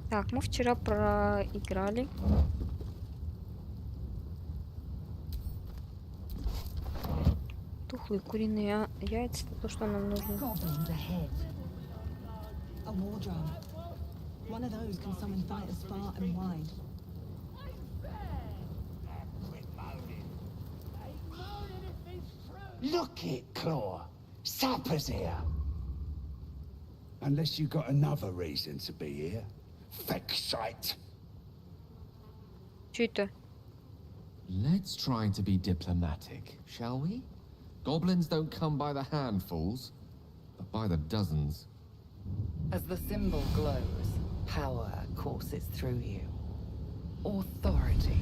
Так, мы вчера проиграли. Тухлые куриные яйца, это то, что нам нужно. Goblins ahead. A war drum. One of those can summon fighters far and wide. Look it, Claw. Sapper's here. Unless you got another reason to be here. Fexite. Что это? Let's try to be diplomatic, shall we? Goblins don't come by the handfuls, but by the dozens. As the symbol glows, power courses through you. Authority.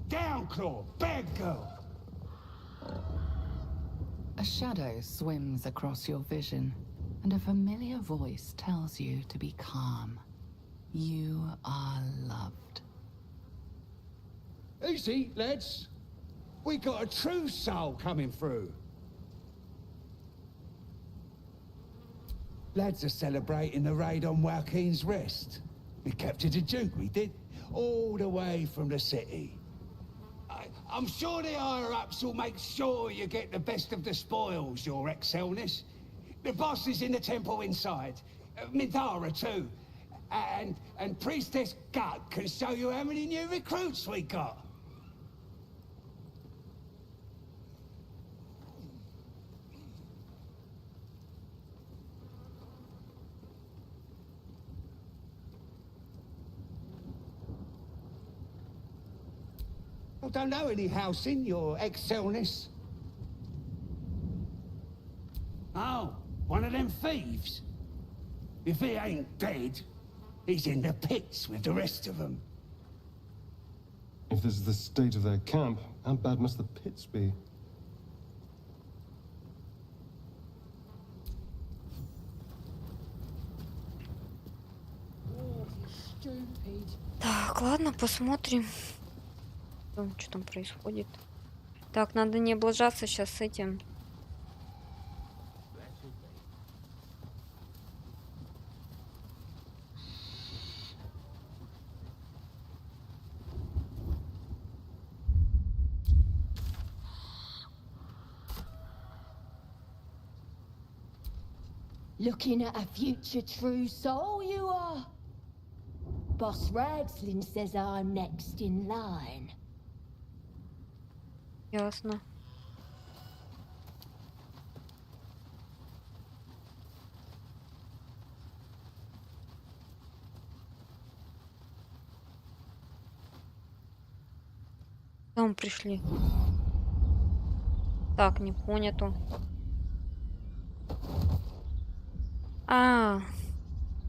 Down, Claw! Bad girl! A shadow swims across your vision, and a familiar voice tells you to be calm. You are loved. Easy, lads. We got a true soul coming through. Lads are celebrating the raid on Joaquin's Rest. We captured a Duke, we did. All the way from the city. I'm sure the higher-ups will make sure you get the best of the spoils, your Excelness. The boss is in the temple inside. Mindara, too. And Priestess Gut can show you how many new recruits we got. I don't know any house in your Excelness. Oh, one of them thieves? If he ain't dead, he's in the pits with the rest of them. If this is the state of their camp, how bad must the pits be? Так, ладно, посмотрим, что там происходит. Так, надо не облажаться сейчас с этим. Looking at a future true soul, you are. Boss Ragslin says I'm next in line. Ясно. Там пришли. Так, не понято.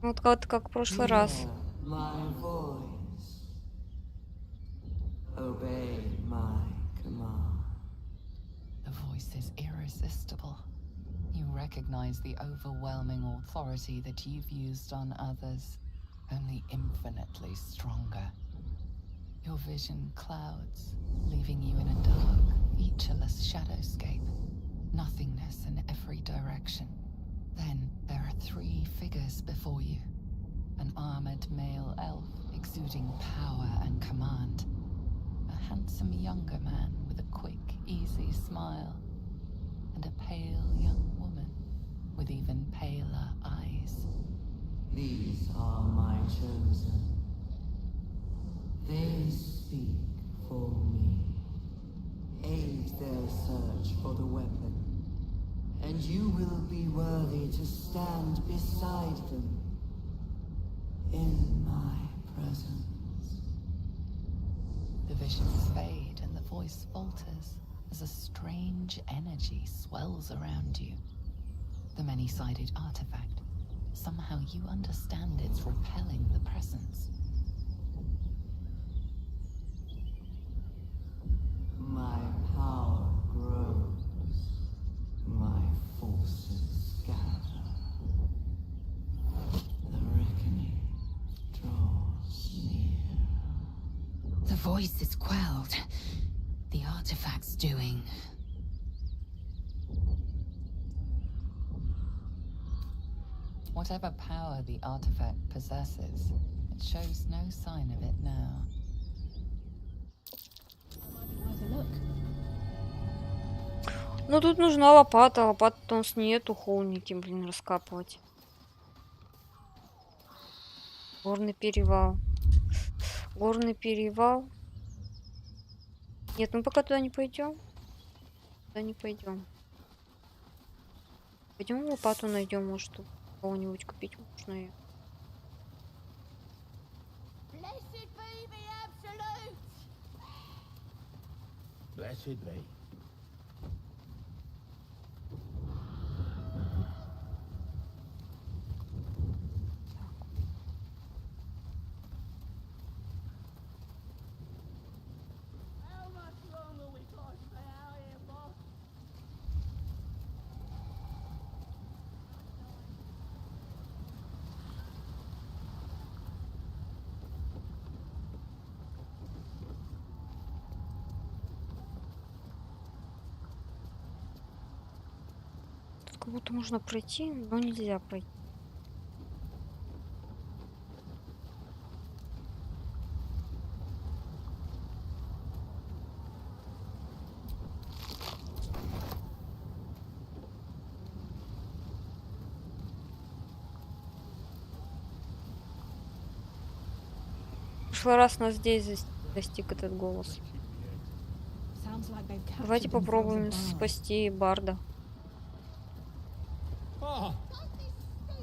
Вот как в прошлый раз. My voice. Obey my command. The voice is irresistible. You recognize the overwhelming authority that you've used on others, only infinitely stronger. Your vision clouds, leaving you in a dark, featureless shadowscape. Nothingness in every direction. Then there are three figures before you. An armored male elf exuding power and command. A handsome younger man with a quick, easy smile. And a pale young woman with even paler eyes. These are my chosen. They speak for me. Aid their search for the weapon. And you will be worthy to stand beside them in my presence. The visions fade and the voice falters as a strange energy swells around you. The many-sided artifact. Somehow you understand it's repelling the presence. voice is quelled. The artifact's doing. Whatever power the artifact possesses, it shows no sign of it now. Worth a look. Ну тут нужна лопата. Лопата у нас нету, холмики, блин, раскапывать. Горный перевал. Горный перевал. Нет, мы пока туда не пойдем. Туда не пойдем. Пойдем лопату найдем, может тут кого-нибудь купить можно ее. Blessed be the absolute! Blessed be. How much longer we got to stay out here, boss? Тут как будто можно пройти, но нельзя пройти. В прошлый раз нас здесь достиг этот голос. Sounds like they've captured Давайте themselves a попробуем bar. спасти Барда. Ah,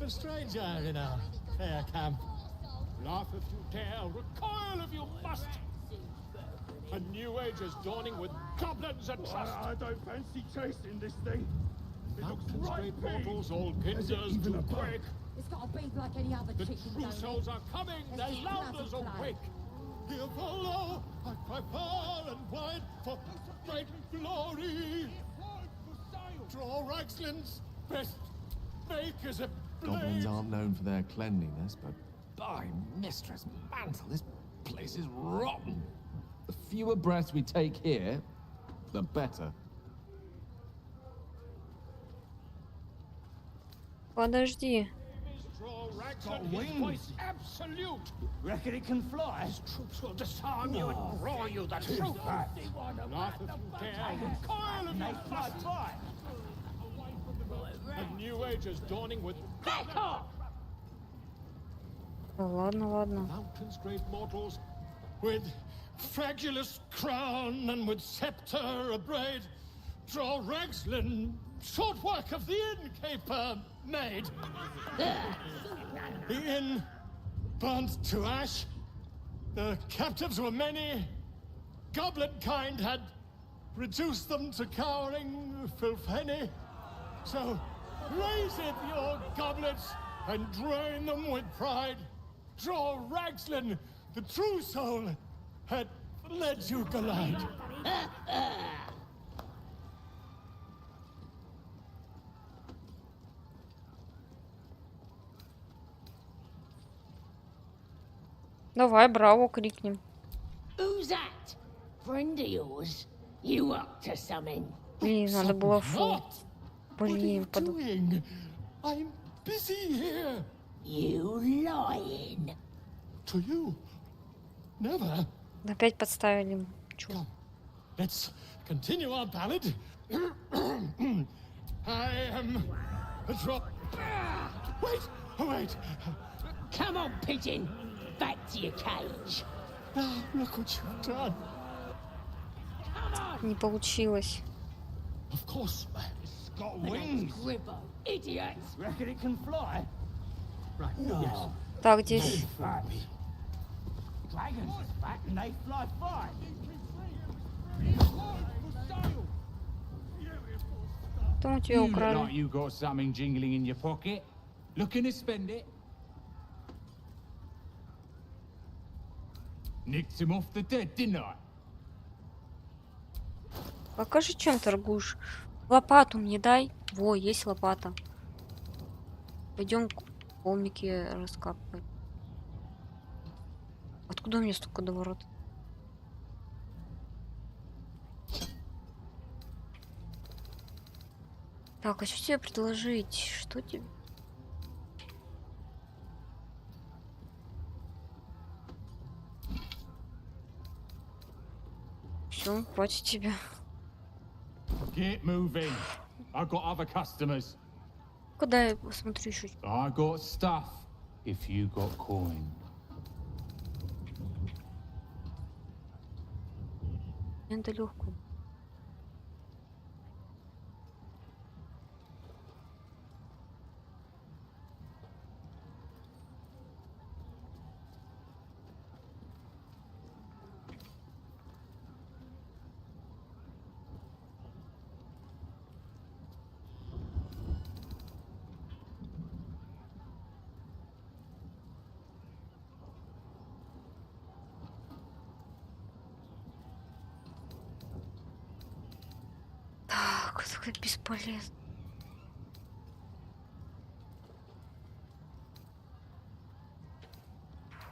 a stranger in a fair camp. Laugh if you dare, recoil if you must. A new age is dawning with goblins and trust. I don't fancy chasing this thing. Mountains, great mortals, all gingers do quake. It's got to be like any other The chicken, true don't souls it? are coming, Let's their keep louders bloody play. awake. Here below, I cry far and wide for great glory. Draw Ragslin's best make as a Goblins blade. aren't known for their cleanliness, but by Mistress Mantle, this place is rotten. The fewer breaths we take here, the better. Подожди. Draw Ragslin, his voice absolute. Reckon it can fly? His troops will disarm you and roar you the truth. Laugh if you dare, recoil if you must. A new age is dawning with Ну, ладно, ладно. mountains, great mortals, with fragulous crown and with scepter abraid, draw Ragslin, short work of the innkeeper made. The inn burnt to ash. The captives were many. Goblin kind had reduced them to cowering filthy. So raise it, your goblets, and drain them with pride. Draw Ragslin, the true soul, had led you glide. Давай, браво, крикнем. Who's that? Friend of yours? You up to something? Блин, надо было фу. Not. What are you Блин, под... doing? I'm busy here. You lying. To you? Never. Опять подставили. Чё? Come, let's continue our ballad. I am a drop. Wait, wait. Come on, pigeon. Back to your cage. Now look what you've done. Не получилось. Of course, It's got wings. Gribbo, idiots. Reckon it can fly? right. Yes. Так, здесь... Fat. Dragons is fat and they fly far. Что у тебя You look украли? like you got something jingling in your pocket. Looking to spend it? Nicked him off the dead, didn't I? Покажи, чем торгуешь. Лопату мне дай. Во, есть лопата. Пойдем холмики раскапывать. Откуда у меня столько до ворот? Так, а что тебе предложить? Что тебе? Все, хватит тебя. Get moving. I've got other customers. Куда я посмотрю еще? I got stuff. If you got coin. Это легко. Так, это бесполезно.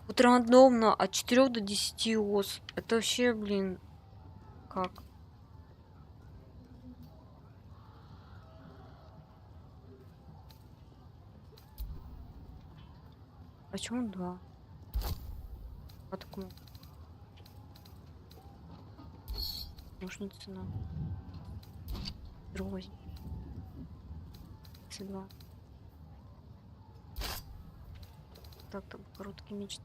Вот рандомно от 4 до 10 ос. Это вообще, блин, как? Почему 2? По такому. Нужна цена. Другой. 2. Так, там короткий меч.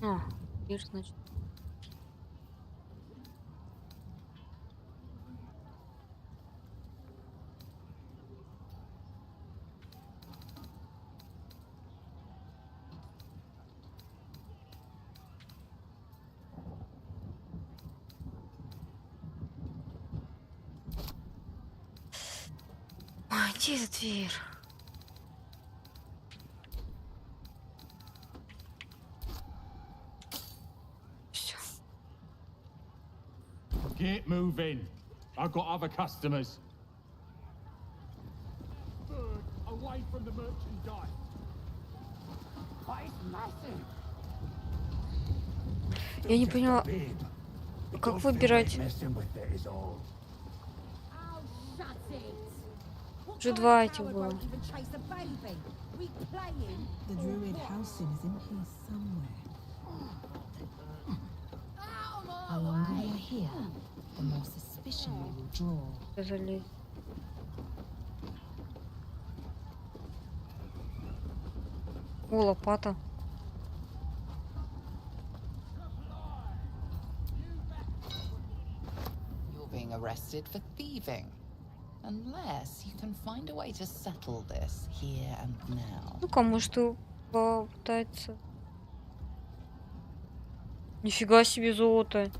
А, мир, значит. Ой, где эта дверь? Все. Get moving. I've got other customers. Bird, away from the merchandise. Я не поняла, как выбирать. Уже 2 этих было. The druid house is in here somewhere. The longer you're here, the more suspicion we will draw. Залезть. О, лопата. You're being arrested for thieving. Unless you can find a way to settle this here and now. Ну-ка, может, и попытается. Нифига себе золото.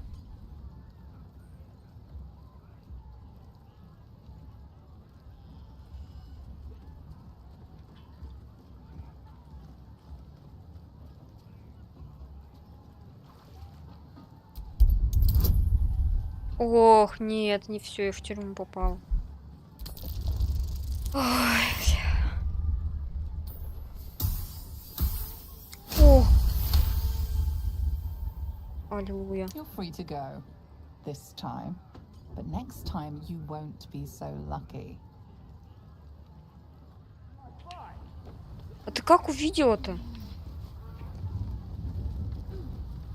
Ох, нет, не все, я в тюрьму попала. Ой, бля. О! Аллилуйя. You're free to go. This time. But next time you won't be so lucky. А ты как увидела-то?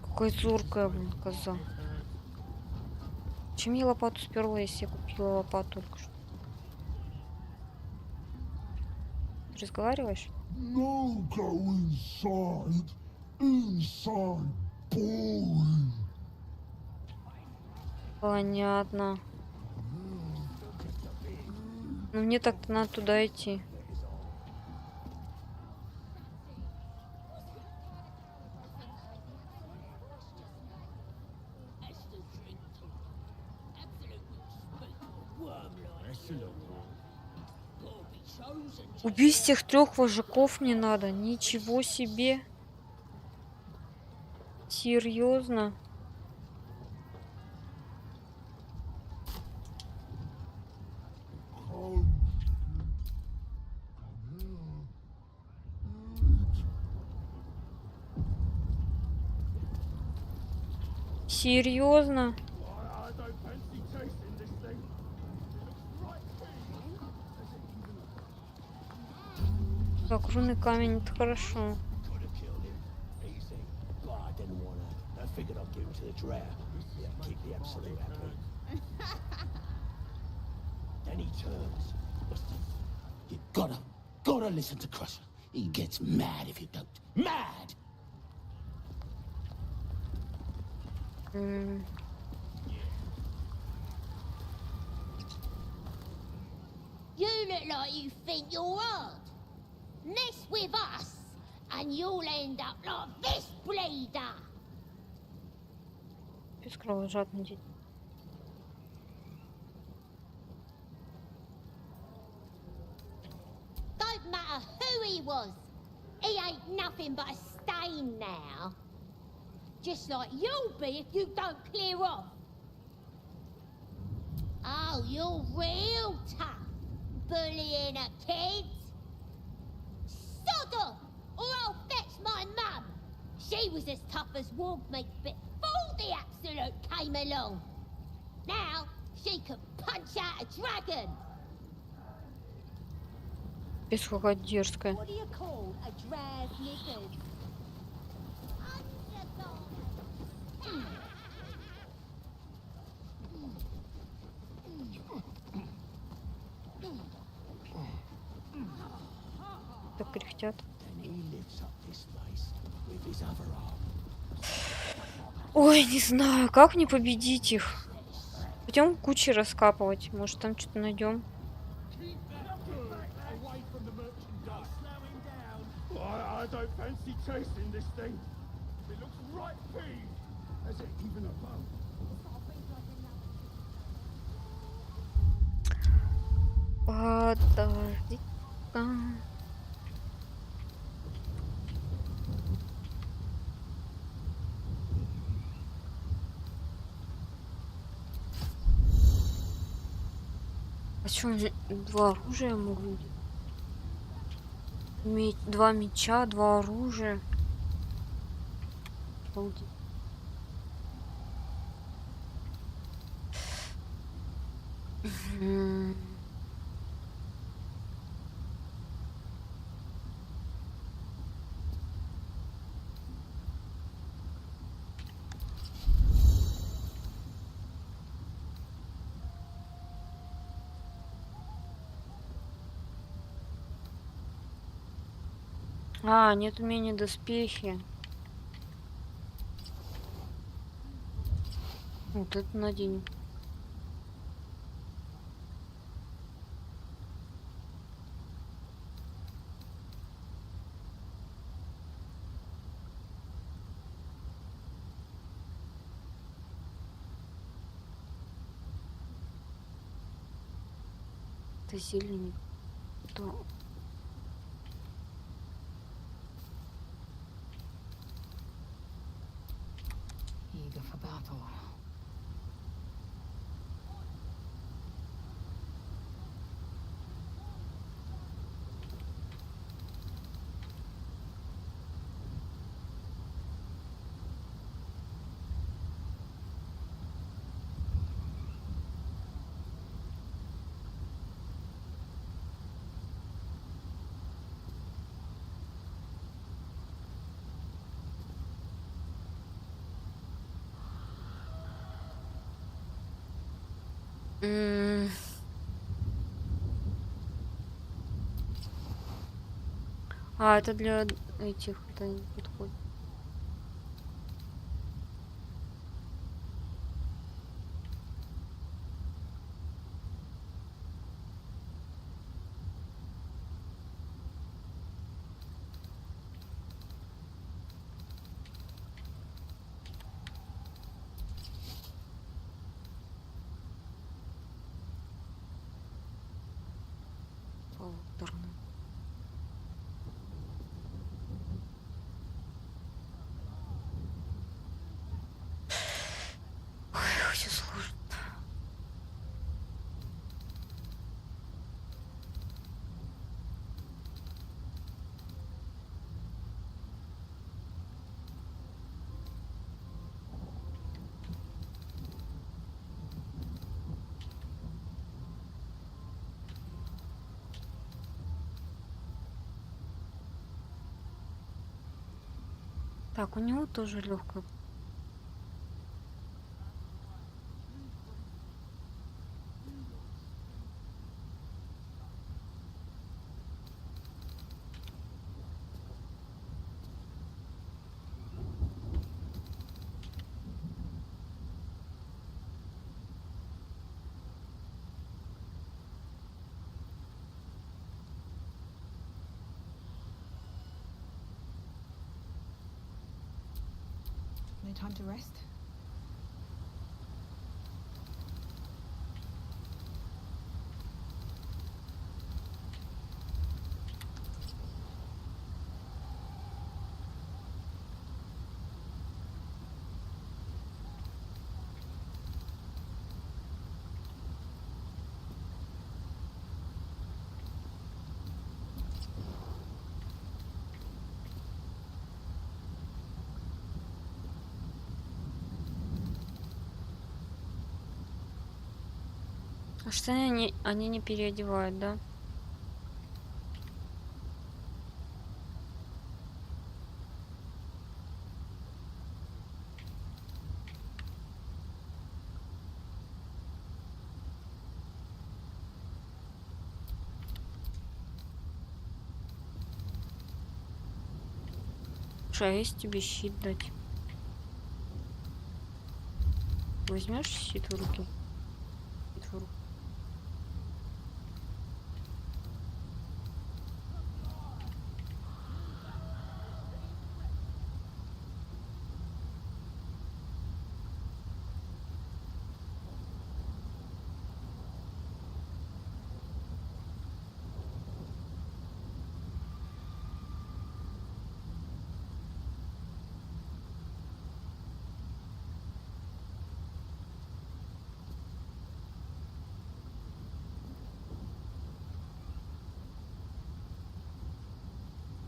Какая зоркая, блин, коза. Чем я лопату сперла, если я купила лопату только что? Ты разговариваешь? No go inside. Inside boring. Понятно. Ну мне так-то надо туда идти. Убить всех 3 вожаков не надо. Ничего себе. Серьезно? Серьезно? Так, рунный камень, это хорошо. You gotta listen to Crusher. He gets mad if you don't. Mad! You look like you think you're hard. Mess with us, and you'll end up like this bleeder. Без кровожадный день. Don't matter who he was. He ain't nothing but a stain now. Just like you'll be if you don't clear off. Oh, you're real tough, bullying a kid. Sod off, or I'll fetch my mum. She was as tough as Wog meat before the Absolute came along. Now, she can punch out a dragon. Бесхуга дерзкая. What do you call a drag lizard? Так кряхтят. Ой, не знаю, как мне победить их. Пойдем кучи раскапывать. Может, там что-то найдем. I don't fancy chasing this thing. It looks right big. Has it even a bone? Подожди-ка. А что, 2 оружия могут? Иметь 2 меча, 2 оружия. Обалдеть. А, нет умения доспехи. Вот это надень. Это зеленый. Да. Eager for battle. М. А, это для этих, это не подходит. Полуторно. Ой, все сложно. Так, у него тоже легкая. No time to rest? А что они не переодевают, да? Слушай, а если тебе щит дать? Возьмешь щит в руки? Щит в руки.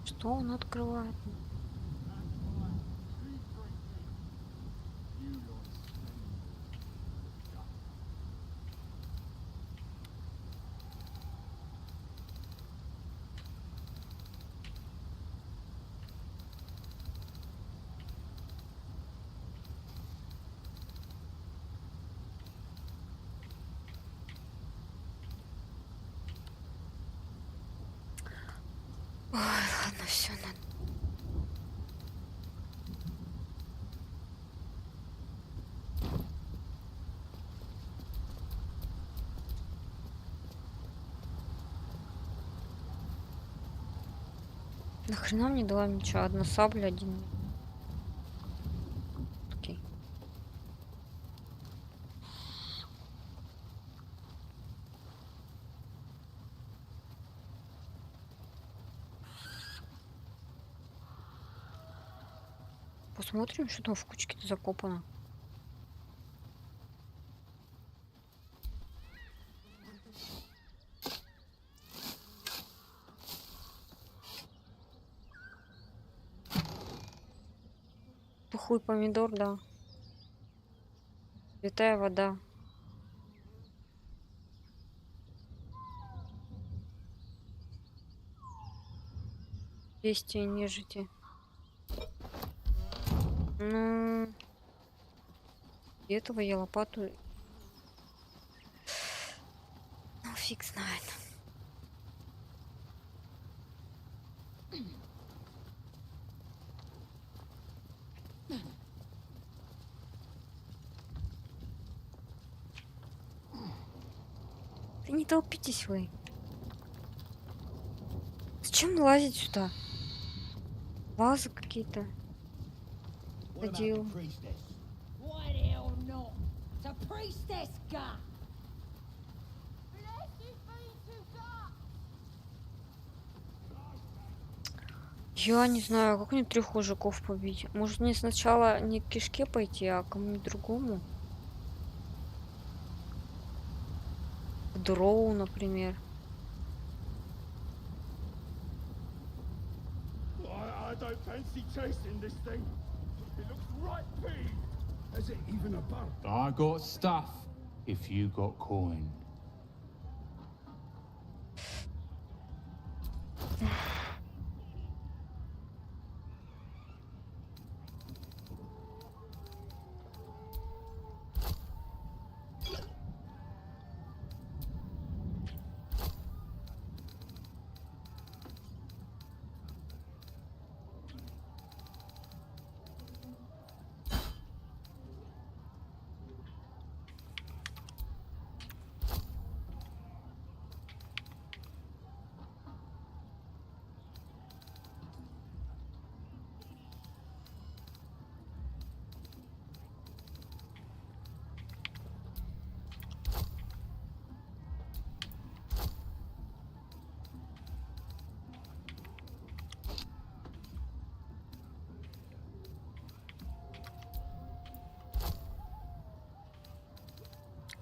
Что он открывает? Ой, ладно, все, надо. Нахрена мне дала меча? Одна сабля, один. Окей. Посмотрим, что там в кучке-то закопано. Тухлый помидор, да. Святая вода. Действие нежити. Ну, и этого я лопату. фиг знает. Да не толпитесь вы. Зачем лазить сюда? Вазы какие-то. Ходил. Why the hell not? It's a priestess gun. Я не знаю, как мне 3 мужиков побить. Может мне сначала не к кишке пойти, а к кому-нибудь другому? К дроу, например. I don't fancy chasing this thing. It looks right big. Has it even a boat? I got stuff if you got coin.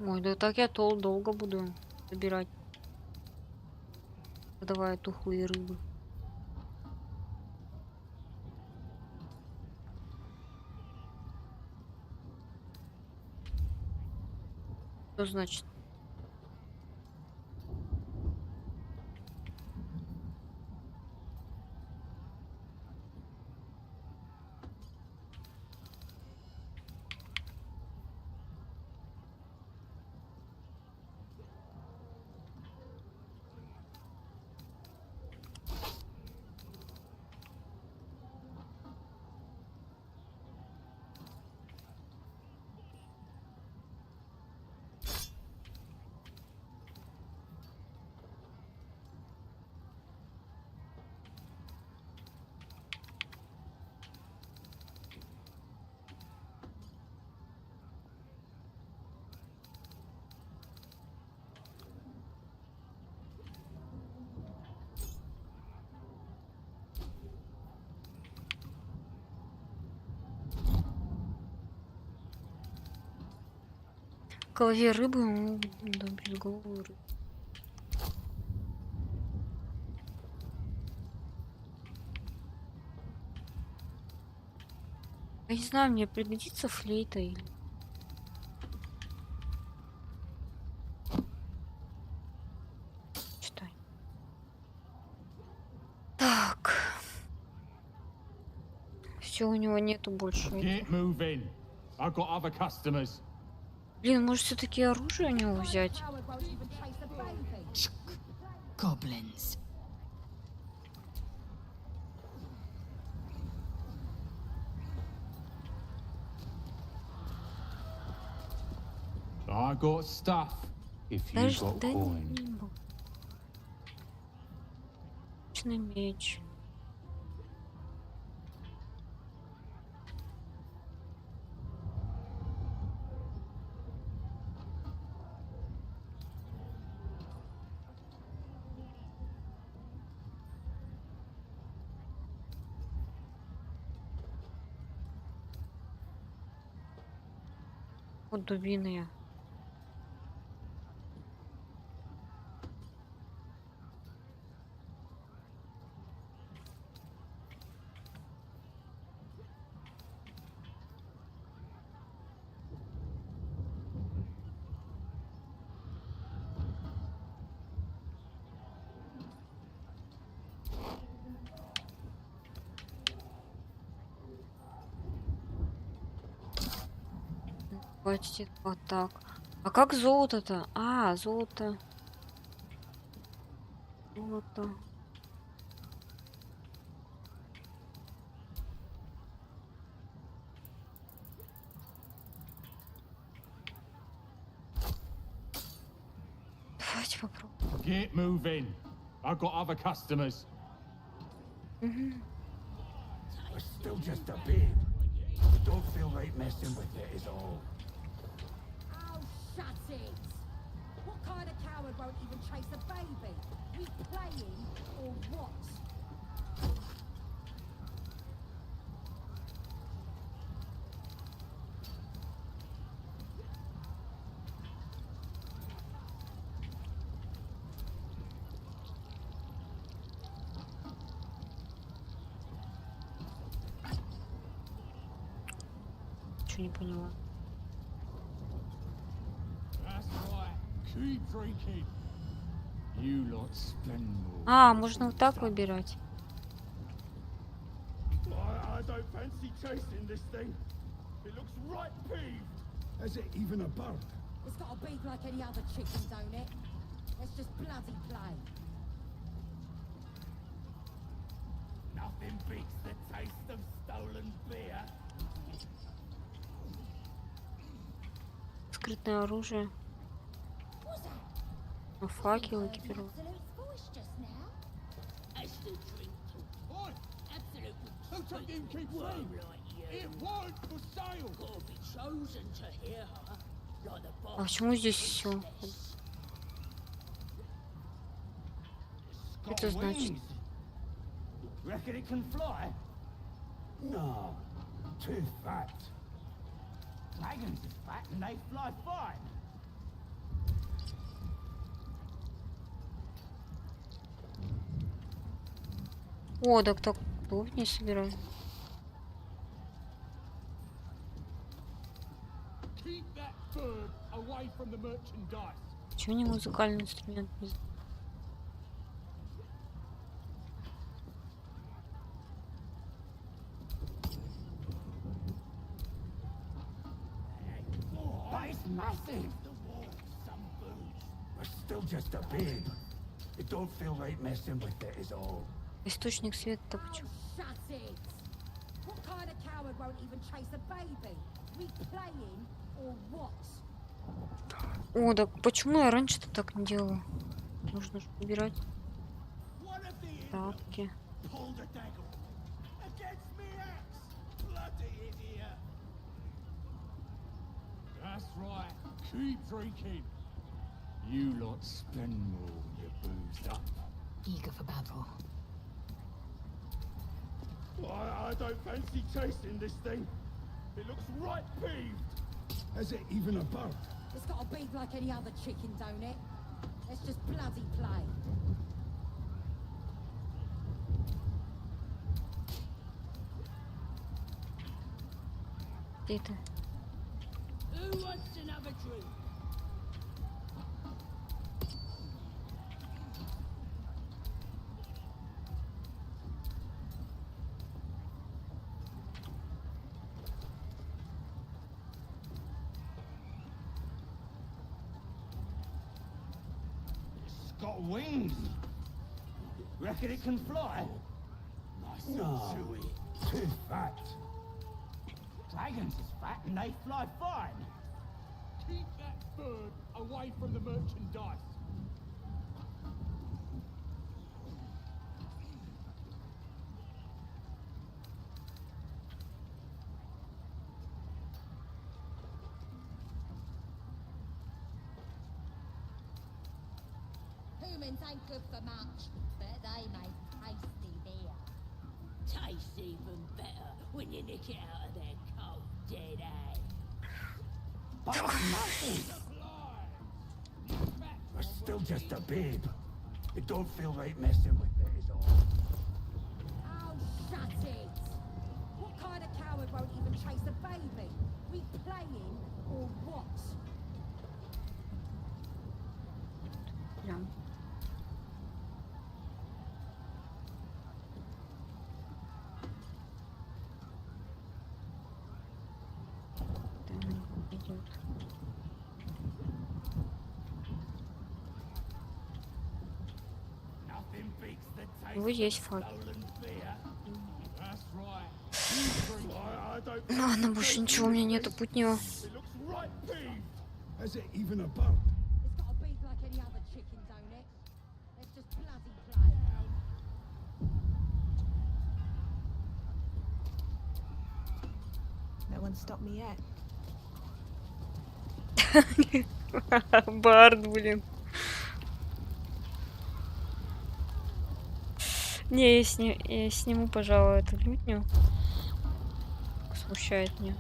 Ой, да так я долго буду собирать. Давай тухлые рыбы. Что значит? В голове рыбы, ну, да, без головы рыбы. Я не знаю, мне пригодится флейта или... Читай. Так. Все, у него нету больше. Get moving. I've got other customers. Блин, может все-таки оружие у него взять? Goblins. I got stuff if you Даже got да coin. не был. Обычный меч. Вот дубина я. Давайте вот так. А как золото-то? А, золото. Золото. Давайте попробуем. Get moving. I've got other customers. We're still just a babe. Don't feel right messing with it is all. Oh, shut it! What kind of coward won't even chase a baby? We playing or what? Ничего не поняла. That's right. Keep drinking. You lot spend more. А, можно вот так выбирать. I don't fancy chasing this thing. It looks right peeved. Is it even a bird? It's got a beak like any other chicken, don't it? Let's just bloody play. Nothing beats the taste of stolen beer. Скрытное оружие. Ну, факел, экипировка. Who told you to keep saying? It weren't for sale. А почему здесь все? Это значит? Reckon it can fly? No, too fat. Dragons is fat and they fly fine. О, так так удобнее собираю. Keep that bird away from the merchandise. Чего не музыкальный инструмент? But it's massive. Some booze. We're still just a babe. It don't feel right messing with it is all. Источник света-то почему? Oh, shut it! What kind of coward won't even chase a baby? We playing or what? О, так почему я раньше-то так не делала? Нужно же выбирать тапки. Pulled a dagger against me axe. Bloody idiot. That's right. Keep drinking. You lot spend more, you boozed up. Eager for battle. I don't fancy chasing this thing. It looks right peeved. Is it even a bird? It's got a beak like any other chicken, don't it? Let's just bloody play. Где это? Who wants another drink? It's got wings. Reckon it can fly? Nice and chewy. Too fat. Dragons is fat and they fly fine. Keep that bird away from the merchandise. Humans ain't good for much, but they make tasty beer. Tastes even better when you nick it out of their cold dead eye. But it's massive. We're still just a babe. It don't feel right messing with it is all. Oh, shut it! What kind of coward won't even chase a baby? We playing or what? Прям. Да, идет. Nothing У него есть факел. Ладно, больше ничего у меня нету путнего. Has it even a boat? It's got a beak like any other chicken, don't it? Let's just bloody play. No one stopped me yet. Бард, блин. Не, я сниму, пожалуй, эту лютню. Смущает меня.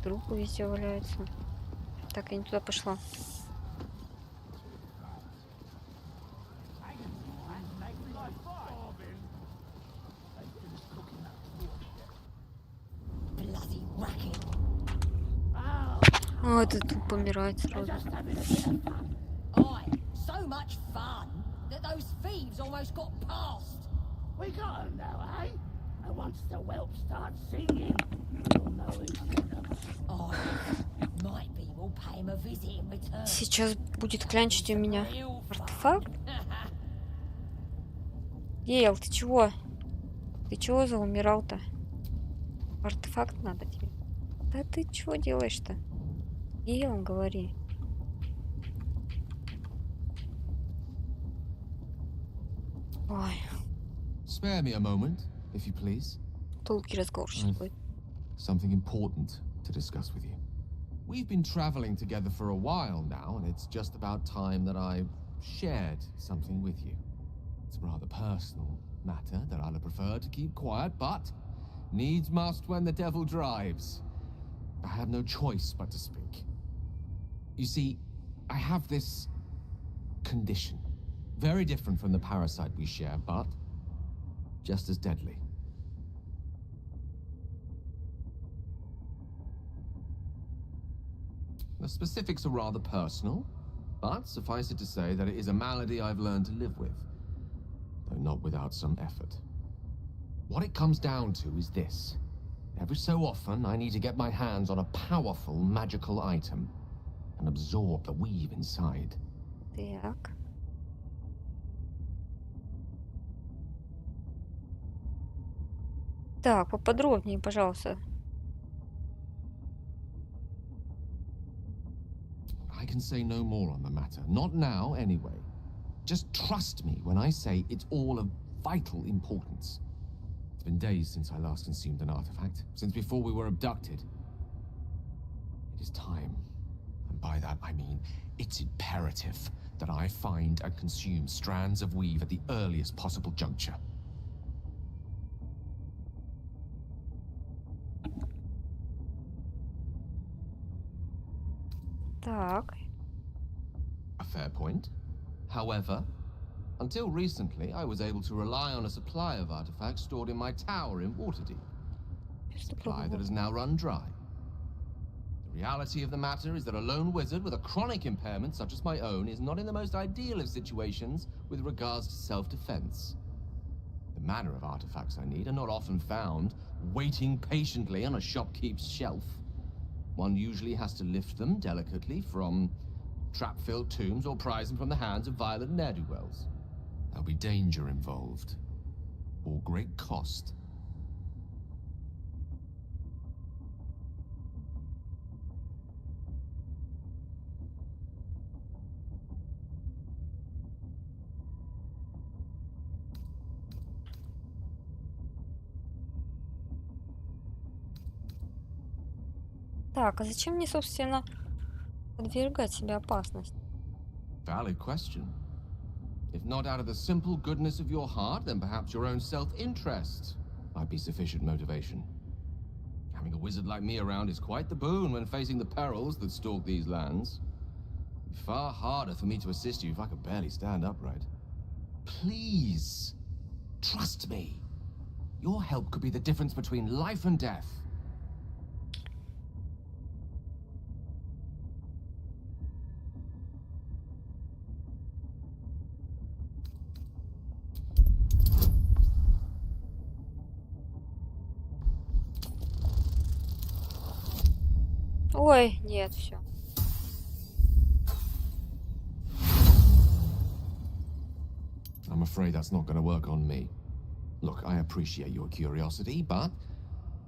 Трупы везде валяются. Так, я не туда пошла. Bloody racket. А, это тут помирает сразу. Aye, so much fun that those thieves almost got past. We got him now, eh? And once the whelp starts singing, you'll know who's got him. Aye, might be we'll pay him a visit in return. Сейчас будет клянчить у меня артефакт. Ейл, ты чего? Ты чего заумирал-то? Артефакт надо тебе. Да ты чего делаешь-то? Ейл, говори. Ой, Spare me a moment, if you please. долгий разговор сейчас будет. Something important to discuss with you. We've been traveling together for a while now, and it's just about time that I shared something with you. It's a rather personal matter that I'd have preferred to keep quiet, but needs must when the devil drives. I have no choice but to speak. You see, I have this condition. Very different from the parasite we share, but just as deadly. The specifics are rather personal, but suffice it to say that it is a malady I've learned to live with, though not without some effort. What it comes down to is this. Every so often, I need to get my hands on a powerful magical item and absorb the weave inside. Так. Так, поподробнее, пожалуйста. I can say no more on the matter. Not now, anyway. Just trust me when I say it's all of vital importance. It's been days since I last consumed an artifact, since before we were abducted. It is time, and by that I mean it's imperative that I find and consume strands of weave at the earliest possible juncture. Так. A fair point. However, until recently, I was able to rely on a supply of artifacts stored in my tower in Waterdeep. A supply that has now run dry. The reality of the matter is that a lone wizard with a chronic impairment such as my own is not in the most ideal of situations with regards to self-defense. The manner of artifacts I need are not often found waiting patiently on a shopkeep's shelf. One usually has to lift them delicately from trap-filled tombs or prise them from the hands of violent ne'er-do-wells. There'll be danger involved, or great cost. Так, а зачем мне, собственно, подвергать себя опасности? Valid question. If not out of the simple goodness of your heart, then perhaps your own self-interest might be sufficient motivation. Having a wizard like me around is quite the boon when facing the perils that stalk these lands. It'd be far harder for me to assist you if I could barely stand upright. Please, trust me. Your help could be the difference between life and death. Ой, нет, все. I'm afraid that's not going to work on me. Look, I appreciate your curiosity, but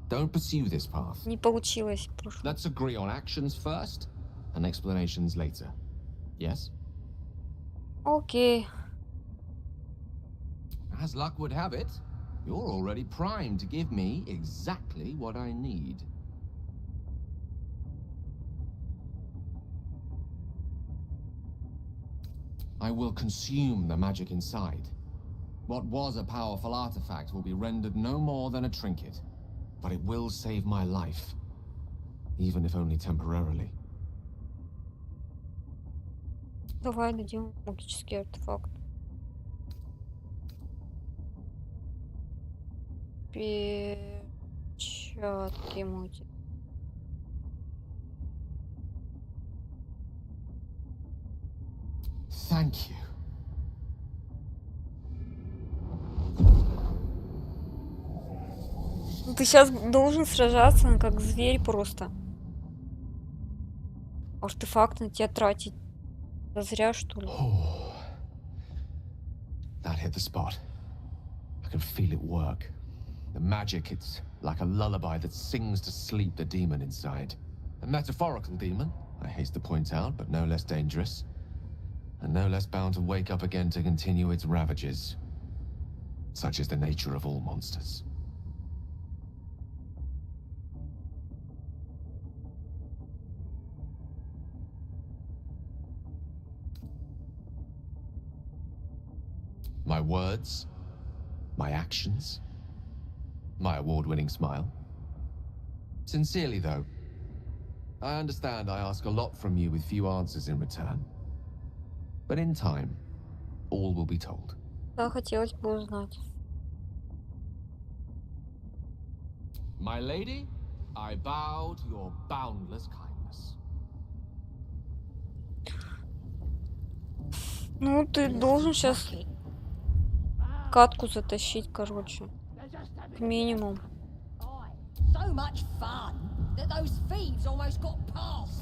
don't pursue this path. Не получилось. Let's agree on actions first and explanations later. Yes? Окей. As luck would have it, you're already primed to give me exactly what I need. I will consume the magic inside. What was a powerful artifact will be rendered no more than a trinket, but it will save my life, even if only temporarily. Давай дадим магический артефакт. Перчатки мути. Thank you. Ну, ты сейчас должен сражаться, как зверь просто. Артефакт на тебя тратить. Да зря, что ли? That hit the spot. I can feel it work. The magic, it's like a lullaby that sings to sleep the demon inside. A metaphorical demon, I haste to point out, but no less dangerous. And no less bound to wake up again to continue its ravages. Such is the nature of all monsters. My words, my actions, my award-winning smile. Sincerely, though, I understand I ask a lot from you with few answers in return. But in time, all will be told. Да, хотелось бы узнать. My lady, I bow to your boundless kindness. Ну, ты должен сейчас катку затащить, короче. К минимум. So much fun that those thieves almost got past.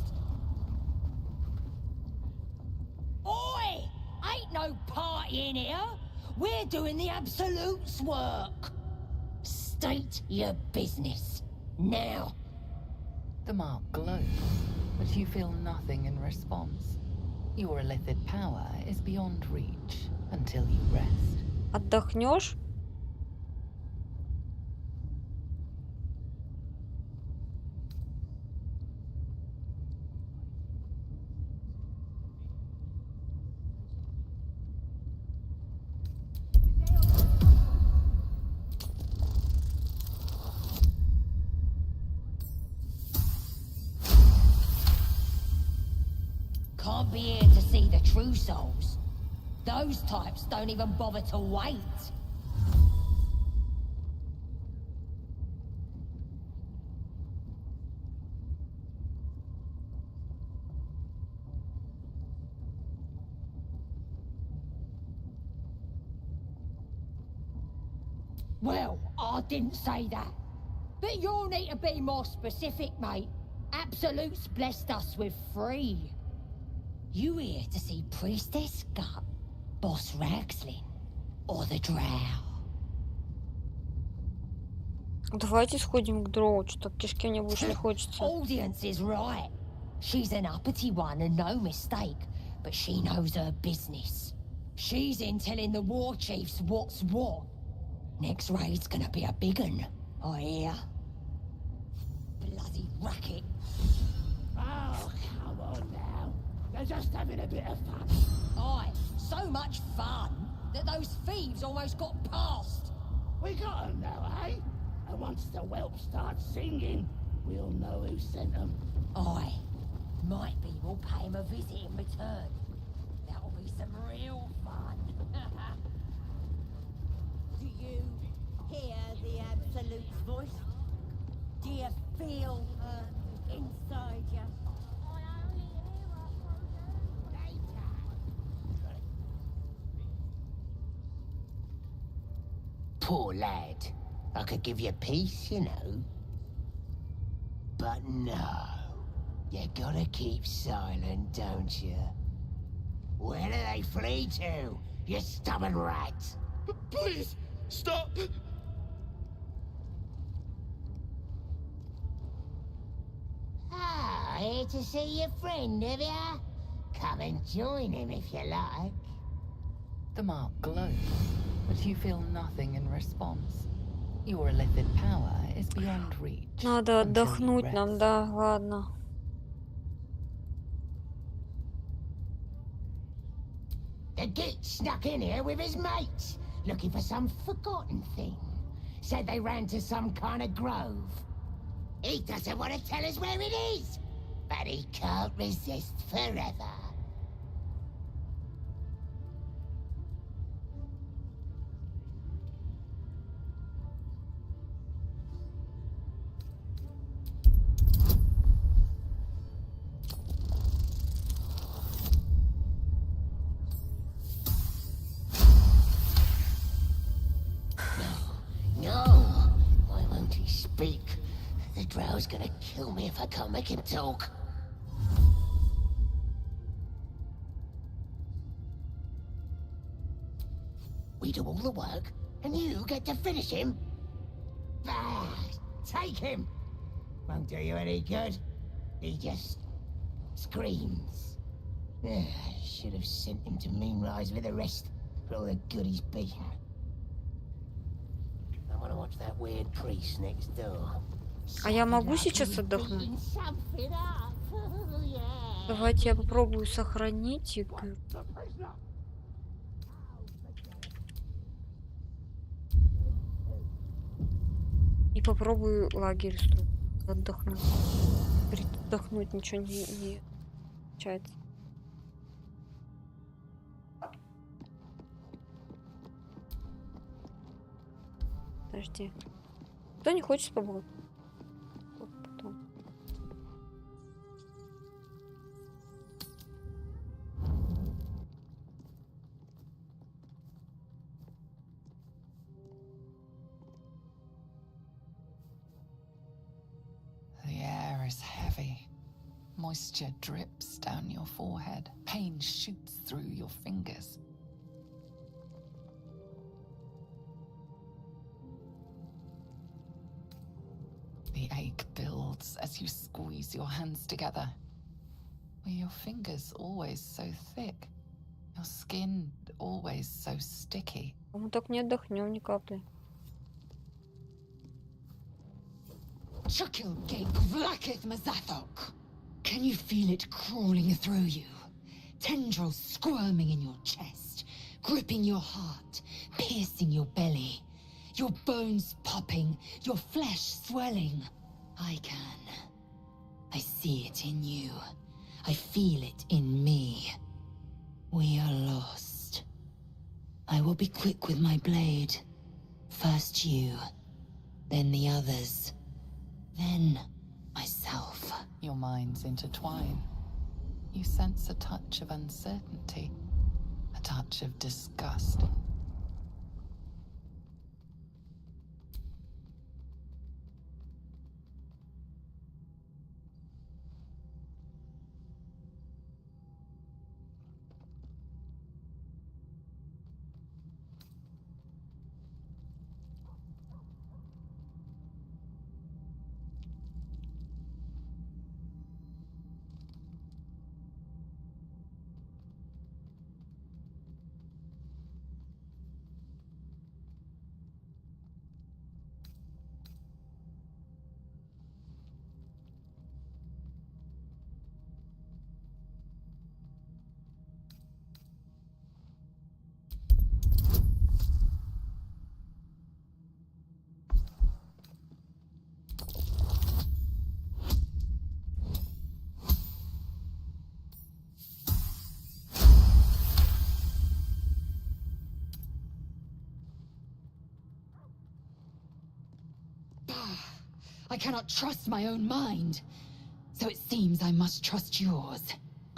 Oi! Ain't no party in here. We're doing the Absolute's work. State your business. Now. The mark glows, but you feel nothing in response. Your illithid power is beyond reach until you rest. Отдохнешь? Can't be here to see the true souls. Those types don't even bother to wait. Well, I didn't say that. But you'll need to be more specific, mate. Absolute's blessed us with 3. You here to see Priestess Gut, Boss Ragslin, or the Drow? Давайте сходим к дроу. Что-то в кишке мне больше не хочется. Audience is right. She's an uppity one and no mistake, but she knows her business. She's in telling the war chiefs what's what. Next raid's gonna be a big un, I hear. Bloody racket. Oh, come on now. They're just having a bit of fun. Aye, so much fun that those thieves almost got past. We got 'em now, eh? And once the whelp starts singing, we'll know who sent 'em. Aye, might be we'll pay him a visit in return. That'll be some real fun. Do you hear the Absolute's voice? Do you feel her inside you? Poor lad. I could give you peace, you know. But no. You gotta keep silent, don't you? Where do they flee to, you stubborn rat? Please, stop! Ah, here to see your friend, have ya? Come and join him if you like. The mark glows, but you feel nothing in response. Your illithid power is beyond reach. Надо until you отдохнуть нам, rest. да, ладно. The git snuck in here with his mates, looking for some forgotten thing. Said they ran to some kind of grove. He doesn't want to tell us where it is, but he can't resist forever. No, why won't he speak? The drow's gonna kill me if I can't make him talk. We do all the work, and you get to finish him? Ah, take him! Won't do you any good. He just screams. Should have sent him to Moonrise with the rest, for all the good he's been. I want to watch that weird priest next door. А я могу сейчас отдохнуть? Давайте я попробую сохранить игру. И попробую лагерь строить. Отдохнуть. Говорит, отдохнуть ничего не получается. Подожди. Кто не хочет побыть? Потом. The air is heavy. Moisture drips down your forehead. Pain shoots through your fingers. The ache builds as you squeeze your hands together. Were your fingers always so thick? Your skin always so sticky? Мы так не отдохнем ни капли. Chukil gate vlaketh mazathok. Can you feel it crawling through you? Tendrils squirming in your chest, gripping your heart, piercing your belly. Your bones popping, your flesh swelling. I can. I see it in you. I feel it in me. We are lost. I will be quick with my blade. First you, then the others, then myself. Your minds intertwine. You sense a touch of uncertainty, a touch of disgust. I cannot trust my own mind. So it seems I must trust yours.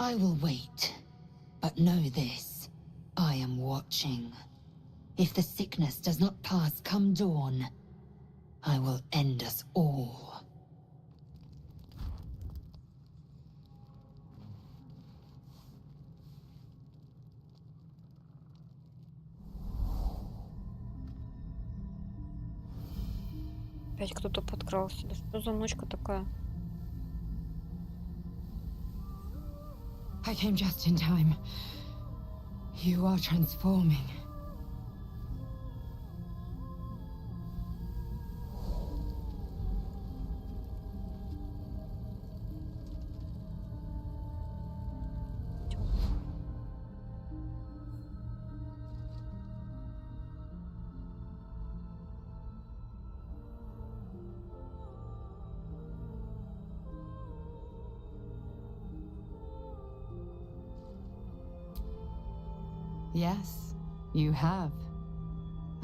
I will wait. But know this. I am watching. If the sickness does not pass come dawn, I will end us all. Опять кто-то подкрался. Да что за ночка такая? I came just in time. You are transforming. Yes, you have.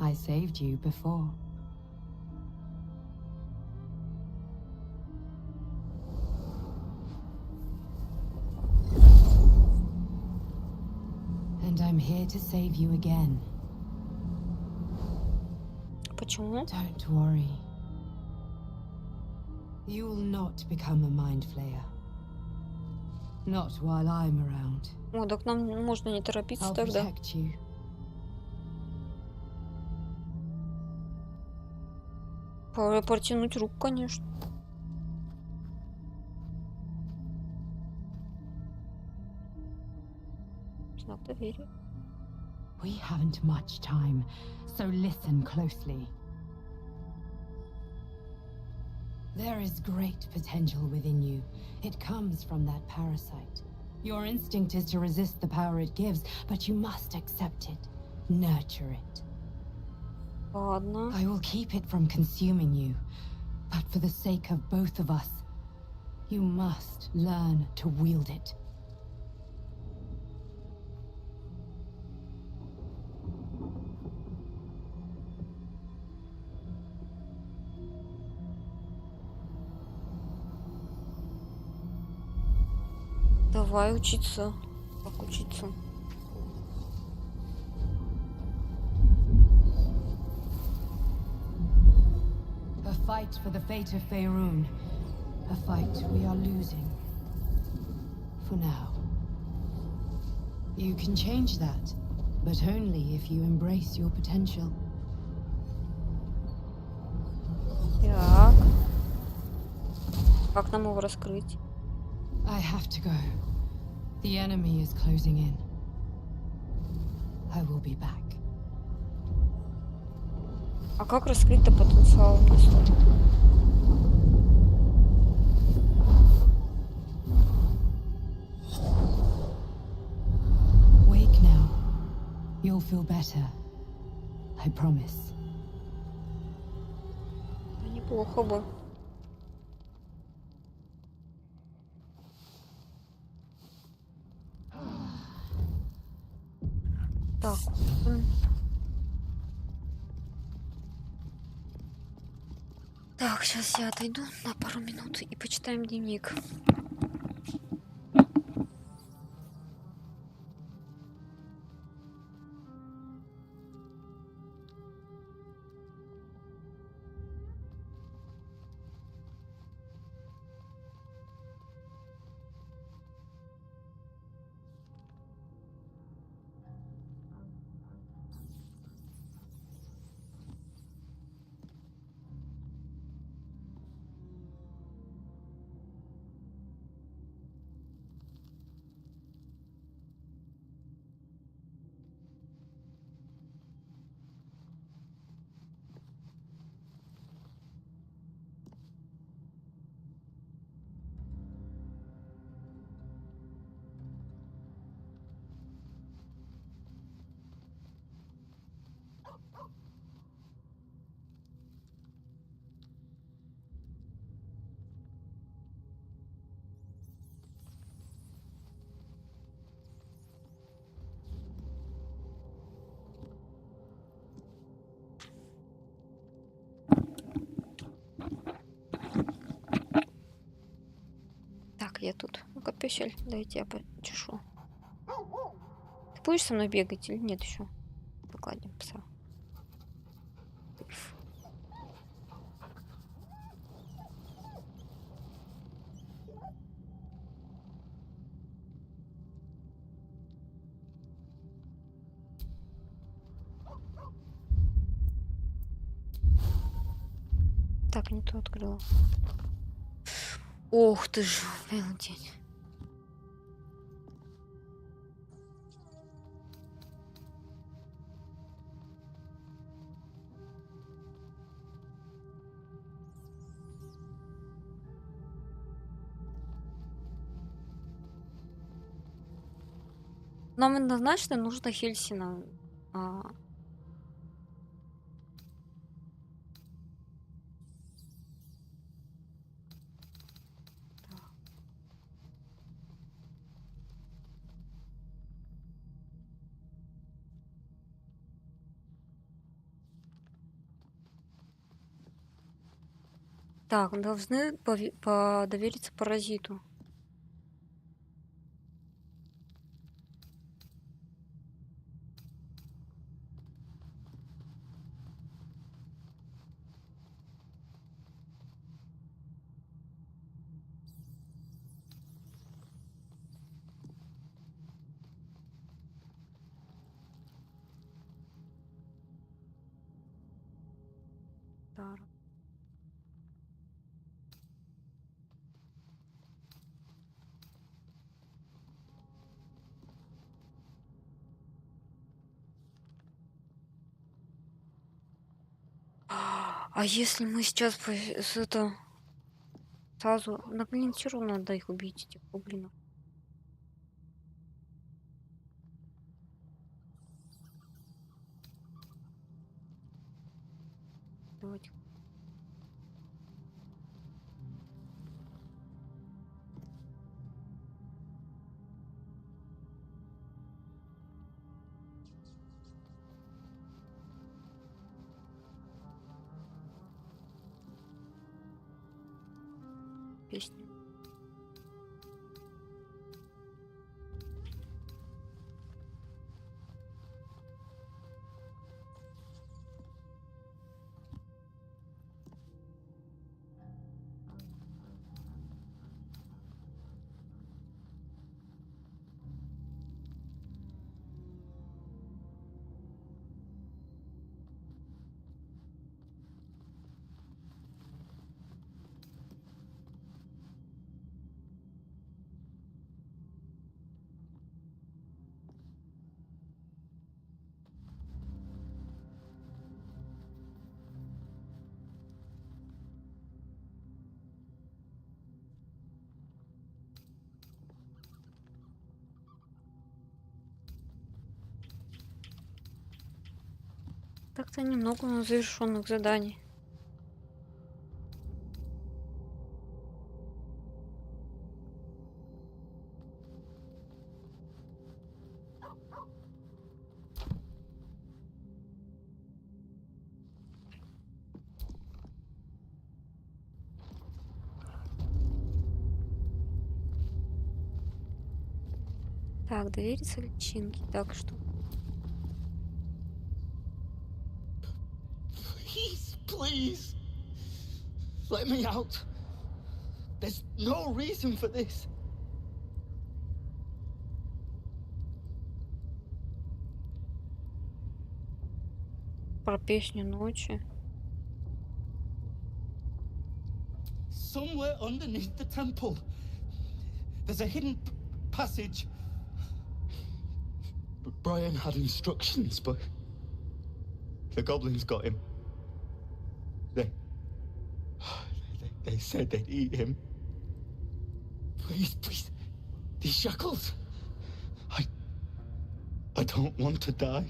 I saved you before. And I'm here to save you again. Почему? Don't worry. You will not become a mind flayer. Not while I'm around. О, так нам можно не торопиться I'll тогда. protect you. Пора протянуть руку, конечно. Знак доверия. We haven't much time, so listen closely. There is great potential within you. It comes from that parasite. Your instinct is to resist the power it gives, but you must accept it. Nurture it. Ладно. I will keep it from consuming you, but for the sake of both of us, you must learn to wield it. Давай учиться. Как учиться? A fight for the fate of Faerun. A fight we are losing. For now. You can change that, but only if you embrace your potential. Так. Как нам его раскрыть? I have to go. The enemy is closing in. I will be back. А как раскрыть-то потенциал у нас? Wake now. You'll feel better. I promise. Неплохо бы. Так. Так, сейчас я отойду на пару минут и почитаем дневник. Так, я тут. Ну-ка, песель, дайте я почешу. Ты будешь со мной бегать или нет еще? Погладим пса. Так, не то открыла. Ох ты ж, день. Нам однозначно нужно Хельсина. Так, должны довериться паразиту. Да. А если мы сейчас сразу... Ну, блин, все равно надо их убить, этих гоблинов. Давайте. Песни. Так-то немного у нас завершенных заданий. Так, довериться личинке. Так что? Please, let me out. There's no reason for this. Про песню ночи. Somewhere underneath the temple, there's a hidden passage. Brian had instructions, but the goblins got him. They said they'd eat him. Please, these shackles. I don't want to die.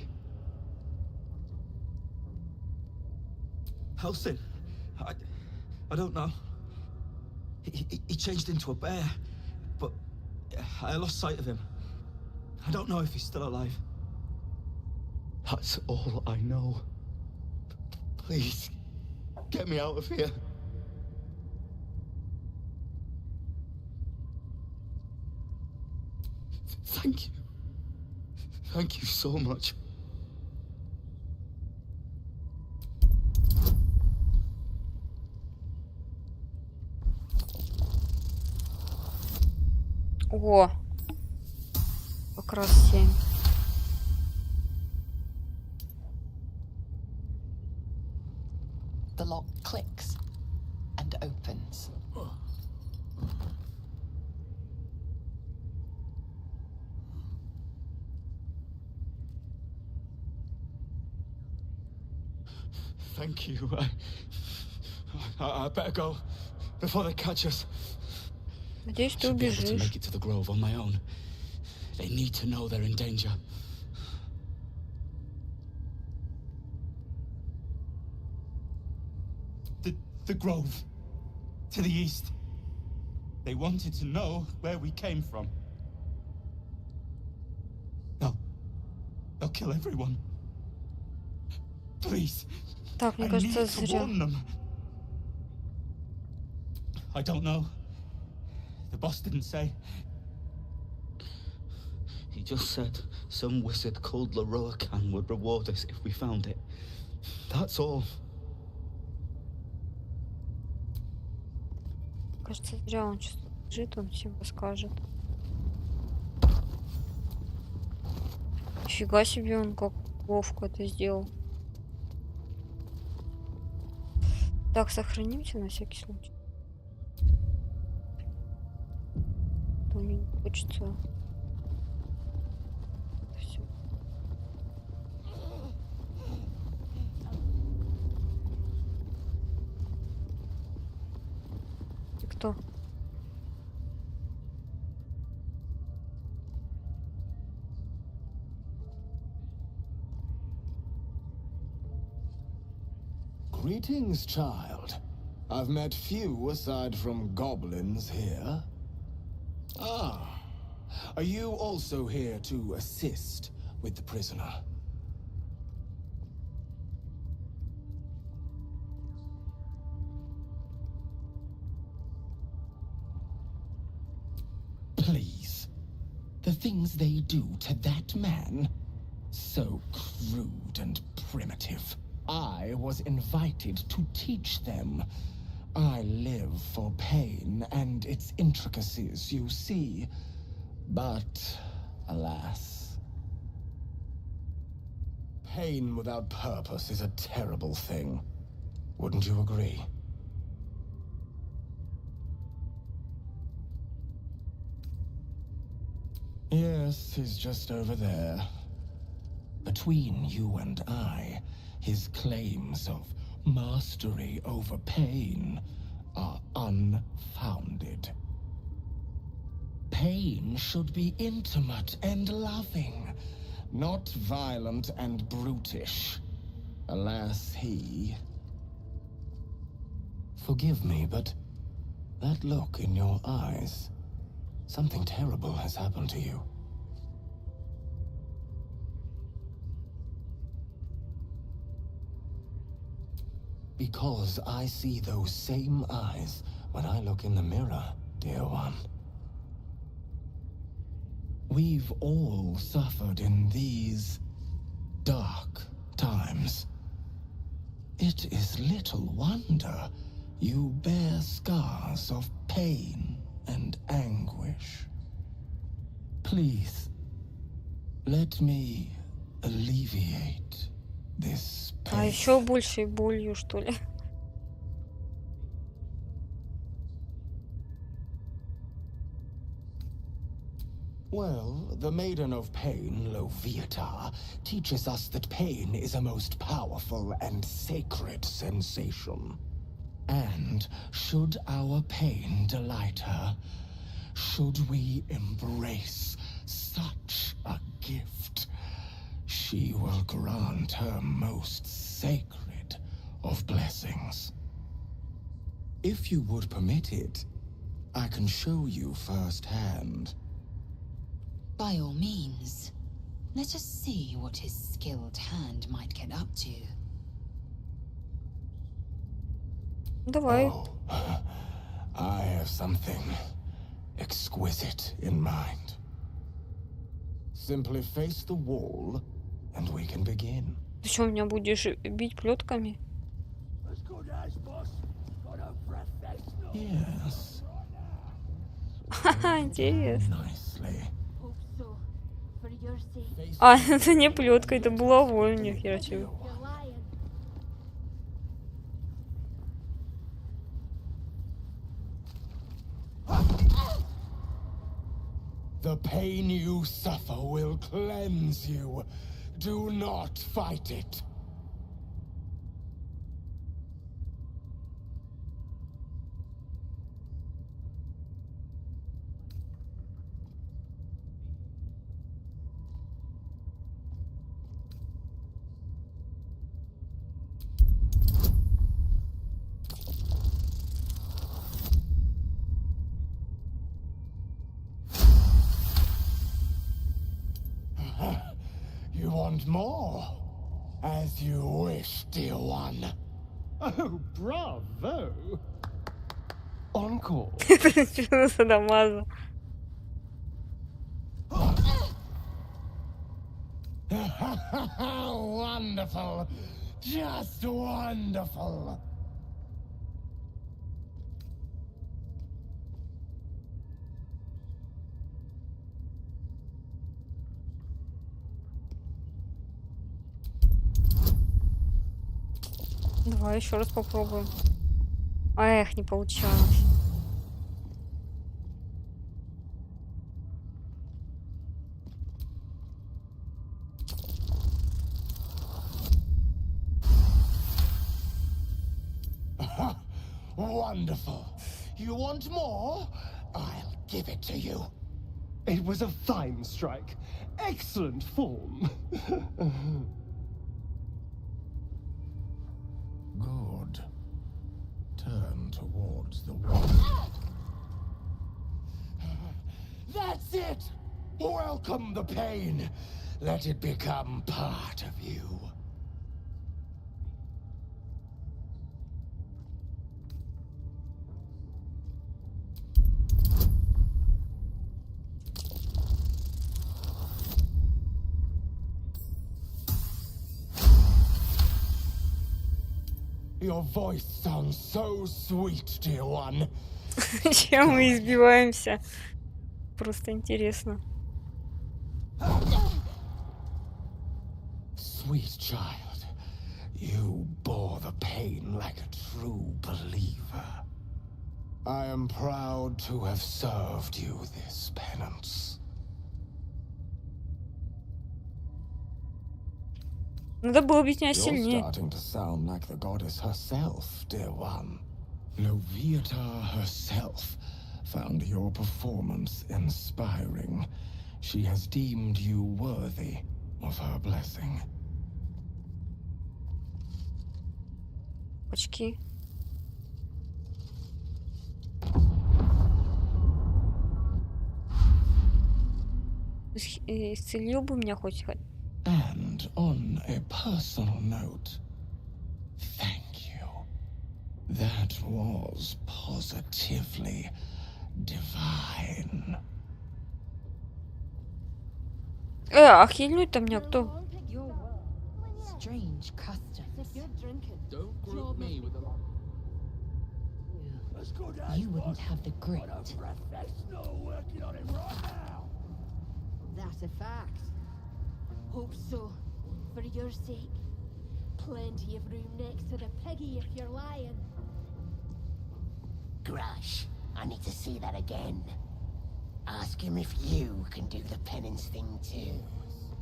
Helsing, I don't know. He changed into a bear, but I lost sight of him. I don't know if he's still alive. That's all I know. Please, get me out of here. Thank you. Thank you so much. О! Как раз 7. The lock clicks. chance. Thank you. I better go before they catch us. Надеюсь, ты Should be able to убежишь. make it to the grove on my own. They need to know they're in danger. The grove. To the east. They wanted to know where we came from. They'll kill everyone. Please. Так, мне I кажется, need to зря. warn them. I don't know. The boss didn't say. He just said some wizard called Leroacan would reward us if we found it. That's all. Кажется, зря он сейчас лежит, он всем расскажет. Нифига себе, он как ловко это сделал. Так, сохранимся на всякий случай. То мне не хочется. Всё. Ты кто? Greetings, child. I've met few aside from goblins here. Ah, are you also here to assist with the prisoner? Please. The things they do to that man, so crude and primitive. I was invited to teach them. I live for pain and its intricacies, you see. But, alas. Pain without purpose is a terrible thing. Wouldn't you agree? Yes, he's just over there. Between you and I, his claims of mastery over pain are unfounded. Pain should be intimate and loving, not violent and brutish. Alas, he... Forgive me, but that look in your eyes, something terrible has happened to you. Because I see those same eyes when I look in the mirror, dear one. We've all suffered in these dark times. It is little wonder you bear scars of pain and anguish. Please, let me alleviate this pain. А еще большей болью, что ли? Well, the Maiden of Pain, Loviatar, teaches us that pain is a most powerful and sacred sensation. And should our pain delight her, should we embrace such a gift, she will grant her most sacred of blessings. If you would permit it, I can show you firsthand. By all means. Let us see what his skilled hand might get up to. Давай. Oh, I have something exquisite in mind. Simply face the wall, and we can begin. Ты что, меня будешь бить плетками? Yes. Ха-ха, интересно. Nicely. А, это не плетка, это булавой у них, я чего. The pain you suffer will cleanse you. Do not fight it. You want more? As you wish, dear one. Oh, bravo! Encore. Садомаза. Wonderful. Just wonderful. Давай еще раз попробуем. Эх, не получалось. Wonderful. You want more? I'll give it to you. It was a fine strike. Excellent form. Good. Turn towards the wall. That's it! Welcome the pain. Let it become part of you. Your voice sounds so sweet, dear one. Чем мы избиваемся? Просто интересно. Sweet child, you bore the pain like a true believer. I am proud to have served you this penance. Надо было бить меня You're сильнее. starting to sound like the goddess herself, dear one. Loviatar herself found your performance inspiring. She has deemed you worthy of her blessing. Очки. Исцелил бы меня хоть. And on a personal note, thank you. That was positively divine. А хильнуть-то меня кто? Strange custom. Don't group me with a lot. You wouldn't have the grit. That's a fact. Hope so. For your sake. Plenty of room next to the piggy if you're lying. Grush, I need to see that again. Ask him if you can do the penance thing too.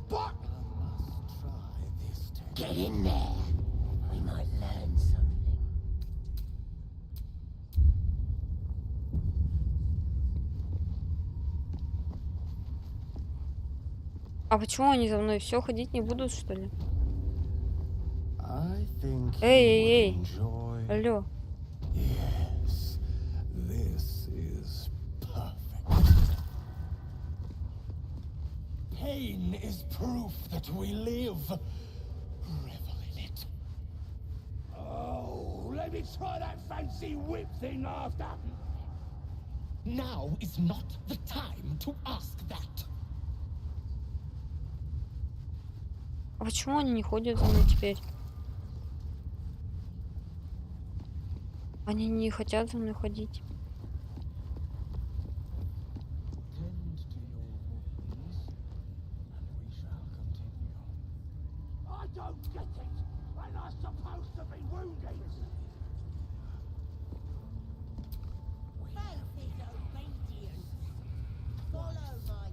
But I must try this Get in there. We might learn something. А почему они за мной все ходить не будут, что ли? I think Эй, enjoy. алло. Yes, this is perfect. Pain is proof that we live. Revel in it. Oh, let me try that fancy whip thing after. Now is not the time to ask that. А почему они не ходят за мной теперь? Они не хотят за мной ходить. I don't get it. I'm not supposed to be wounded. Faith is obedience. Follow my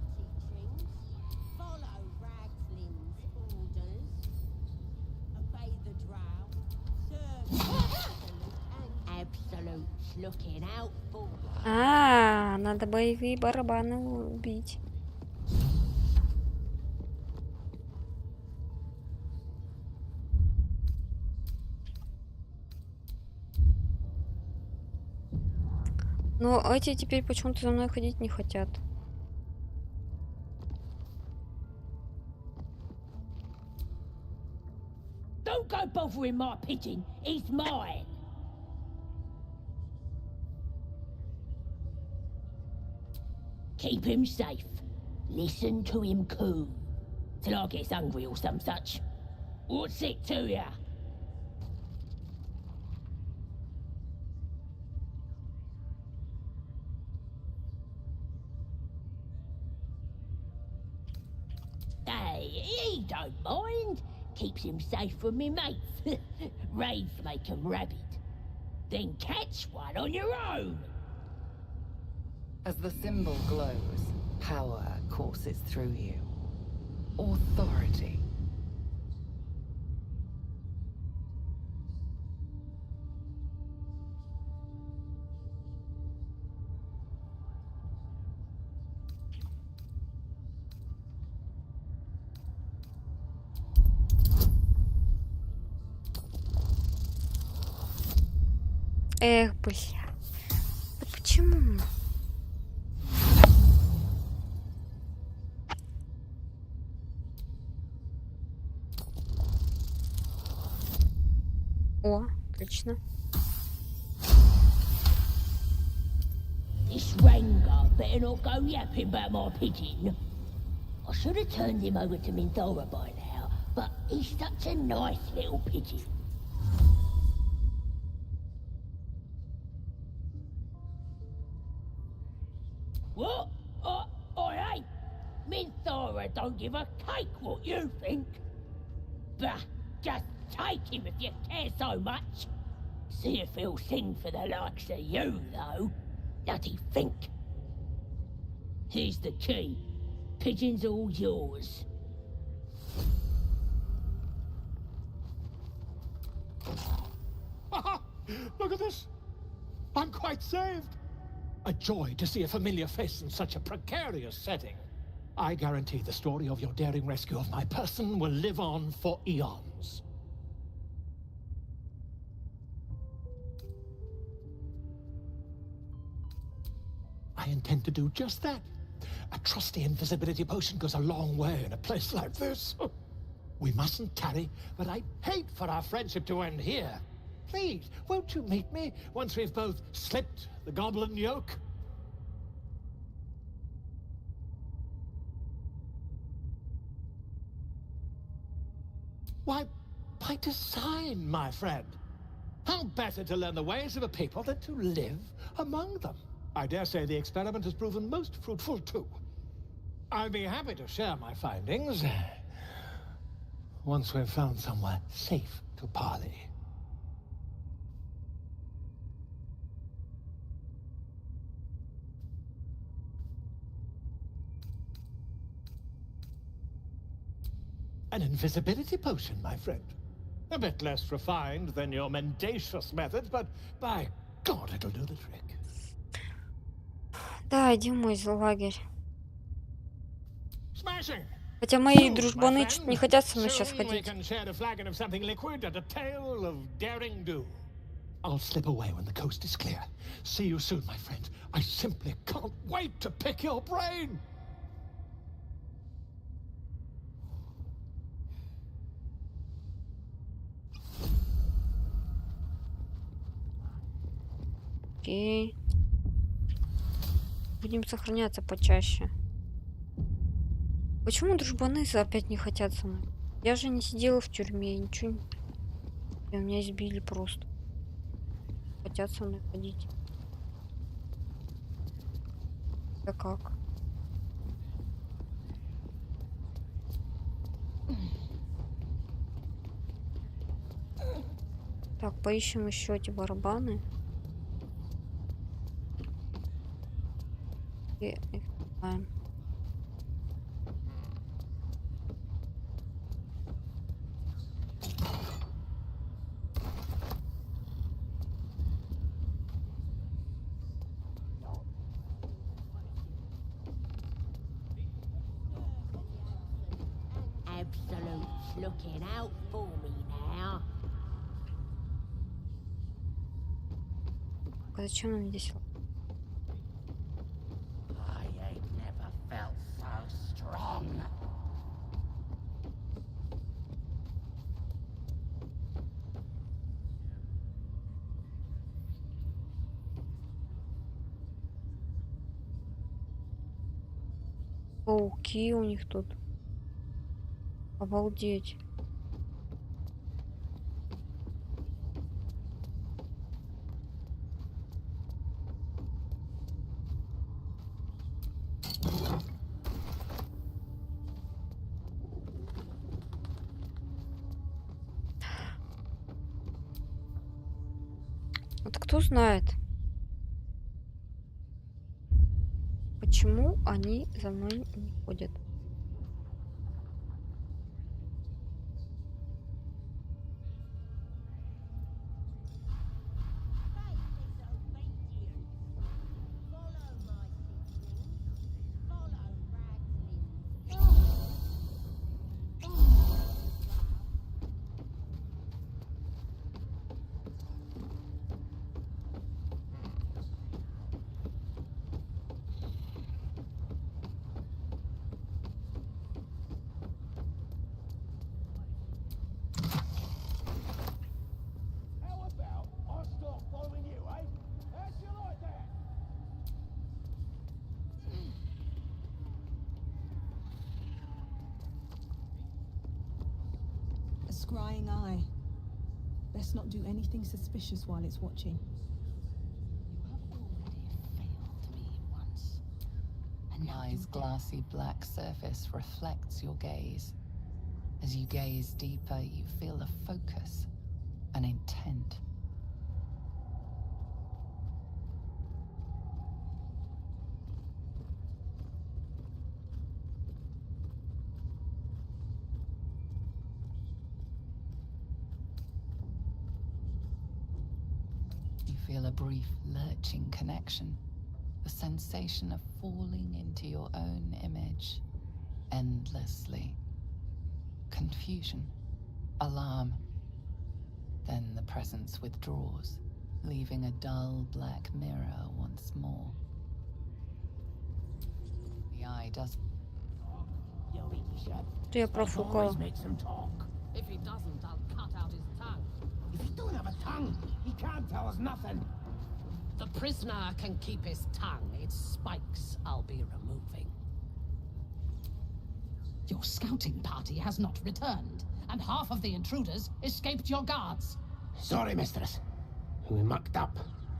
looking out for. Надо боевые барабаны убить. Но эти теперь почему-то за мной ходить не хотят. Don't go bothering my pigeon. He's mine. Keep him safe. Listen to him coo. Till I gets hungry or some such. What's it to ya? Hey, he don't mind. Keeps him safe from me mates. Raids make 'em rabid. Then catch one on your own. As the symbol glows, power courses through you. Authority. Эх, бля. Да почему? О, отлично. This Ranger better not go yapping about my pigeon. I should have turned him over to Minthora by now, but he's such a nice little pigeon. What? I ain't. Minthora don't give a cake what you think. Bah, just take him if you care so much. See if he'll sing for the likes of you, though. Bloody think. Here's the key. Pigeon's all yours. Look at this. I'm quite saved. A joy to see a familiar face in such a precarious setting. I guarantee the story of your daring rescue of my person will live on for eons. I intend to do just that. A trusty invisibility potion goes a long way in a place like this. We mustn't tarry, but I'd hate for our friendship to end here. Please, won't you meet me once we've both slipped the goblin yoke? Why, by design, my friend. How better to learn the ways of a people than to live among them? I dare say the experiment has proven most fruitful, too. I'd be happy to share my findings once we've found somewhere safe to parley. An invisibility potion, my friend. A bit less refined than your mendacious methods, but by God, it'll do the trick. Да, иди в мой лагерь. Smashing. Хотя мои дружбаны что-то не хотят со мной сейчас Soon we ходить. can share a flagon of something liquid and a tale of daring do. I'll slip away when the coast is clear. See you soon, my friend. I simply can't wait to pick your brain. Окей. Будем сохраняться почаще. Почему дружбаны опять не хотят со мной? Я же не сидела в тюрьме, ничего не... И меня избили просто. Хотят со мной ходить. Да как? Так, поищем еще эти барабаны. И их купаем. looking out for me now. А зачем нам здесь? I ain't never felt so strong. Пауки у них тут. Обалдеть. Вот кто знает, почему они за мной не ходят? A scrying eye. Best not do anything suspicious while it's watching. An eye's glassy black surface reflects your gaze. As you gaze deeper, you feel a focus, an intent. You feel a brief lurching connection, the sensation of falling into your own image endlessly. Confusion, alarm. Then the presence withdraws, leaving a dull black mirror once more. The eye does. Что я профукала? If he doesn't, I'll cut out his tongue. If he don't have a tongue, he can't tell us nothing. The prisoner can keep his tongue. Its spikes I'll be removing. Your scouting party has not returned, and half of the intruders escaped your guards. Sorry, mistress. We mucked up.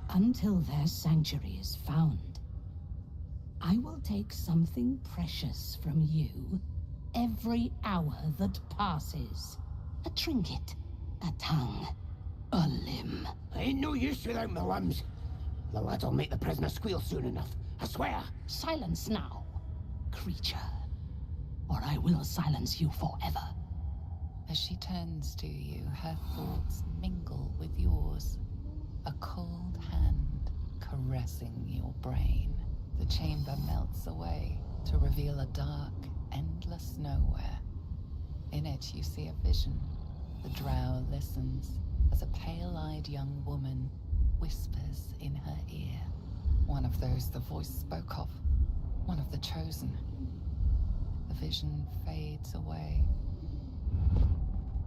Until their sanctuary is found, I will take something precious from you every hour that passes. A trinket, a tongue, a limb. Ain't no use without my limbs. The lad'll make the prisoner squeal soon enough. I swear. Silence now, creature, or I will silence you forever. As she turns to you, her thoughts mingle with yours. A cold hand caressing your brain. The chamber melts away to reveal a dark, endless nowhere. In it you see a vision. The drow listens as a pale-eyed young woman whispers in her ear. One of those the voice spoke of. One of the chosen. The vision fades away.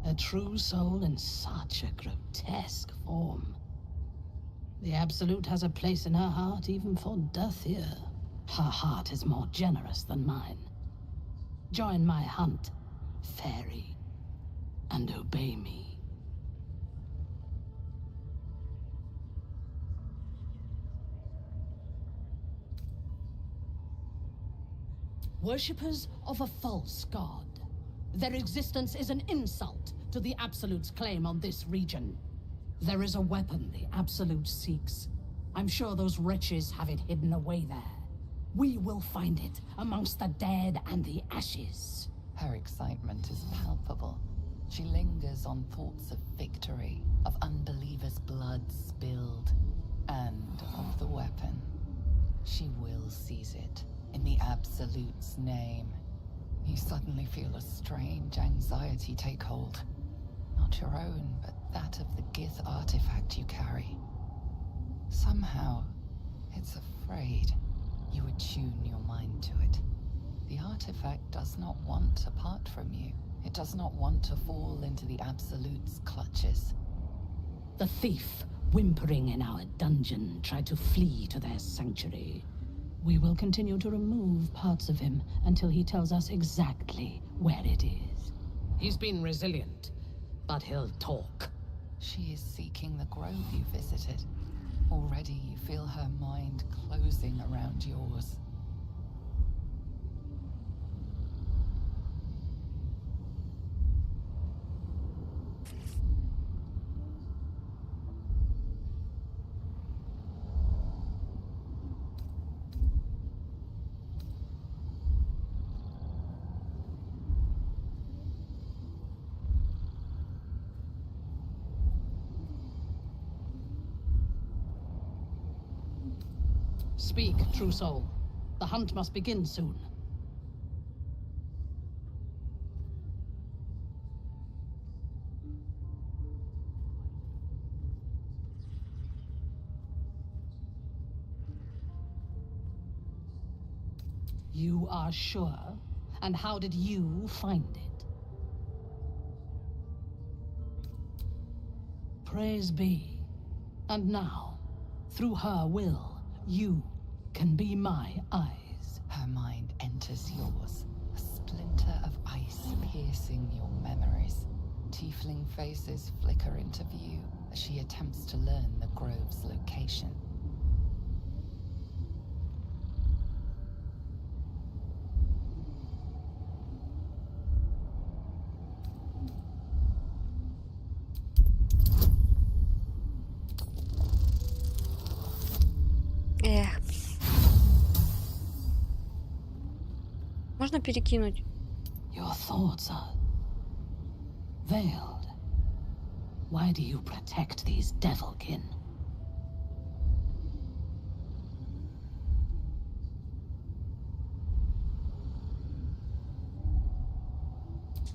A true soul in such a grotesque form. The Absolute has a place in her heart even for Dathir. Her heart is more generous than mine. Join my hunt, fairy, and obey me. Worshippers of a false god. Their existence is an insult to the Absolute's claim on this region. There is a weapon the Absolute seeks. I'm sure those wretches have it hidden away there. We will find it amongst the dead and the ashes. Her excitement is palpable. She lingers on thoughts of victory, of unbelievers' blood spilled, and of the weapon. She will seize it in the Absolute's name. You suddenly feel a strange anxiety take hold. Not your own, but that of the Gith artifact you carry. Somehow, it's afraid. You attune your mind to it. The artifact does not want to part from you. It does not want to fall into the Absolute's clutches. The thief, whimpering in our dungeon, tried to flee to their sanctuary. We will continue to remove parts of him until he tells us exactly where it is. He's been resilient, but he'll talk. She is seeking the grove you visited. Already you feel her mind closing around yours. Speak, true soul. The hunt must begin soon. You are sure? And how did you find it? Praise be. And now, through her will, you can be my eyes. Her mind enters yours, a splinter of ice piercing your memories. Tiefling faces flicker into view as she attempts to learn the grove's location. Эх. Можно перекинуть? Your thoughts are veiled. Why do you protect these devilkin?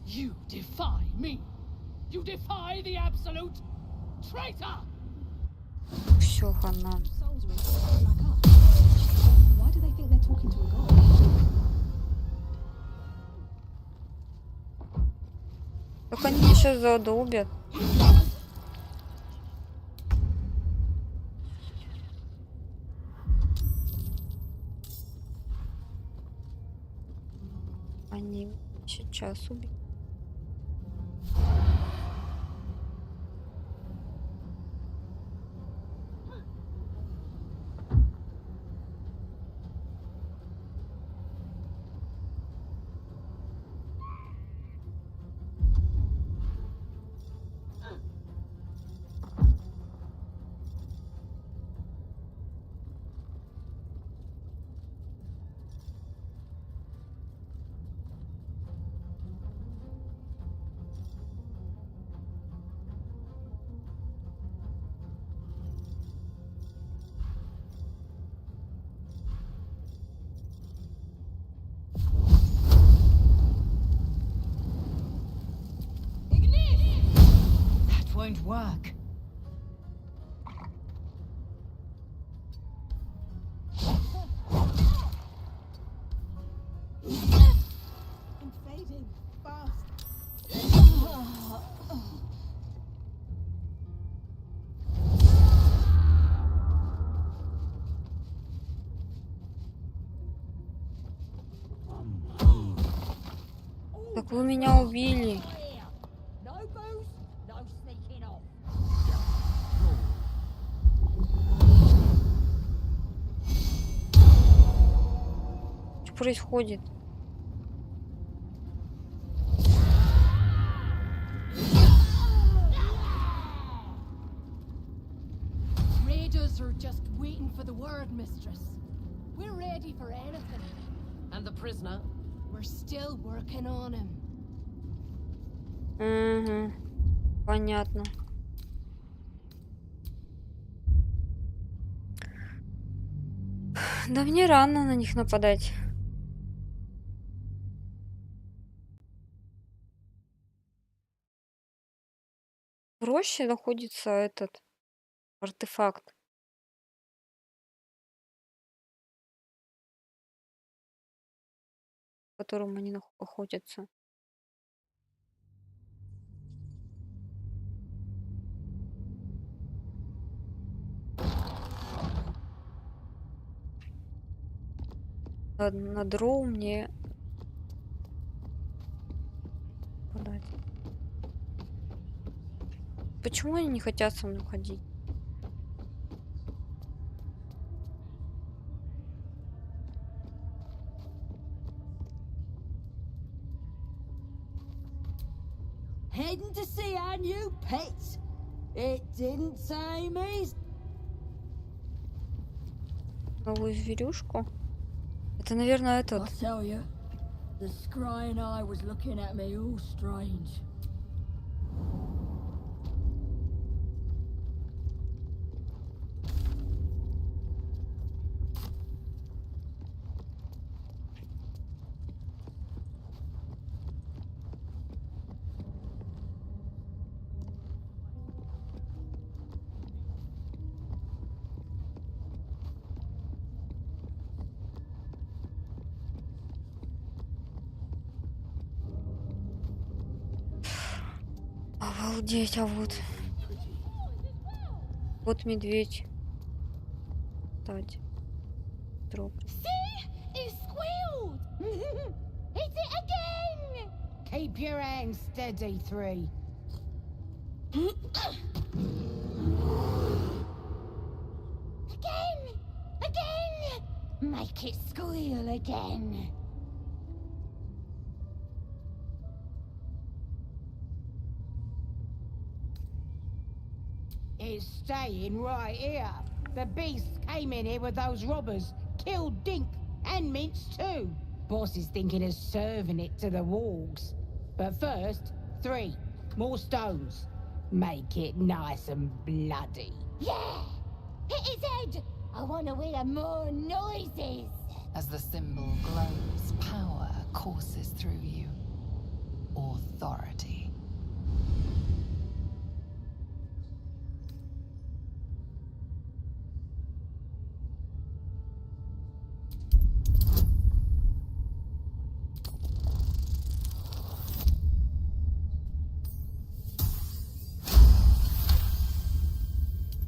You defy me! You defy the Absolute! Traitor! Все, хана. Why do they think they're talking to a god? Как они еще задолбят. Они сейчас убьют. Won't work. I'm fading fast. Так вы меня убили. Что происходит? Raiders are just waiting for the word, mistress. We're ready for anything. And the prisoner? We're still working on him. Угу. Понятно. Да мне рано на них нападать. роще находится этот артефакт. В котором они охотятся. На дроу мне подать. Почему они не хотят со мной ходить? Heading to see our new pet. It didn't say me. Новую зверюшку? Это, наверное, этот. I tell you, the scrying eye was looking at me all strange. Обалдеть, а вот. Вот медведь. Кстати. Труп. See? It squealed! Hit it again! Keep your hands steady, 3. Again! Again! Make it squeal again. It's staying right here. The beast came in here with those robbers, killed Dink and Mince too. Boss is thinking of serving it to the wargs. But first, 3 more stones. Make it nice and bloody. Yeah! Hit his head! I want to hear more noises. As the symbol glows, power courses through you. Authority.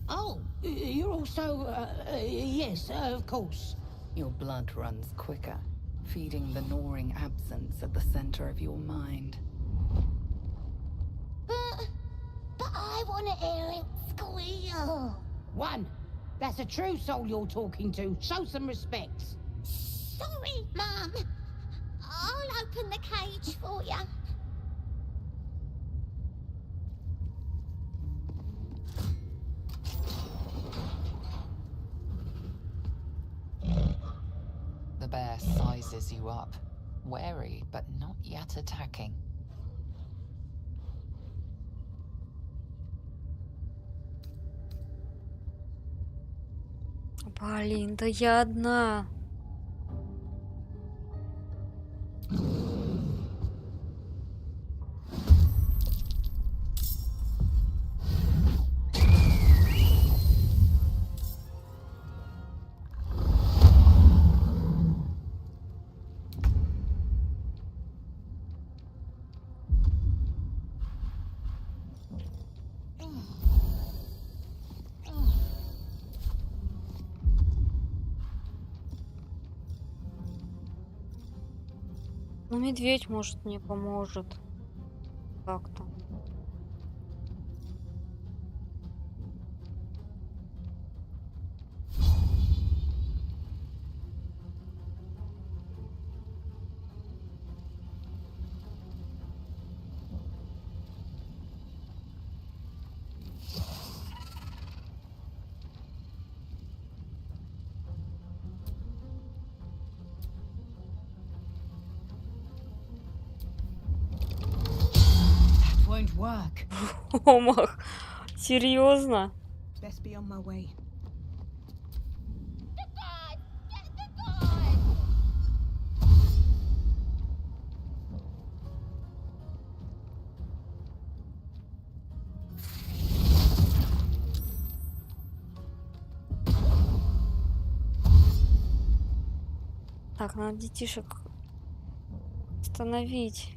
Oh, you're also, yes, of course. Your blood runs quicker, feeding the gnawing absence at the center of your mind. But I want to hear it squeal. 1. That's a true soul you're talking to. Show some respect. Sorry, Mum. I'll open the cage for you. The bear sizes you up, wary but not yet attacking. Блин, да я одна. Ну, медведь, может, мне поможет. Как-то. Won't work. Омах. Серьезно? Best be on my way. Так, надо детишек остановить.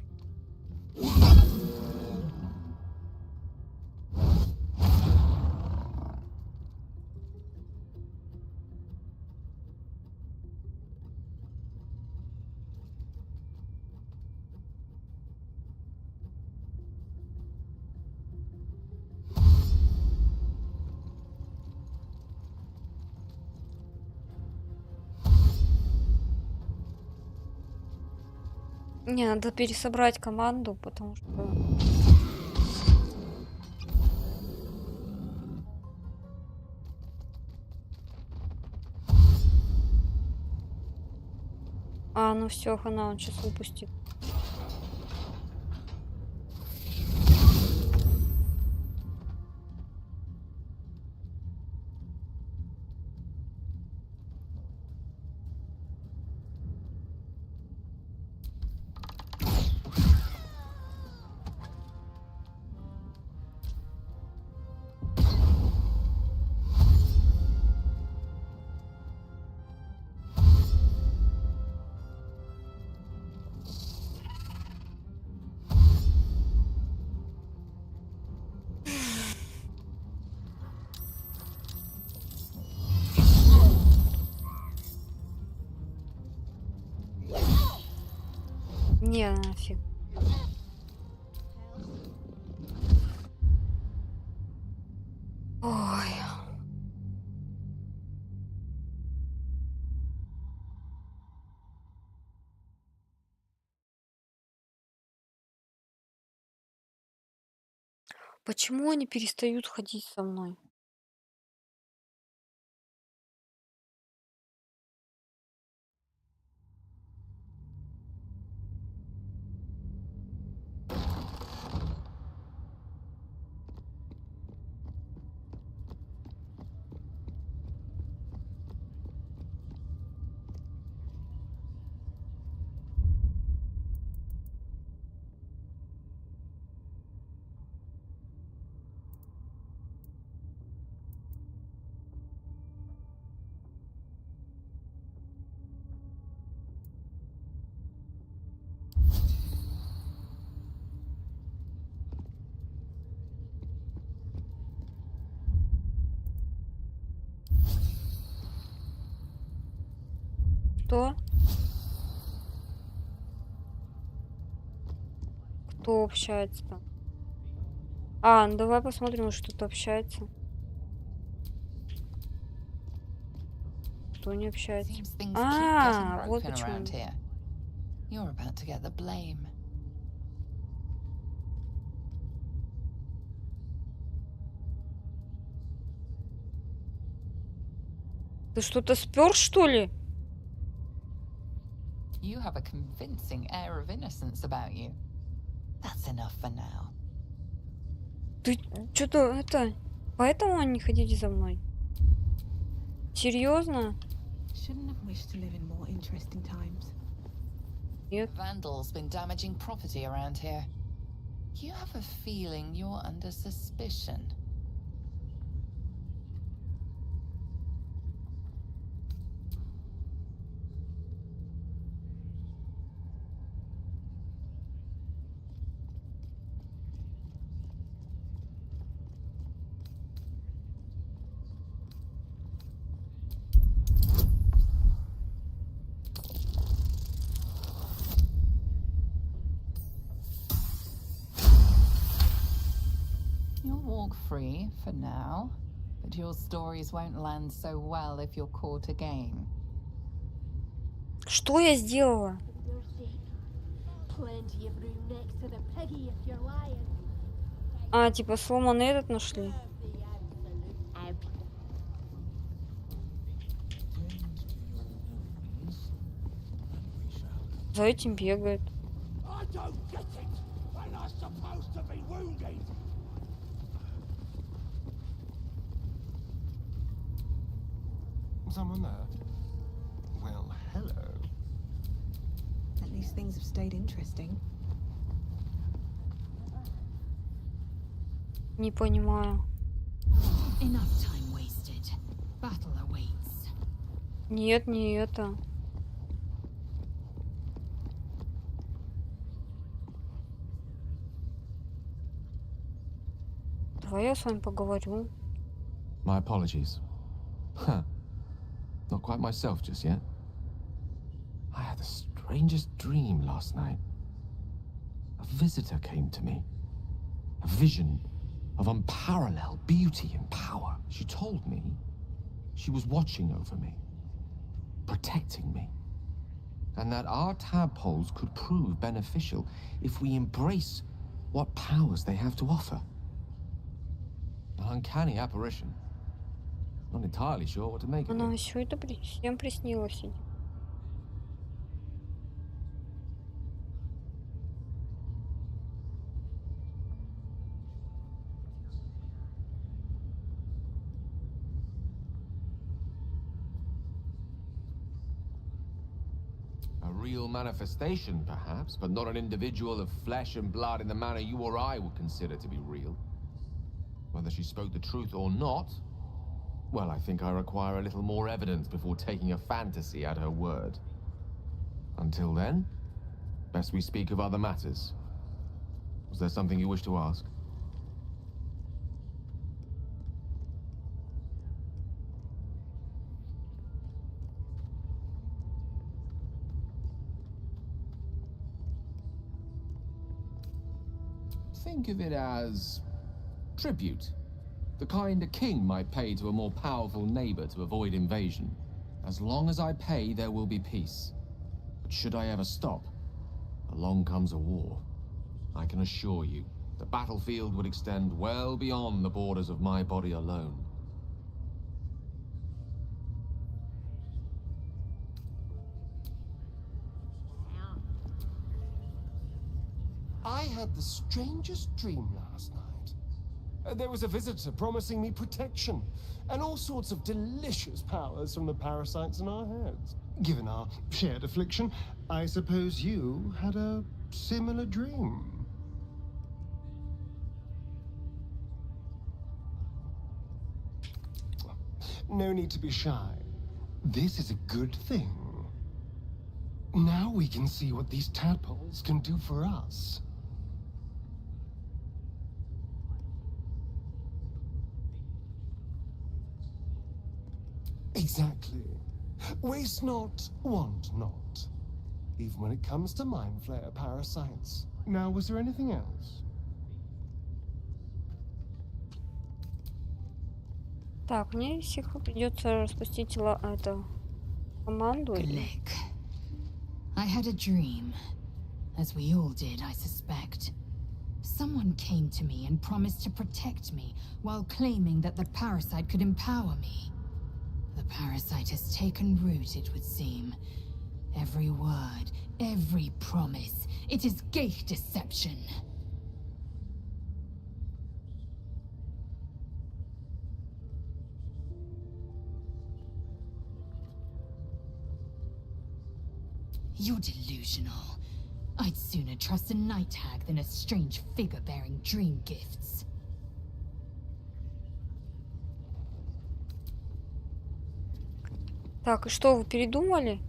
Не, надо пересобрать команду, потому что... А, ну все, хана, он сейчас выпустит. Не, нафиг. Ой. Почему они перестают ходить со мной? Что? Кто общается-то? А, ну давай посмотрим, что тут общается. Кто не общается? Seems things keep А, getting вот broken почему. around here. You're about to get the blame. Ты что-то спер, что ли? You have a convincing air of innocence about you. That's enough for now. Ты что-то это... Поэтому они ходили за мной? Серьезно? Shouldn't have wished to live in more interesting times. Нет. Vandals been damaging property around here. You have a feeling you're under suspicion. You'll walk free for now, but your stories won't land so well if you're caught again. Что я сделала? For your sake. Plenty of room next to the piggy if you're lying. А, типа сломанный этот нашли. За этим бегает. I don't get it. When I'm supposed to be wounded. Someone there? Well, hello. At least things have stayed interesting. Не понимаю. Enough time wasted. Battle awaits. Нет, не это. Давай я с вами поговорю. My apologies. Huh. Not quite myself just yet. I had the strangest dream last night. A visitor came to me. A vision of unparalleled beauty and power. She told me she was watching over me, protecting me, and that our tadpoles could prove beneficial if we embrace what powers they have to offer. An uncanny apparition. Not entirely sure what to make of Она it. все это всем приснилось. A real manifestation, perhaps, but not an individual of flesh and blood in the manner you or I would consider to be real. Whether she spoke the truth or not, well, I think I require a little more evidence before taking a fantasy at her word. Until then, best we speak of other matters. Was there something you wish to ask? Think of it as tribute. The kind a king might pay to a more powerful neighbor to avoid invasion. As long as I pay, there will be peace. But should I ever stop, along comes a war. I can assure you, the battlefield would extend well beyond the borders of my body alone. I had the strangest dream last night. There was a visitor promising me protection and all sorts of delicious powers from the parasites in our heads. Given our shared affliction, I suppose you had a similar dream. No need to be shy. This is a good thing. Now we can see what these tadpoles can do for us. Exactly. Waste not, want not. Even when it comes to mind flayer parasites. Now, was there anything else? Так, мне всех придется распустить команду. Glick. I had a dream, as we all did, I suspect. Someone came to me and promised to protect me while claiming that the parasite could empower me. The parasite has taken root, it would seem. Every word, every promise, it is gate deception. You're delusional. I'd sooner trust a night hag than a strange figure bearing dream gifts. Так, и что, вы передумали?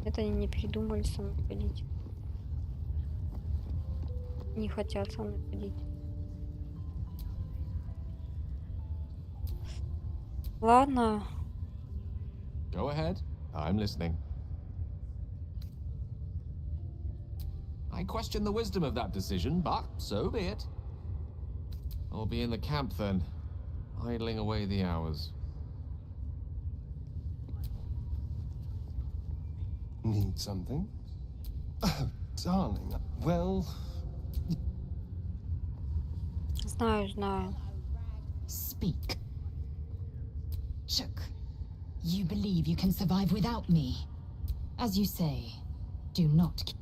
Это они не передумали со мной ходить. Не хотят со мной ходить. Ладно. Go ahead. I'm listening. I question the wisdom of that decision, but so be it. I'll be in the camp then, idling away the hours. Need something? Oh, darling. Well... Знаю. Speak. Shook, you believe you can survive without me. As you say, do not...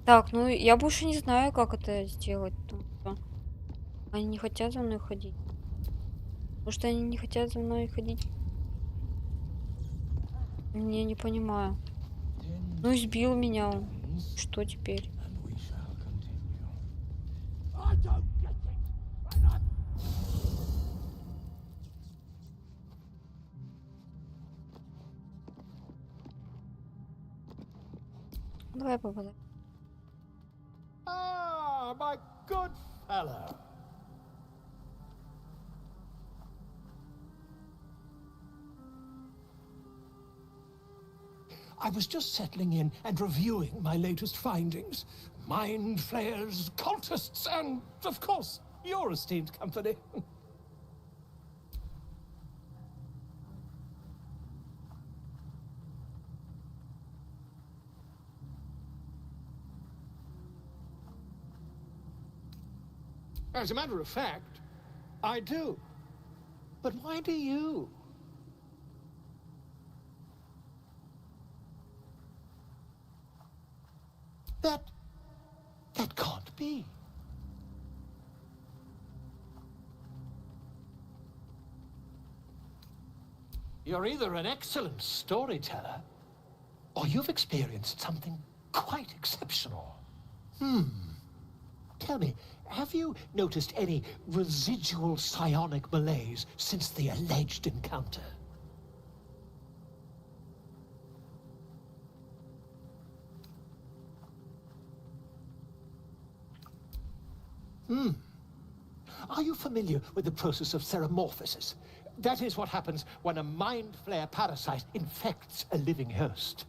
Так, ну я больше не знаю, как это сделать. Они не хотят за мной ходить. Может, они не хотят за мной ходить? Я не понимаю. Ну, избил меня он. Что теперь? Давай попадай. Ah, my good fellow. I was just settling in and reviewing my latest findings. Mind flayers, cultists, and, of course, your esteemed company. As a matter of fact, I do. But why do you? That can't be. You're either an excellent storyteller, or you've experienced something quite exceptional. Tell me, have you noticed any residual psionic malaise since the alleged encounter? Are you familiar with the process of ceremorphosis? That is what happens when a mind flare parasite infects a living host.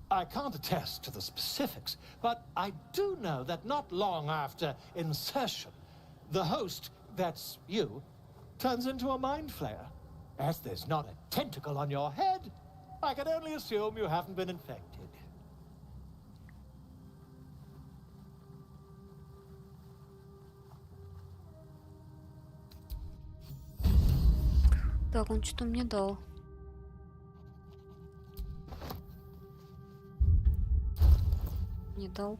I can't attest to the specifics, but I do know that not long after insertion, the host, that's you, turns into a mind flare. As there's not a tentacle on your head, I can only assume you haven't been infected. Так, он что-то мне дал. Не дал.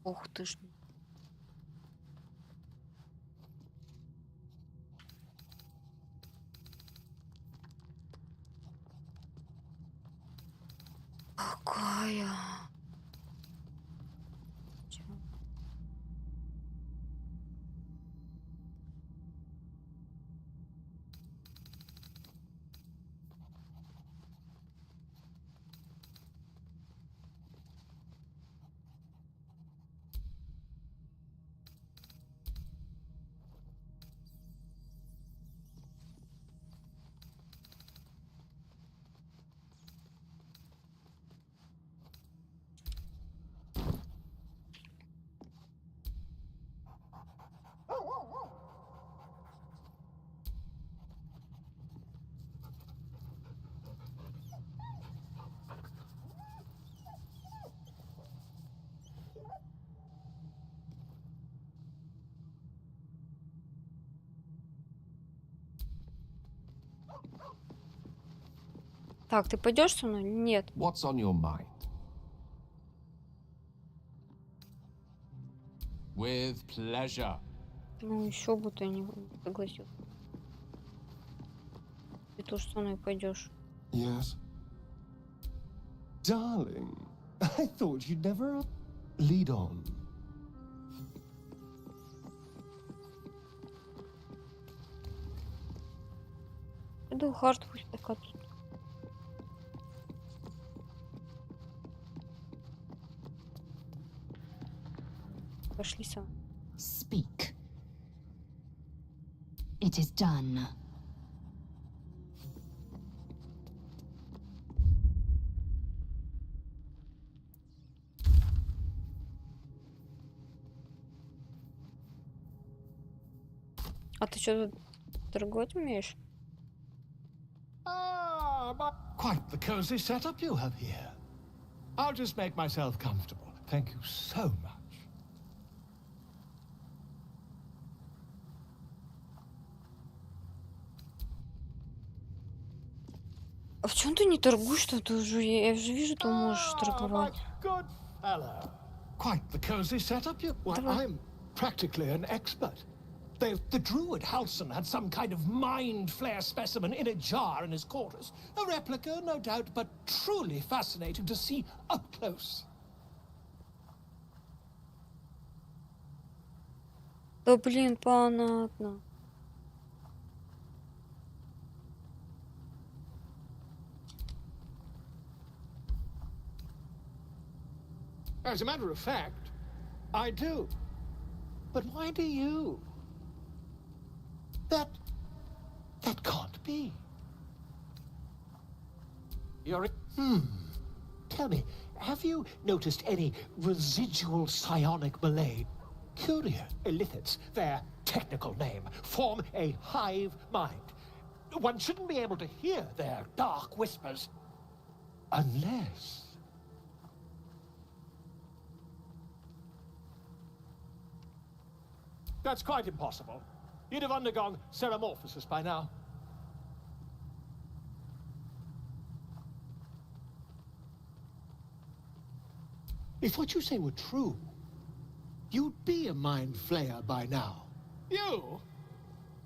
Ух ты ж. Какая? Так, ты пойдешь со мной? Нет. What's on your mind? With pleasure. Ну, еще бы ты не согласился. Ты тоже со мной пойдешь. Yes. Darling, I thought you'd never lead on. Иду хард пусть пока тут. Пошли сам. Speak. It is done. А ты что тут торговать умеешь? Quite the cozy setup you have here. I'll just make myself comfortable. Thank you so much. А в чем ты не торгуешь, что ты уже? Я уже вижу, ты можешь торговать. Good fellow. Quite the cozy setup you. Well, I'm practically an expert. The druid Halson had some kind of mind flare specimen in a jar in his quarters. A replica, no doubt, but truly fascinating to see up close. Да блин, понятно. As a matter of fact, I do. But why do you? That can't be. Tell me, have you noticed any residual psionic malay? Courier illithids, their technical name, form a hive mind. One shouldn't be able to hear their dark whispers unless... That's quite impossible. You'd have undergone ceramorphosis by now. If what you say were true, you'd be a mind flayer by now. You?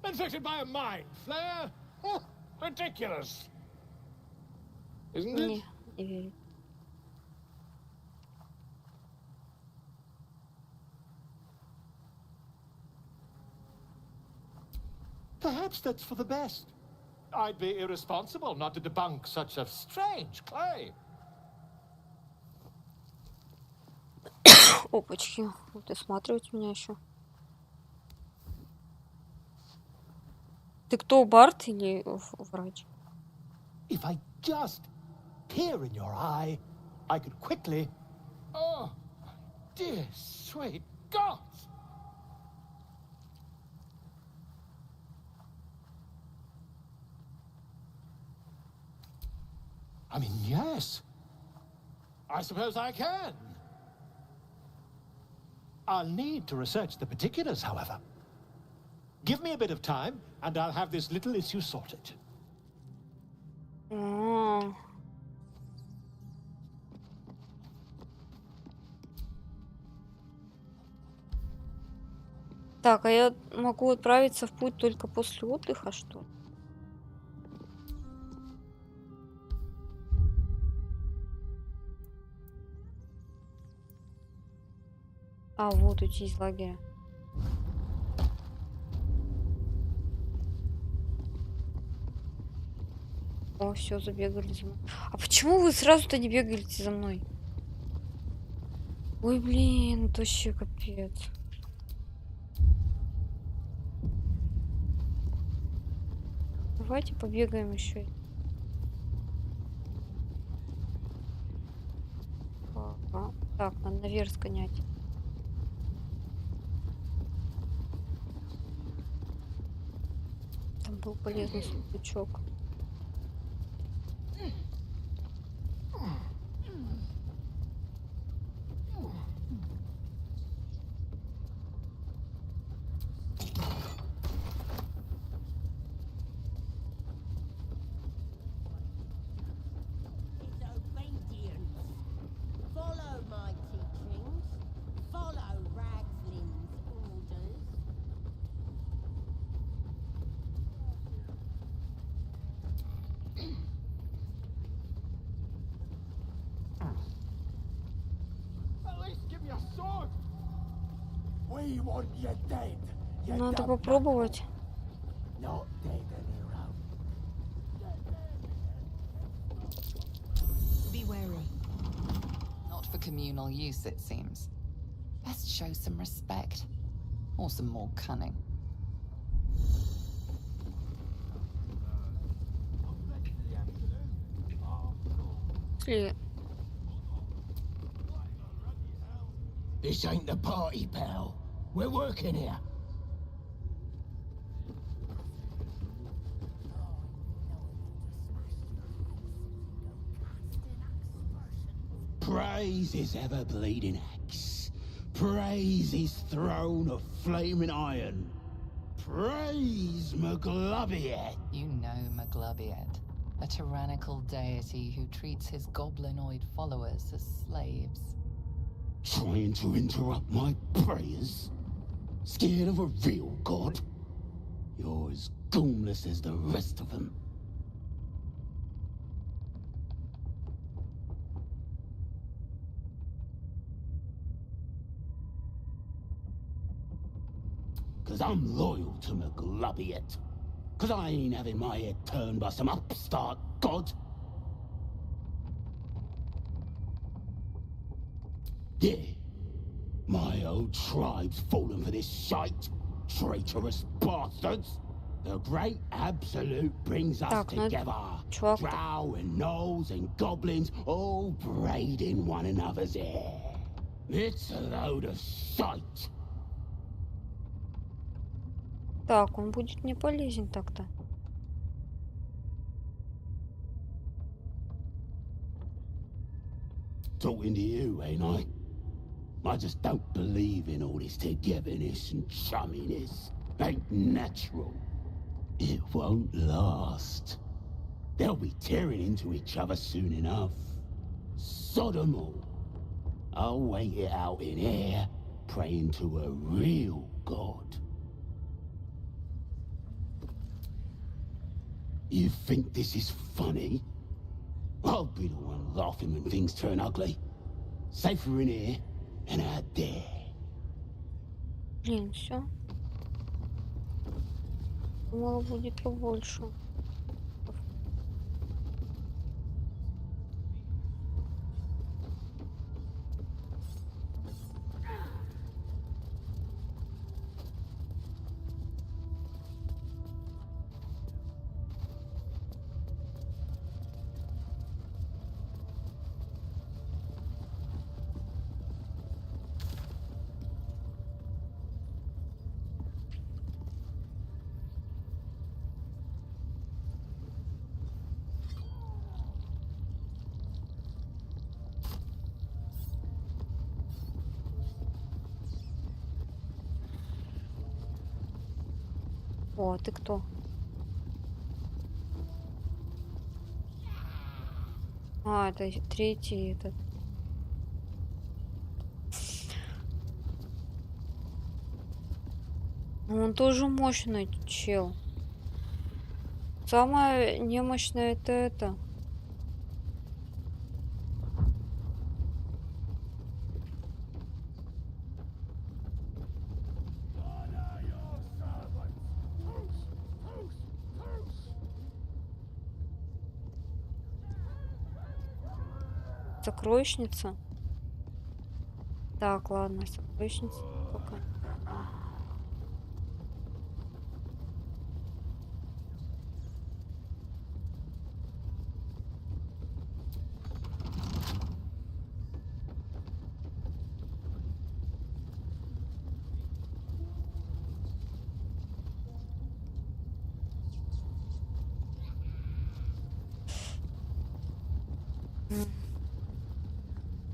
Infected by a mind flayer? Ridiculous. Isn't it? Не. Perhaps that's for the best. I'd be irresponsible not to debunk such a strange claim. Опачки. Вот осматривать меня еще. Ты кто, Барт или врач? If I just peer in your eye, I could quickly... Oh, dear sweet God! I mean, yes. I suppose I can. I'll need to research the particulars, however. Give me a bit of time, and I'll have this little issue sorted. Так, а я могу отправиться в путь только после отдыха, что ли? А, вот уйти из лагеря. О, все, забегали за мной. А почему вы сразу-то не бегаете за мной? Ой, блин, это вообще капец. Давайте побегаем еще. Так, надо наверх сгонять. Там был полезный сундучок. Follow my teachings. Follow Ragslin's orders. At least give me a sword. We want you dead. You Надо dumb попробовать. Not dead, hero. Be wary. Not for communal use, it seems. Best show some respect. Or some more cunning. This ain't the party, pal. We're working here. Praise his ever-bleeding axe. Praise his throne of flaming iron. Praise Magloviet. You know Magloviet, a tyrannical deity who treats his goblinoid followers as slaves. Trying to interrupt my prayers? Scared of a real god? You're as goonless as the rest of them. I'm loyal to McGlubbiot. 'Cause I ain't having my head turned by some upstart god. Yeah. My old tribe's fallen for this shite. Traitorous bastards. The great absolute brings us together. Drow and gnolls and goblins all braiding one another's hair. It's a load of shite. Так, он будет не полезен так-то. Talking to you, ain't I? I just don't believe in all this togetherness and chumminess. Ain't natural. It won't last. They'll be tearing into each other soon enough. Sod 'em all. I'll wait it out in here, praying to a real god. You think this is funny? I'll be the one laughing when things turn ugly. Safer in here than out there. Блин, все. Думала, будет побольше. О, а ты кто? А, это третий этот. Ну, он тоже мощный, чел. Самое немощное это. Сокровищница. Так, ладно, сокровищница пока.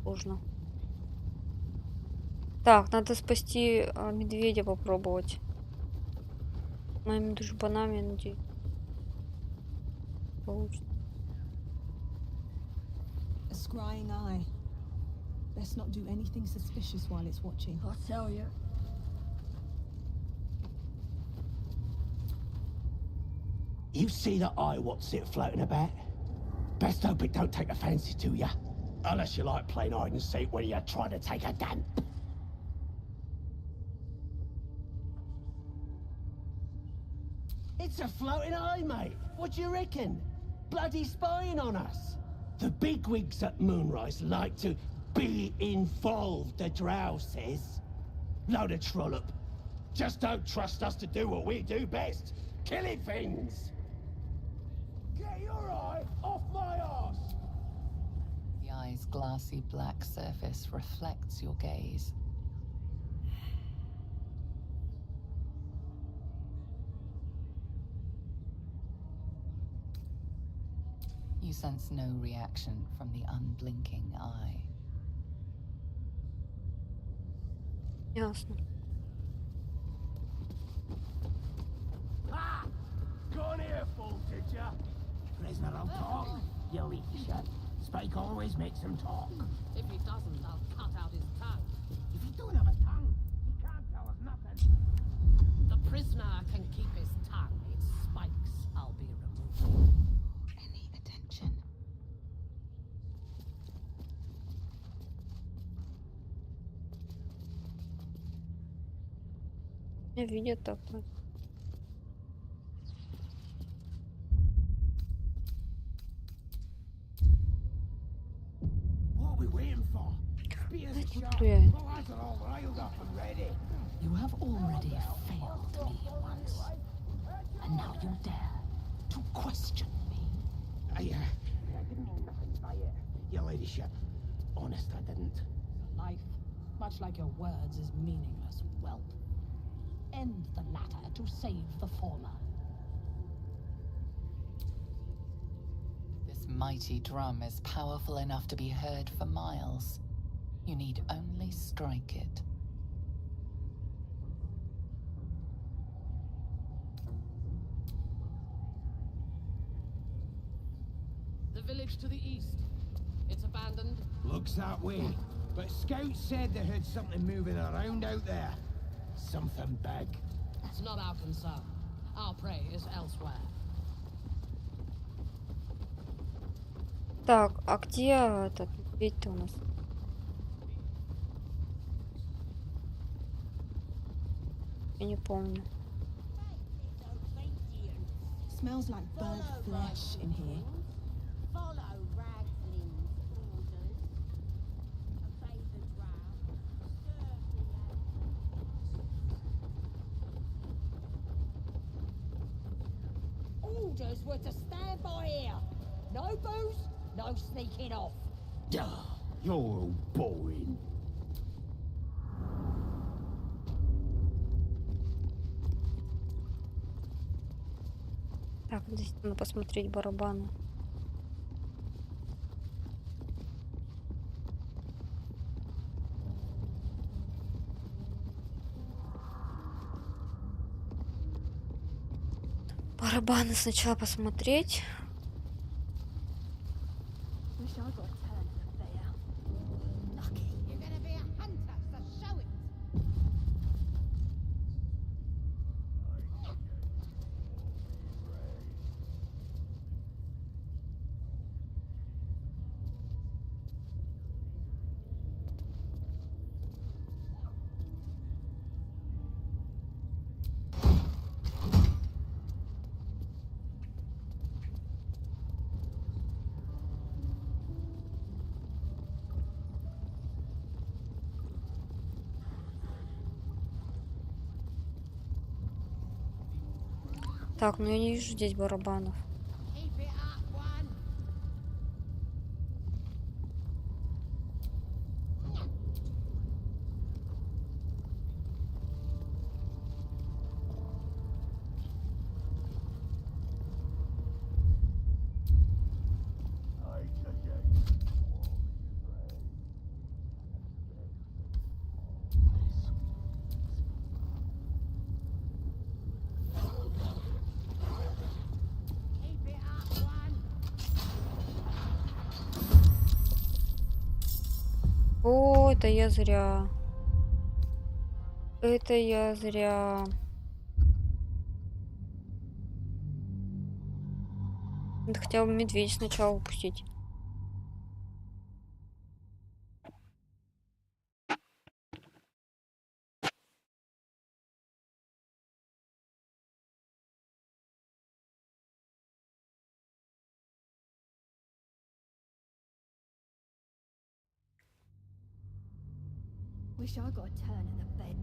Сложно. Так, надо спасти медведя, попробовать. Моими дружбанами, надеюсь. Получится. A scrying eye. Let's not do anything suspicious while it's watching. I tell you. You see that eye what's it floating about? Best hope it don't take a fancy to ya. Unless you like playing hide and seek when you're trying to take a damp. It's a floating eye, mate. What do you reckon? Bloody spying on us. The bigwigs at Moonrise like to be involved, the drow says. Load of trollop. Just don't trust us to do what we do best. Killing things. Get your eye off my arse! The eye's glassy black surface reflects your gaze. You sense no reaction from the unblinking eye. Ясно. Ah! Gone here, fool, did ya? Prisoner of talk, you idiot. Spike always makes him talk. If he doesn't, I'll cut out his tongue. If he don't have a tongue, he can't tell us nothing. The prisoner can keep his tongue. Its spikes I'll be removing. Any attention? Не видят такое. What are we waiting for? Spears are sharp, Блядь. bows are all riled up and ready. You have already failed me once. And now you dare to question me. I didn't mean nothing by it, your ladyship. Honest, I didn't. Life, much like your words, is meaningless, whelp. End the latter to save the former. This mighty drum is powerful enough to be heard for miles. You need only strike it. The village to the east. It's abandoned. Looks that way. But scouts said they heard something moving around out there. Something big. It's not our concern. Our prey is elsewhere. Так, а где этот медведь-то у нас? Я не помню. Smells like burnt flesh in here. Follow Raglin's orders. Obey the drow. Orders were to stand by here. No booze, no sneaking off. Duh, you're all boring. Так, здесь надо посмотреть барабаны. Барабаны сначала посмотреть. Wish I got a turn at the bear. Lucky you're gonna be a hunter, so show it. Так, ну я не вижу здесь барабанов. Keep it up, one. Keep it up, one. О, это я зря. Это я зря. Надо хотя бы медведь сначала упустить. Wish I got a turn at the bed.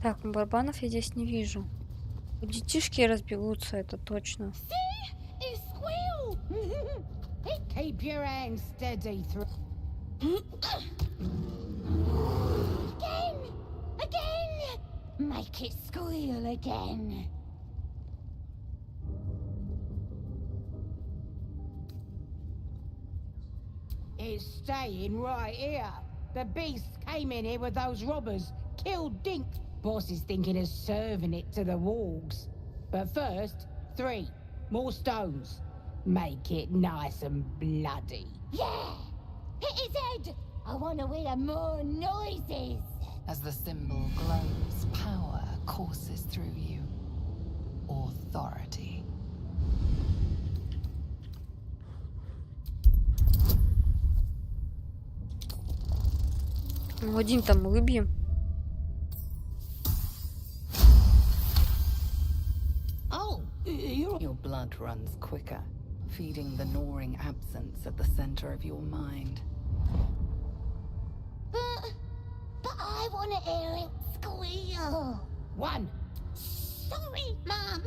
Так, ну барабанов я здесь не вижу. Детишки разбегутся, это точно. It squealed! Keep your hands steady through. Again! Again! Make it squeal again. It's staying right here. The beast came in here with those robbers, killed Dink. Boss is thinking of serving it to the wargs. But first, 3 more stones. Make it nice and bloody. Yeah! Hit his head! I want to hear more noises. As the symbol glows, power courses through you. Authority. Ну, один там выбьем. Oh, your blood runs quicker, feeding the gnawing absence at the center of your mind. But I want to hear it squeal. One. Sorry, Mum.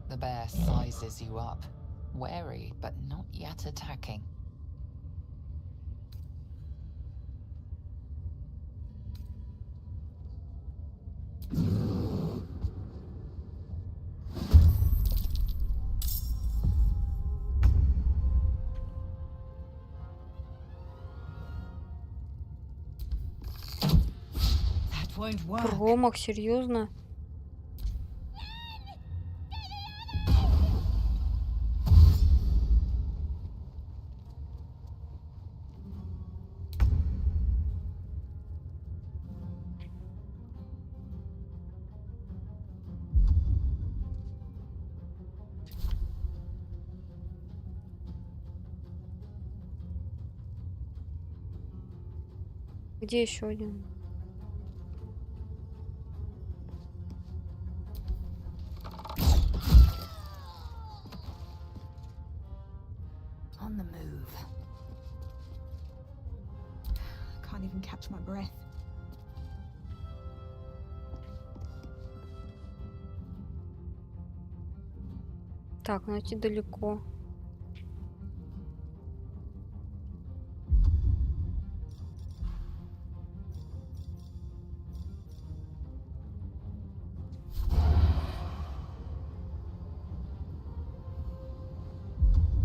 The bear sizes you up, wary but not yet attacking. That won't work. Промах, серьезно? Где еще один? On the move. Can't even catch my breath. Так, найти далеко.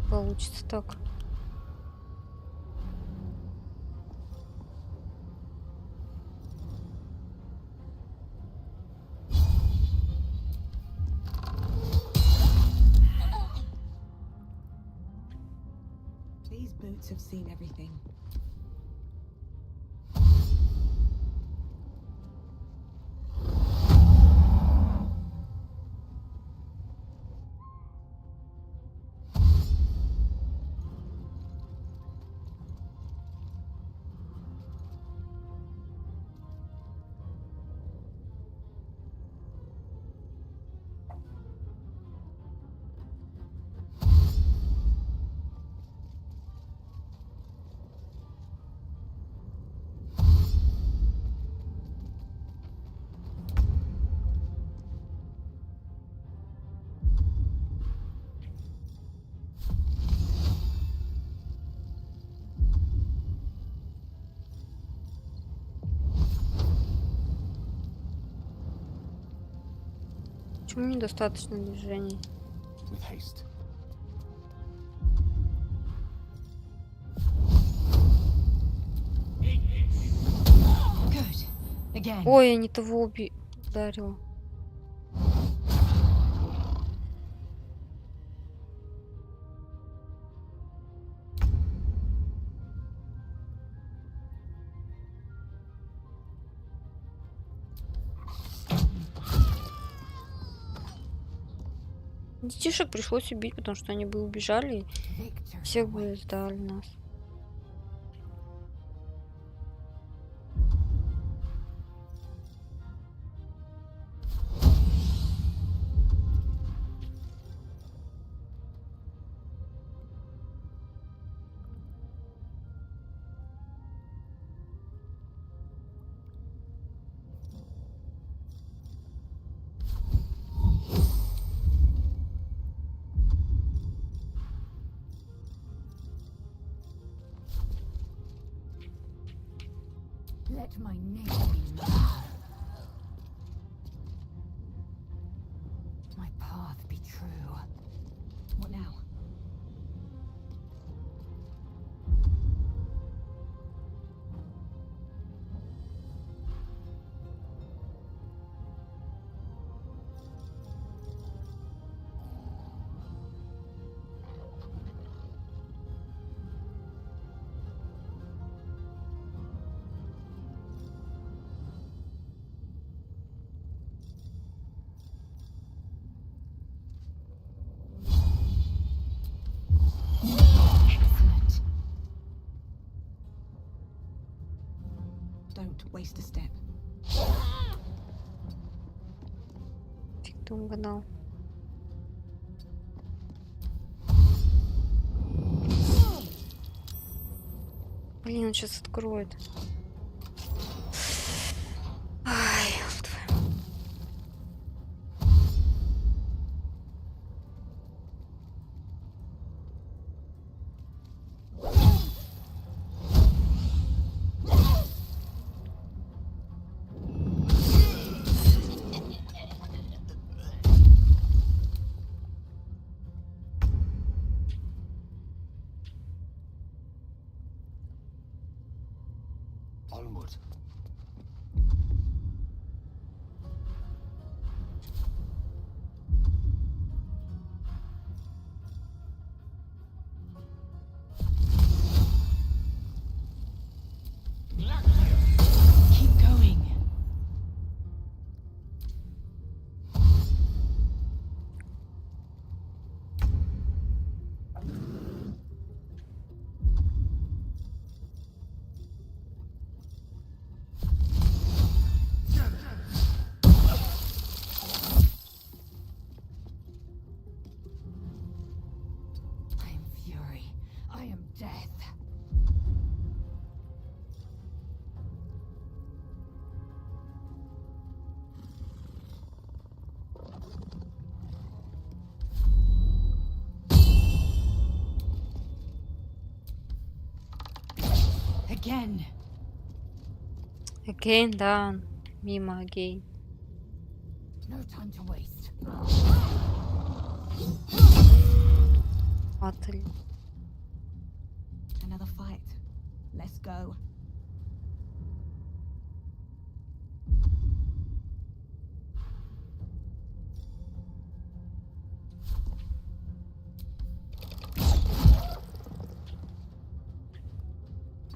Получится так. These boots have seen everything. Почему недостаточно движений? With haste. Good. Again. Ой, я не того ударила. Детишек пришлось убить, потому что они бы убежали, и всех бы сдали нас. Let my name be known. My path be true. What now? потом гнал. Блин, он сейчас откроет. Ай, Onward. Keep going. I am fury. I am death. Again. Again, да. Мимо, again. No time to waste. Отель. Another fight. Let's go.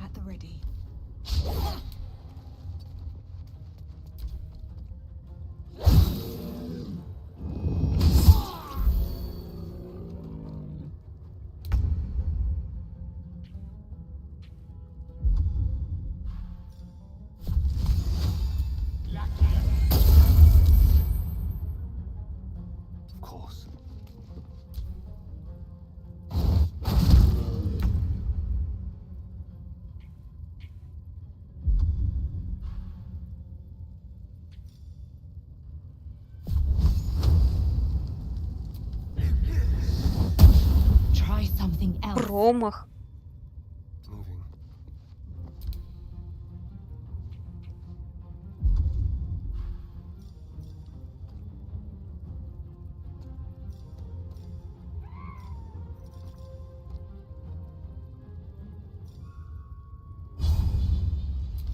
At the ready. Of course. Try something else. Промах. Moving.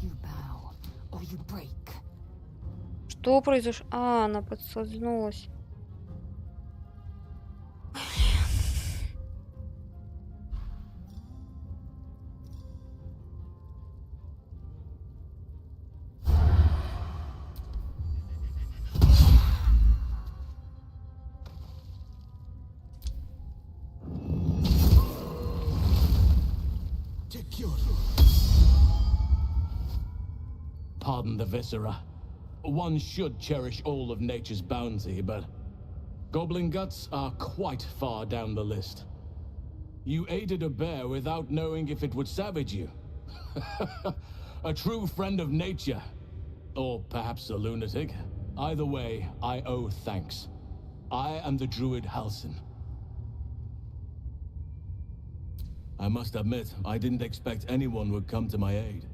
You bow, or you break. Что произошло? А, она подсознулась. Pardon the viscera. One should cherish all of nature's bounty, but goblin guts are quite far down the list. You aided a bear without knowing if it would savage you. A true friend of nature. Or perhaps a lunatic. Either way, I owe thanks. I am the druid Halsin. I must admit, I didn't expect anyone would come to my aid.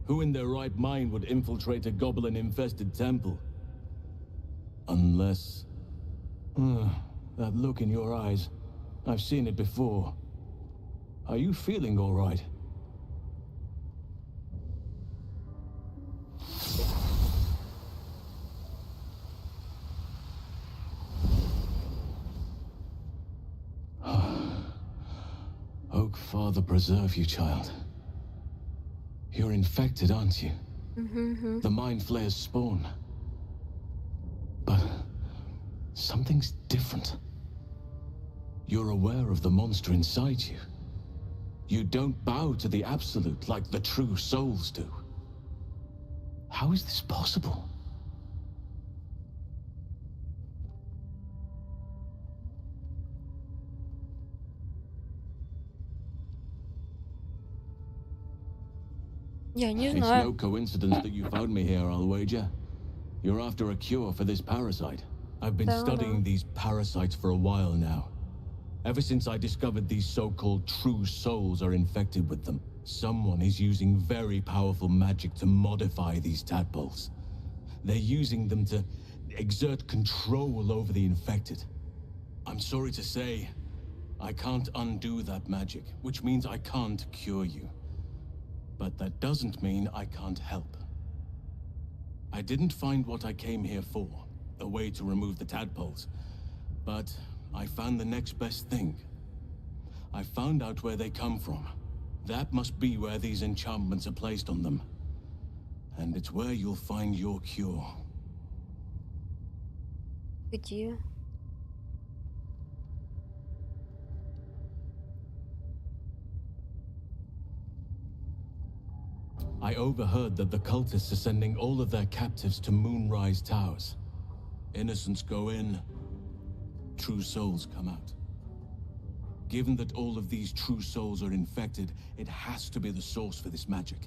Who in their right mind would infiltrate a goblin-infested temple? Unless... that look in your eyes. I've seen it before. Are you feeling all right? Oak Father preserve you, child. You're infected, aren't you? The Mind Flayer's spawn. But something's different. You're aware of the monster inside you. You don't bow to the Absolute like the true souls do. How is this possible? Я не It's знаю. no coincidence that you found me here, I'll wager. You're after a cure for this parasite. I've been studying these parasites for a while now. Ever since I discovered these so-called true souls are infected with them, someone is using very powerful magic to modify these tadpoles. They're using them to exert control over the infected. I'm sorry to say, I can't undo that magic, which means I can't cure you. But that doesn't mean I can't help. I didn't find what I came here for, a way to remove the tadpoles, but I found the next best thing. I found out where they come from. That must be where these enchantments are placed on them. And it's where you'll find your cure. Где? I overheard that the cultists are sending all of their captives to Moonrise Towers. Innocents go in, true souls come out. Given that all of these true souls are infected, it has to be the source for this magic.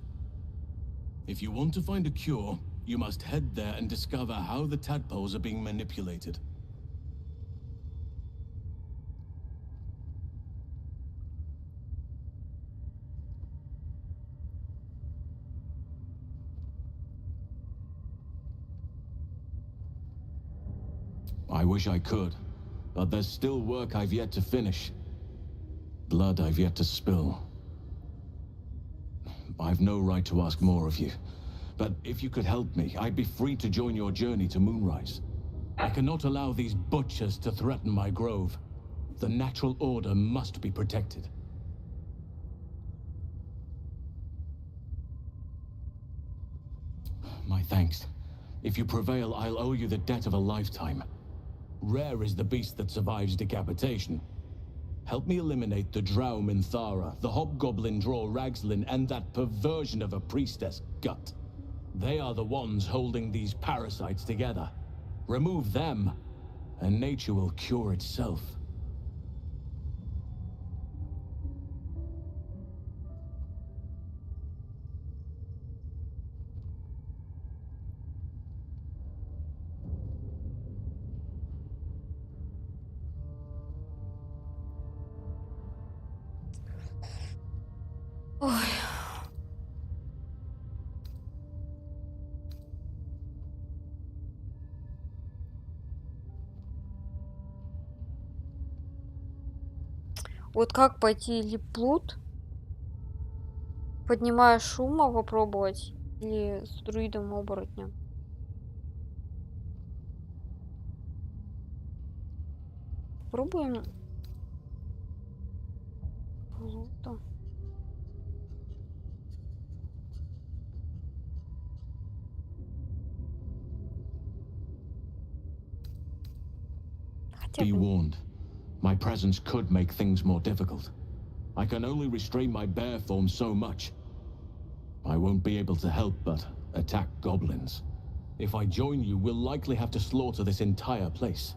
If you want to find a cure, you must head there and discover how the tadpoles are being manipulated. I wish I could, but there's still work I've yet to finish. Blood I've yet to spill. I've no right to ask more of you, but if you could help me, I'd be free to join your journey to Moonrise. I cannot allow these butchers to threaten my grove. The natural order must be protected. My thanks. If you prevail, I'll owe you the debt of a lifetime. Rare is the beast that survives decapitation. Help me eliminate the Drow Minthara, the Hobgoblin Draw Ragslin, and that perversion of a priestess, Gut. They are the ones holding these parasites together. Remove them, and nature will cure itself. Ой. Вот как пойти липлут, поднимая шума, попробовать, или с друидом-оборотнем? Пробуем Плута. Be warned. My presence could make things more difficult. I can only restrain my bear form so much. I won't be able to help but attack goblins. If I join you, we'll likely have to slaughter this entire place.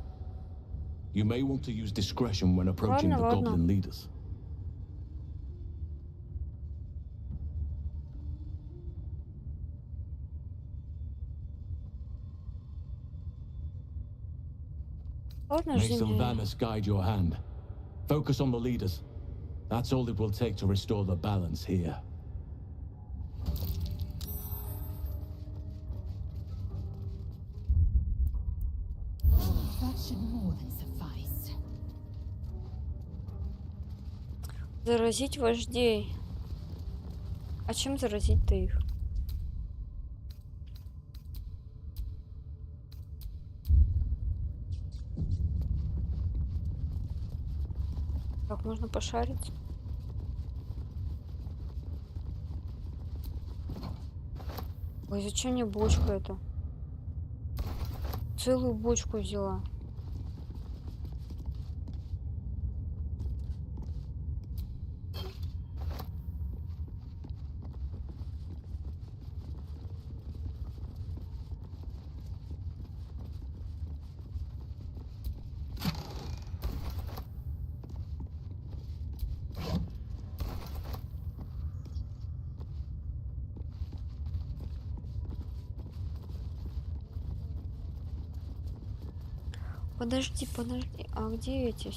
You may want to use discretion when approaching the goblin leaders. May Sylvanus guide your hand. Focus on the leaders. That's all it will take to restore the balance here. That should more than suffice. Заразить вождей. А чем заразить-то их? Как можно пошарить? Ой, зачем мне бочка эта? Целую бочку взяла. Подожди, подожди. А где эти?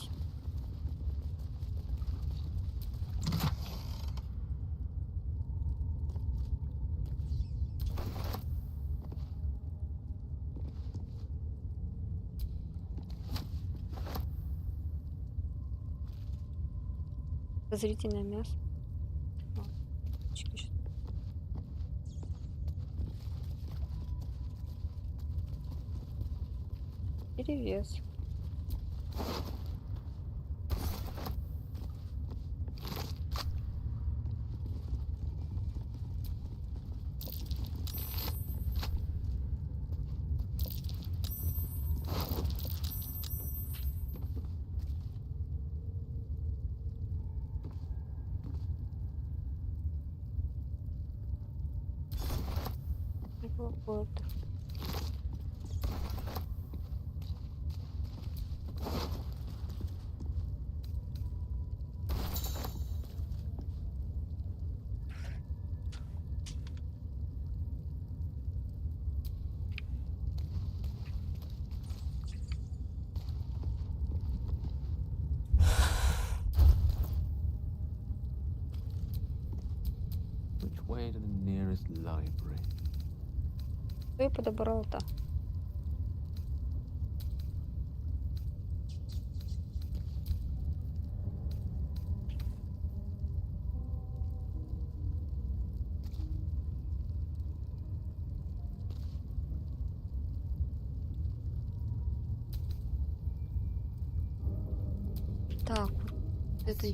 Подозрительное мясо. О, чуть-чуть. Перевес. Балdur. Which way to the nearest library? Что я подобрал-то? Так, это...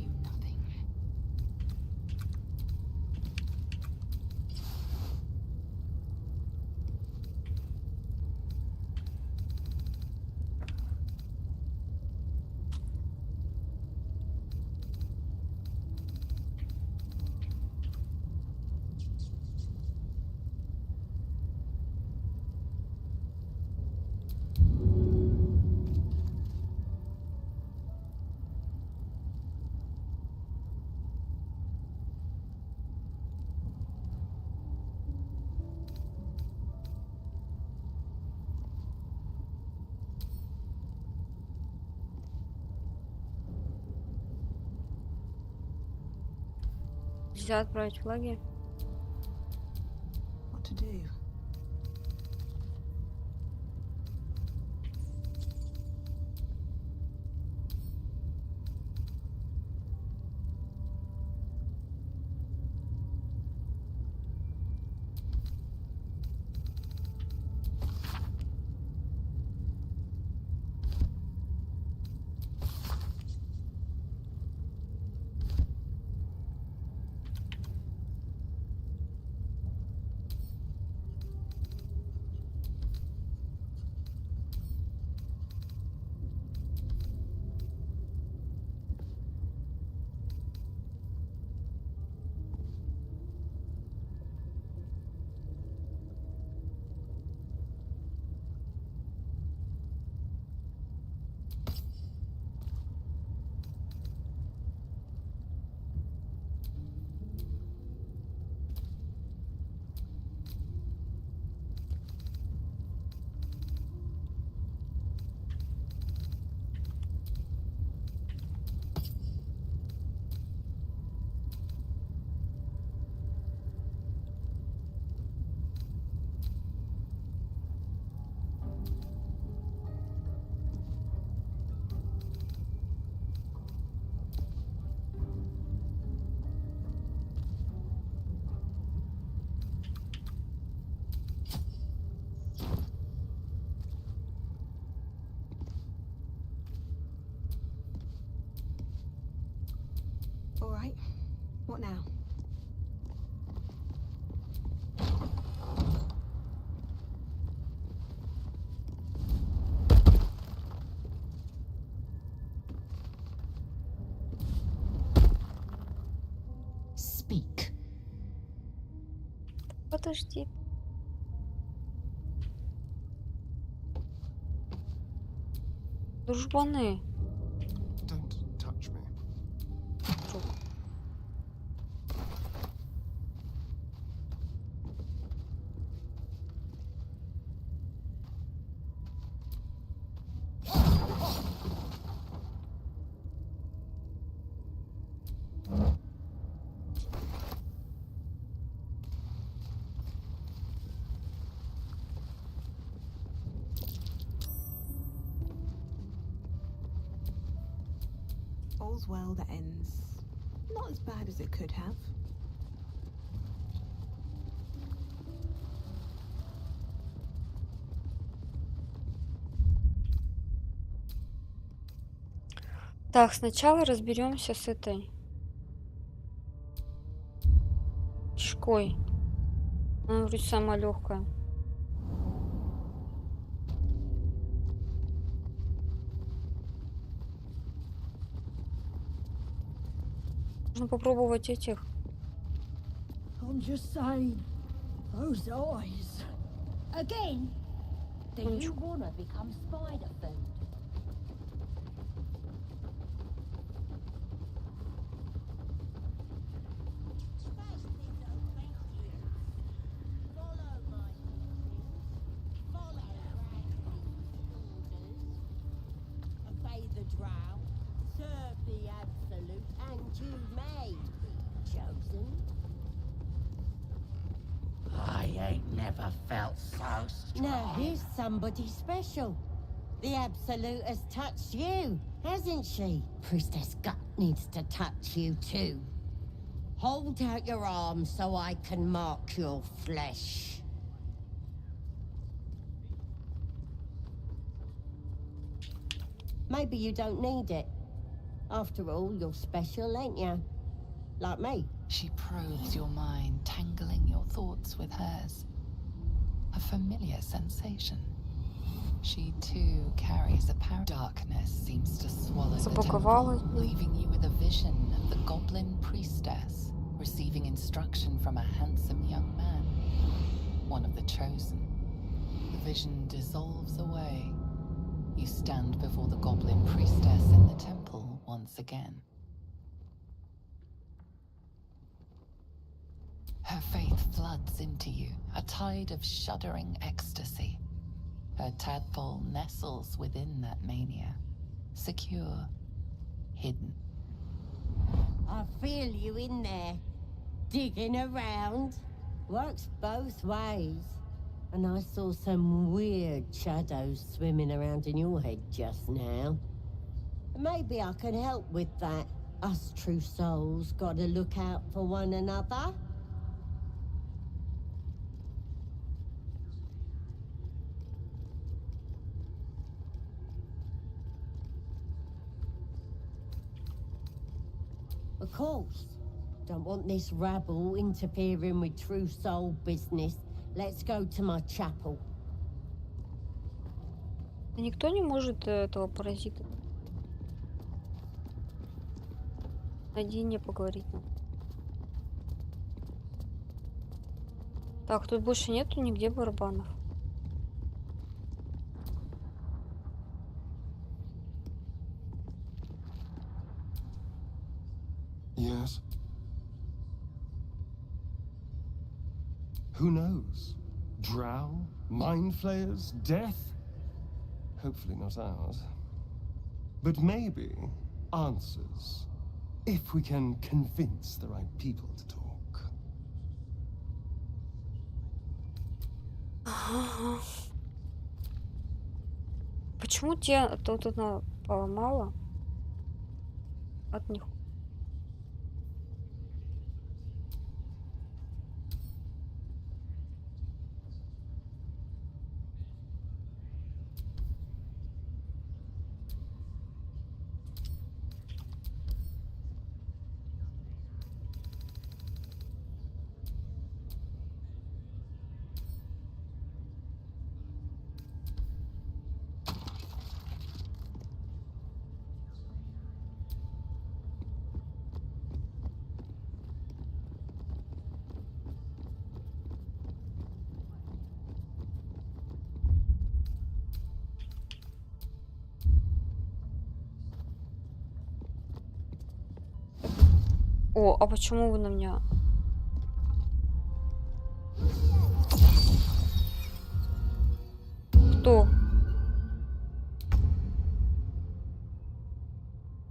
Нельзя отправить флаги. What to do? All right. What now? Speak. Подожди. Дружбаны. Don't touch me. All's well that ends not as bad as it could have. Так, сначала разберемся с этой кишкой. Она вроде самая легкая. Нужно попробовать этих. I'm just saying, those eyes. Again? Do you wanna become spider food? Obey the drow, serve the absolute, and you may be chosen. I ain't never felt so strong. Now here's somebody special. The Absolute has touched you, hasn't she? Priestess Gut needs to touch you too. Hold out your arms so I can mark your flesh. Maybe you don't need it. After all, you're special, ain't you? Like me. She probes your mind, tangling your thoughts with hers. A familiar sensation. She too carries a power. Darkness seems to swallow the temple, leaving you with a vision of the goblin priestess receiving instruction from a handsome young man, one of the chosen. The vision dissolves away. You stand before the goblin priestess in the temple once again. Her faith floods into you, a tide of shuddering ecstasy. Her tadpole nestles within that mania, secure, hidden. I feel you in there, digging around. Works both ways. And I saw some weird shadows swimming around in your head just now. Maybe I can help with that. Us true souls gotta look out for one another. Of course. Don't want this rabble interfering with true soul business. Let's go to my chapel. Никто не может этого паразита наедине поговорить. Так, тут больше нету нигде барабанов. Yes. Who knows? Drow? Mind flayers? Death? Hopefully not ours. But maybe answers. If we can convince the right people to talk. Почему те тут одна поломала от них? О, а почему вы на меня? Кто?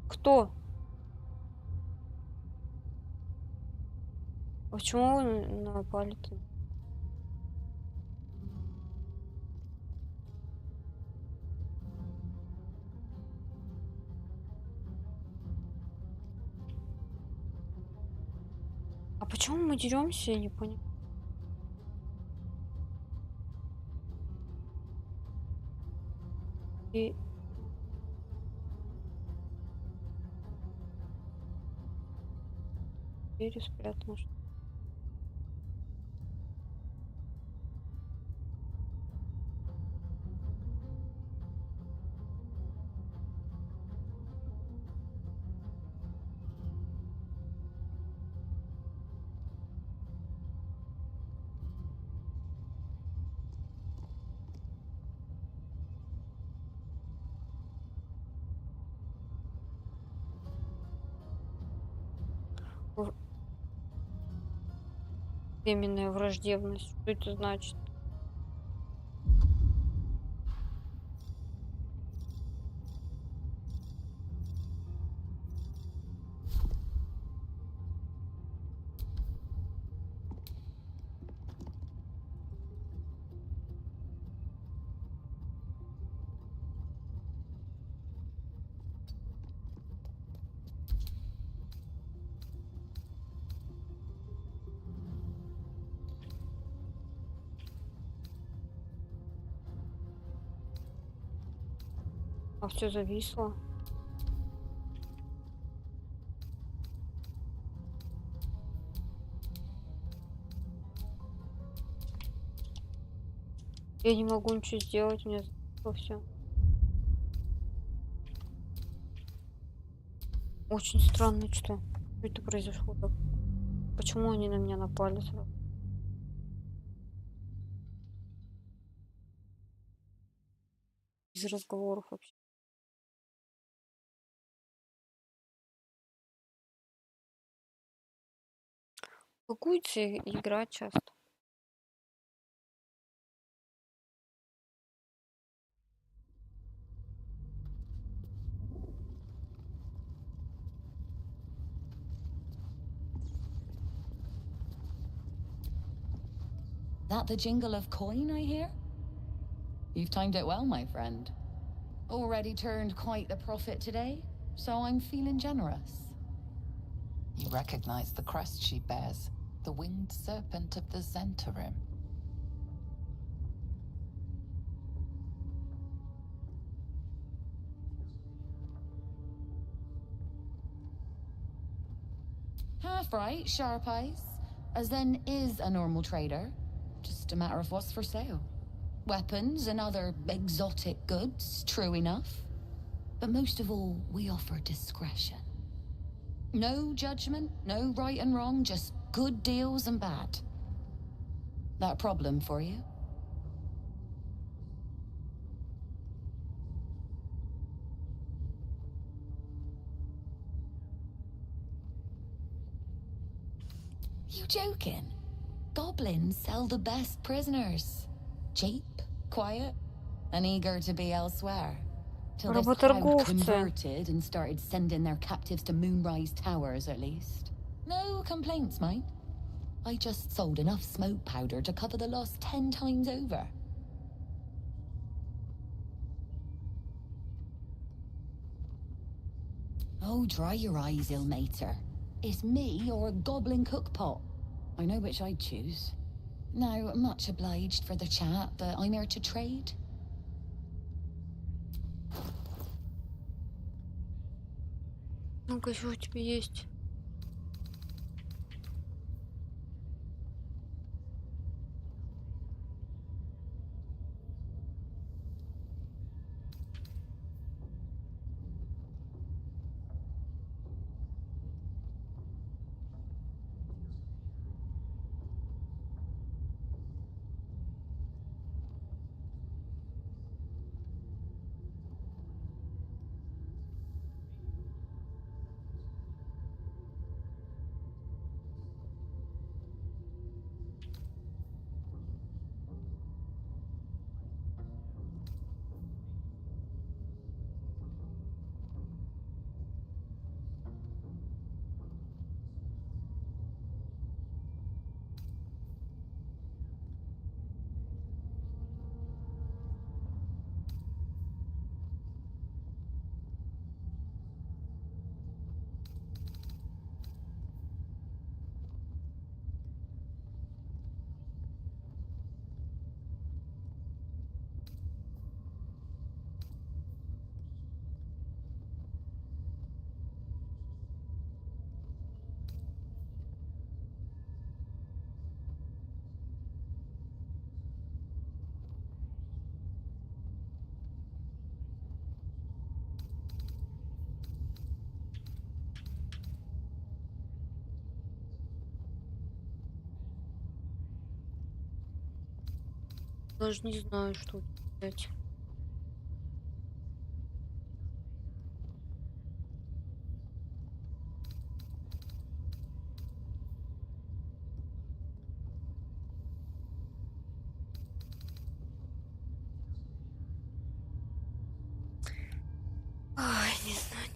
Кто? А почему вы напали-то? А почему мы деремся, я не понял. И... Дверью спрятано. Временная враждебность. Что это значит? А все зависло. Я не могу ничего сделать, у меня все. Очень странно, что это произошло так. Почему они на меня напали сразу? Без разговоров вообще. Пакуется игра часто. That the jingle of coin I hear? You've timed it well, my friend. Already turned quite the profit today, so I'm feeling generous. You recognize the crest she bears, the winged serpent of the Zentarim. Half right, sharp eyes. As then is a normal trader. Just a matter of what's for sale. Weapons and other exotic goods, true enough. But most of all, we offer discretion. No judgment, no right and wrong, just good deals and bad. That a problem for you? You joking? Goblins sell the best prisoners. Cheap, quiet, and eager to be elsewhere. Till this crowd converted and started sending their captives to Moonrise Towers, at least. No complaints, mate. I just sold enough smoke powder to cover the loss 10 times over. Oh, dry your eyes, ill-mater. It's me or a goblin cookpot. I know which I'd choose. Now, much obliged for the chat, but I'm here to trade. Ну-ка, что у тебя есть? Даже не знаю, что взять. Ой, не знаю.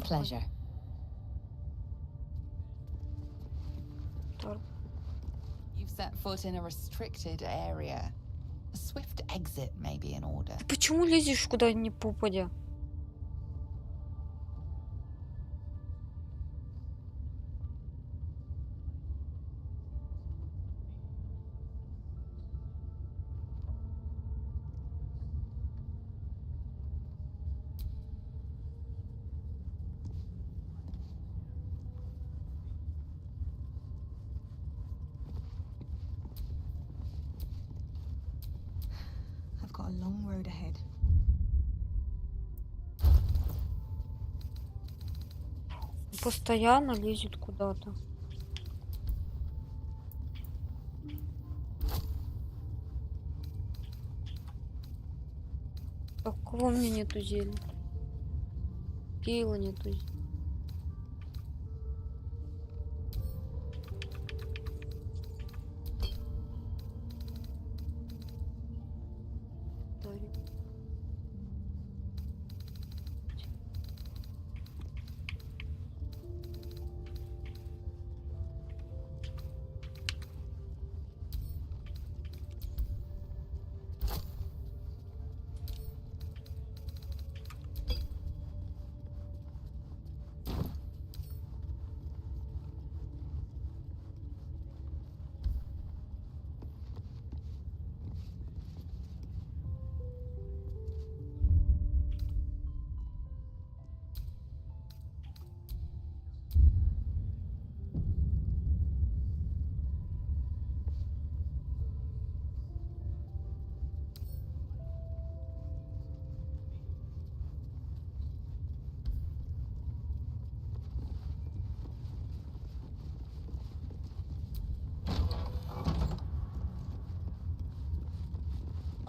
Pleasure. You've set foot in a restricted area. A swift exit may be in order. Ты почему лезешь куда ни попадя? I've got a long road ahead. Постоянно лезет куда-то. Какого мне нету зелья? Кейла нету.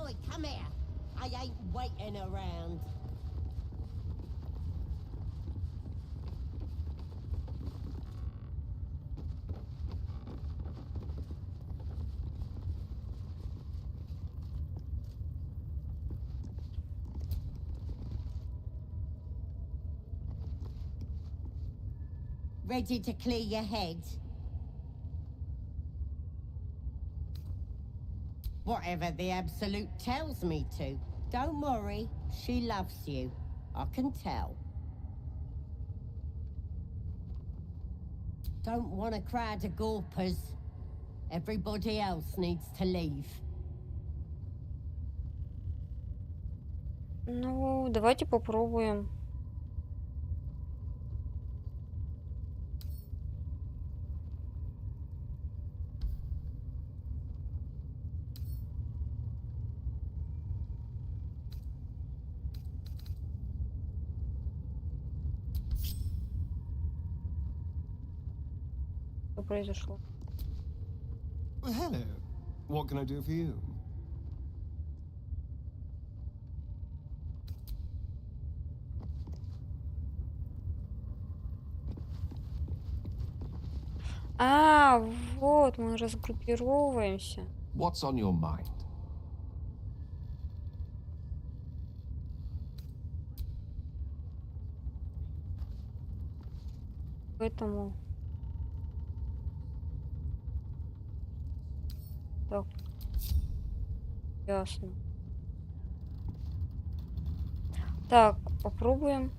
Oi, come here. I ain't waiting around. Ready to clear your head? Whatever the Absolute tells me to. Don't worry, she loves you. I can tell. Don't want a crowd of gawpers. Everybody else needs to leave. Ну, давайте попробуем. Что произошло? Hello. What can I do for you? А, вот, мы разгруппировываемся. What's on your mind? Поэтому... Так. Ясно. Так, попробуем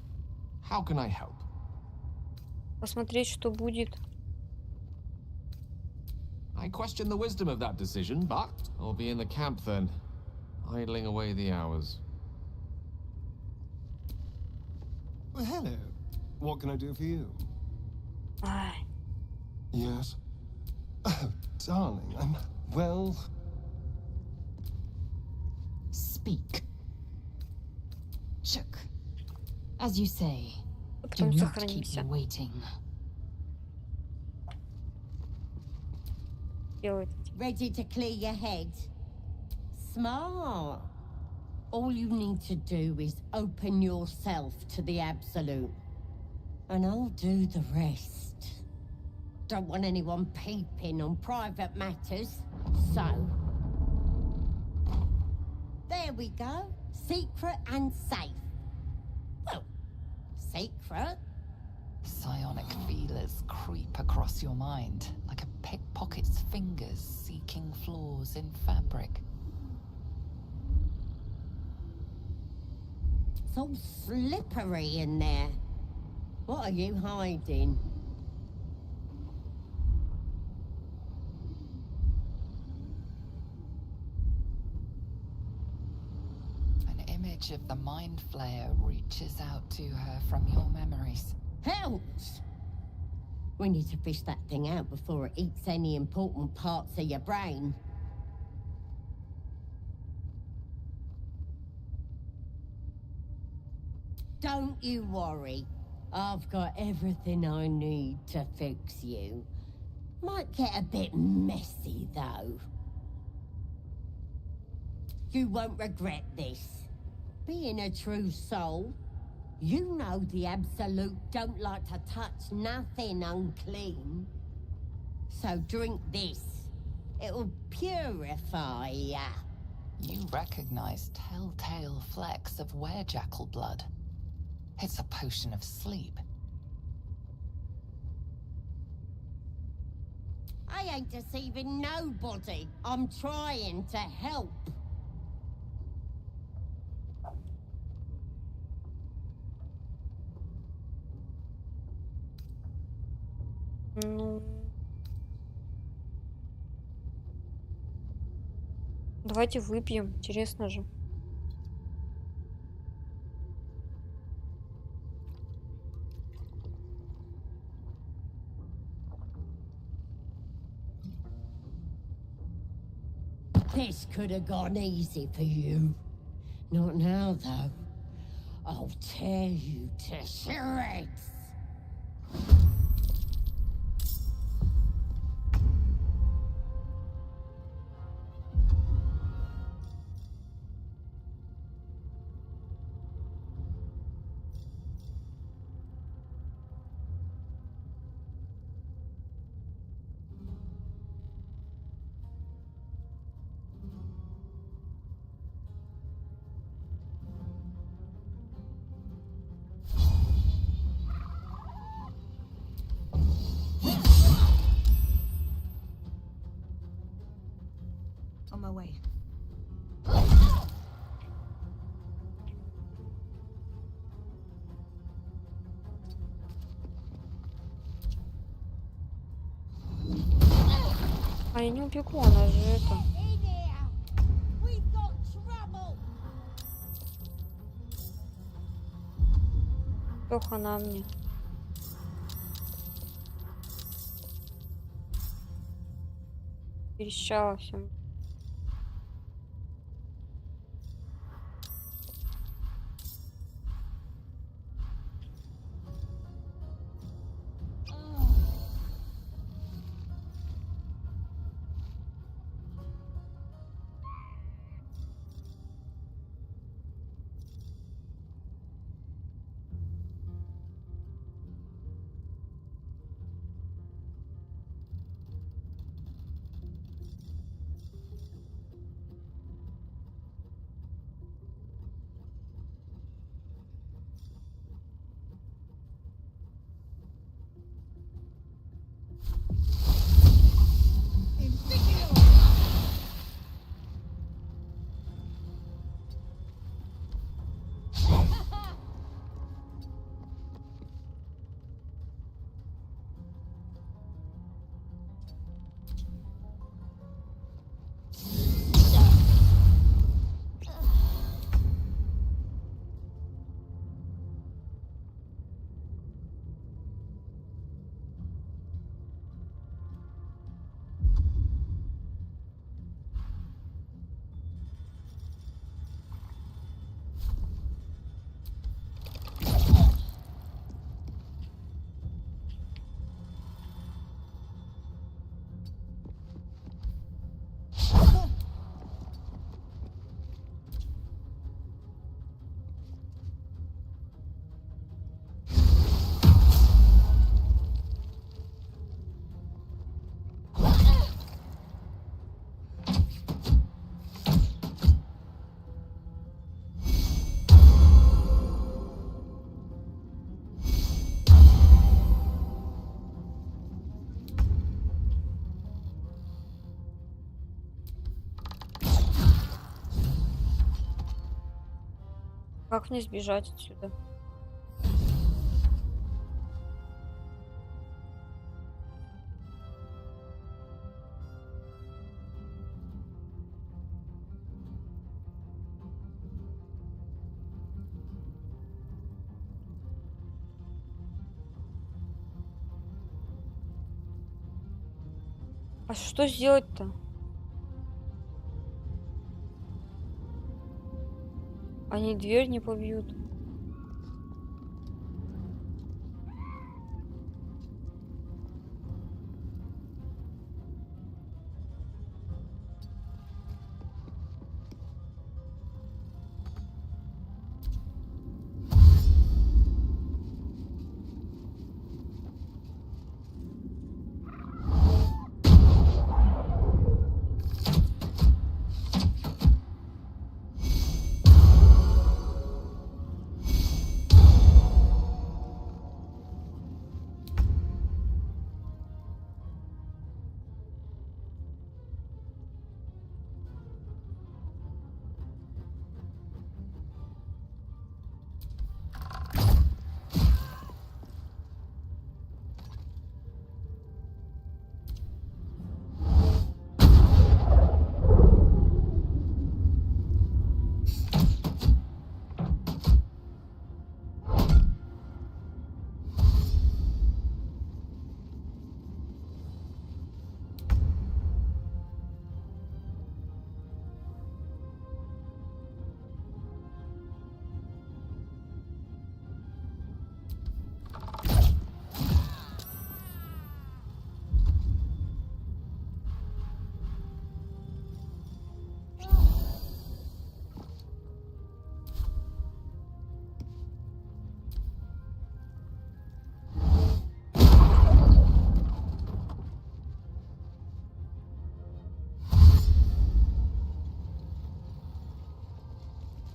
How can I help? посмотреть, что будет. I question the wisdom of that decision, but I'll be in the camp then, idling away the hours. Hello. What can I do for you? Ай. Yes. Oh, darling, well... Speak. Shook. As you say, do Потом not keep сохранимся. me waiting. Ready to clear your head? Smart. All you need to do is open yourself to the Absolute. And I'll do the rest. Don't want anyone peeping on private matters, so... There we go. Secret and safe. Well, secret. Psionic feelers creep across your mind like a pickpocket's fingers seeking flaws in fabric. It's all slippery in there. What are you hiding? An image of the Mind Flayer reaches out to her from your memories. Hells! We need to fish that thing out before it eats any important parts of your brain. Don't you worry. I've got everything I need to fix you. Might get a bit messy, though. You won't regret this. Being a true soul, you know the Absolute don't like to touch nothing unclean. So drink this. It'll purify ya. You recognize telltale flecks of werejackal blood. It's a potion of sleep. I ain't deceiving nobody. I'm trying to help. Ну... Давайте выпьем, интересно же. This could have gone easy for you. Not now, though. I'll tear you to shreds. On my way. А я не убегу, она же это... Плохо на мне. Перещала все. Как мне сбежать отсюда? А что сделать-то? Они дверь не побьют.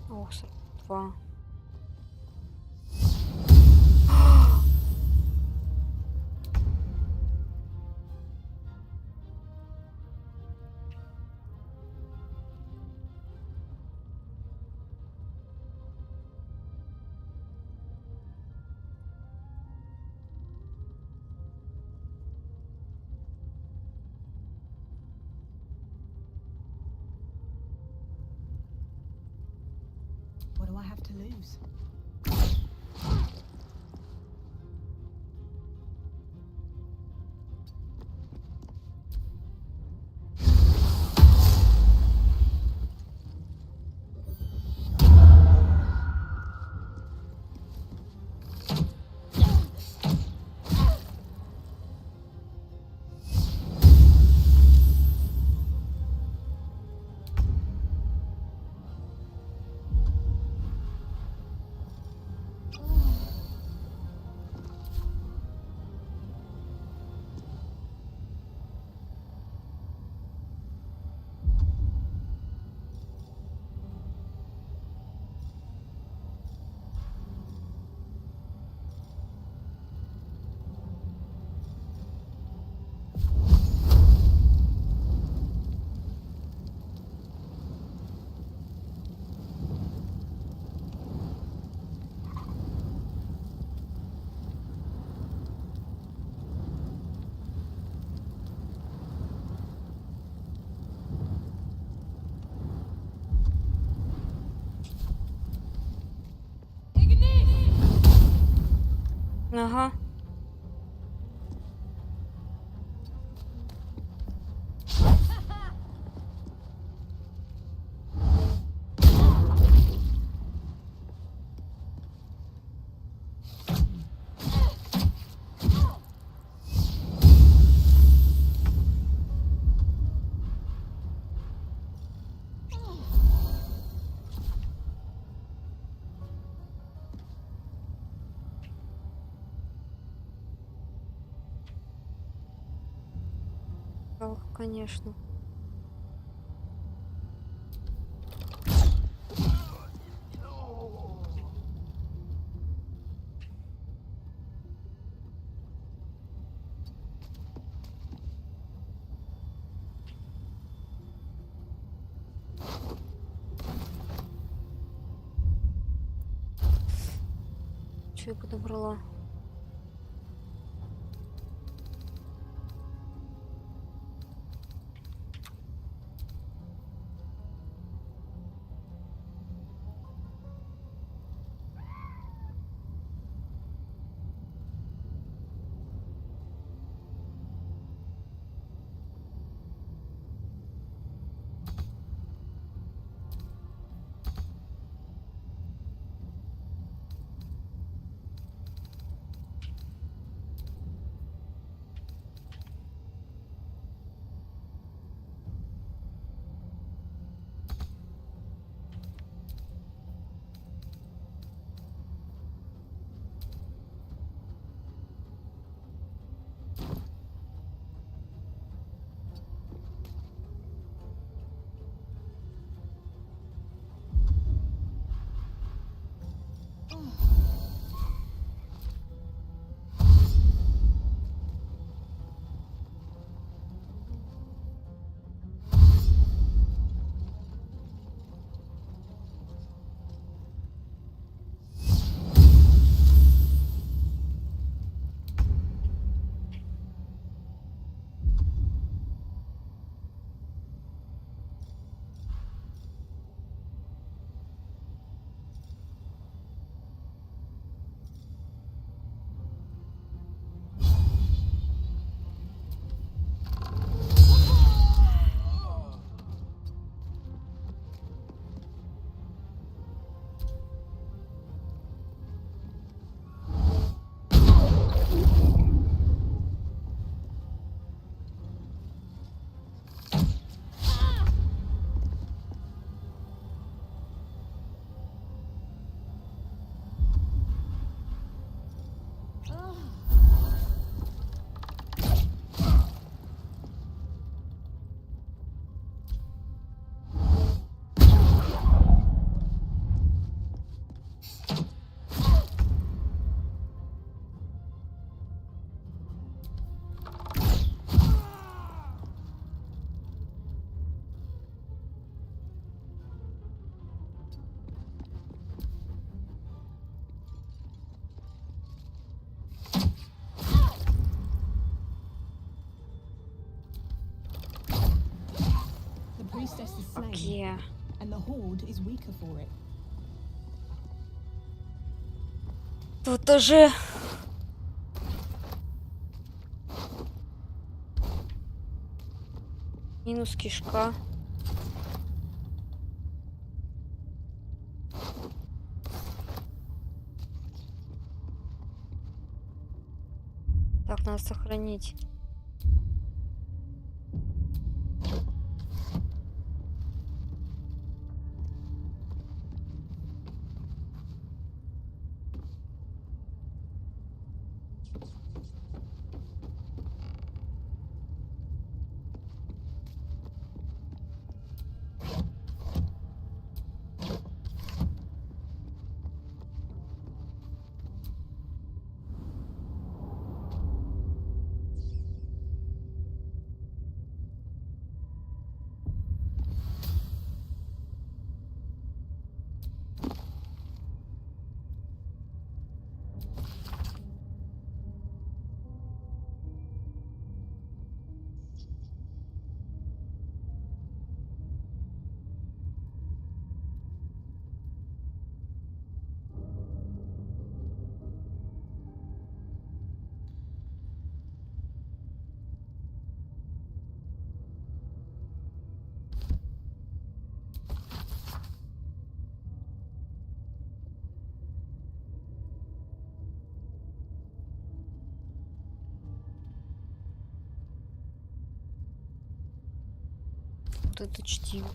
Ох, 42. What do I have to lose? Ага. Конечно. Что я подобрала? Priestess is slain, Okay. and the Horde is weaker for it. Тут уже минус кишка. Так, надо сохранить. Вот это чтиво.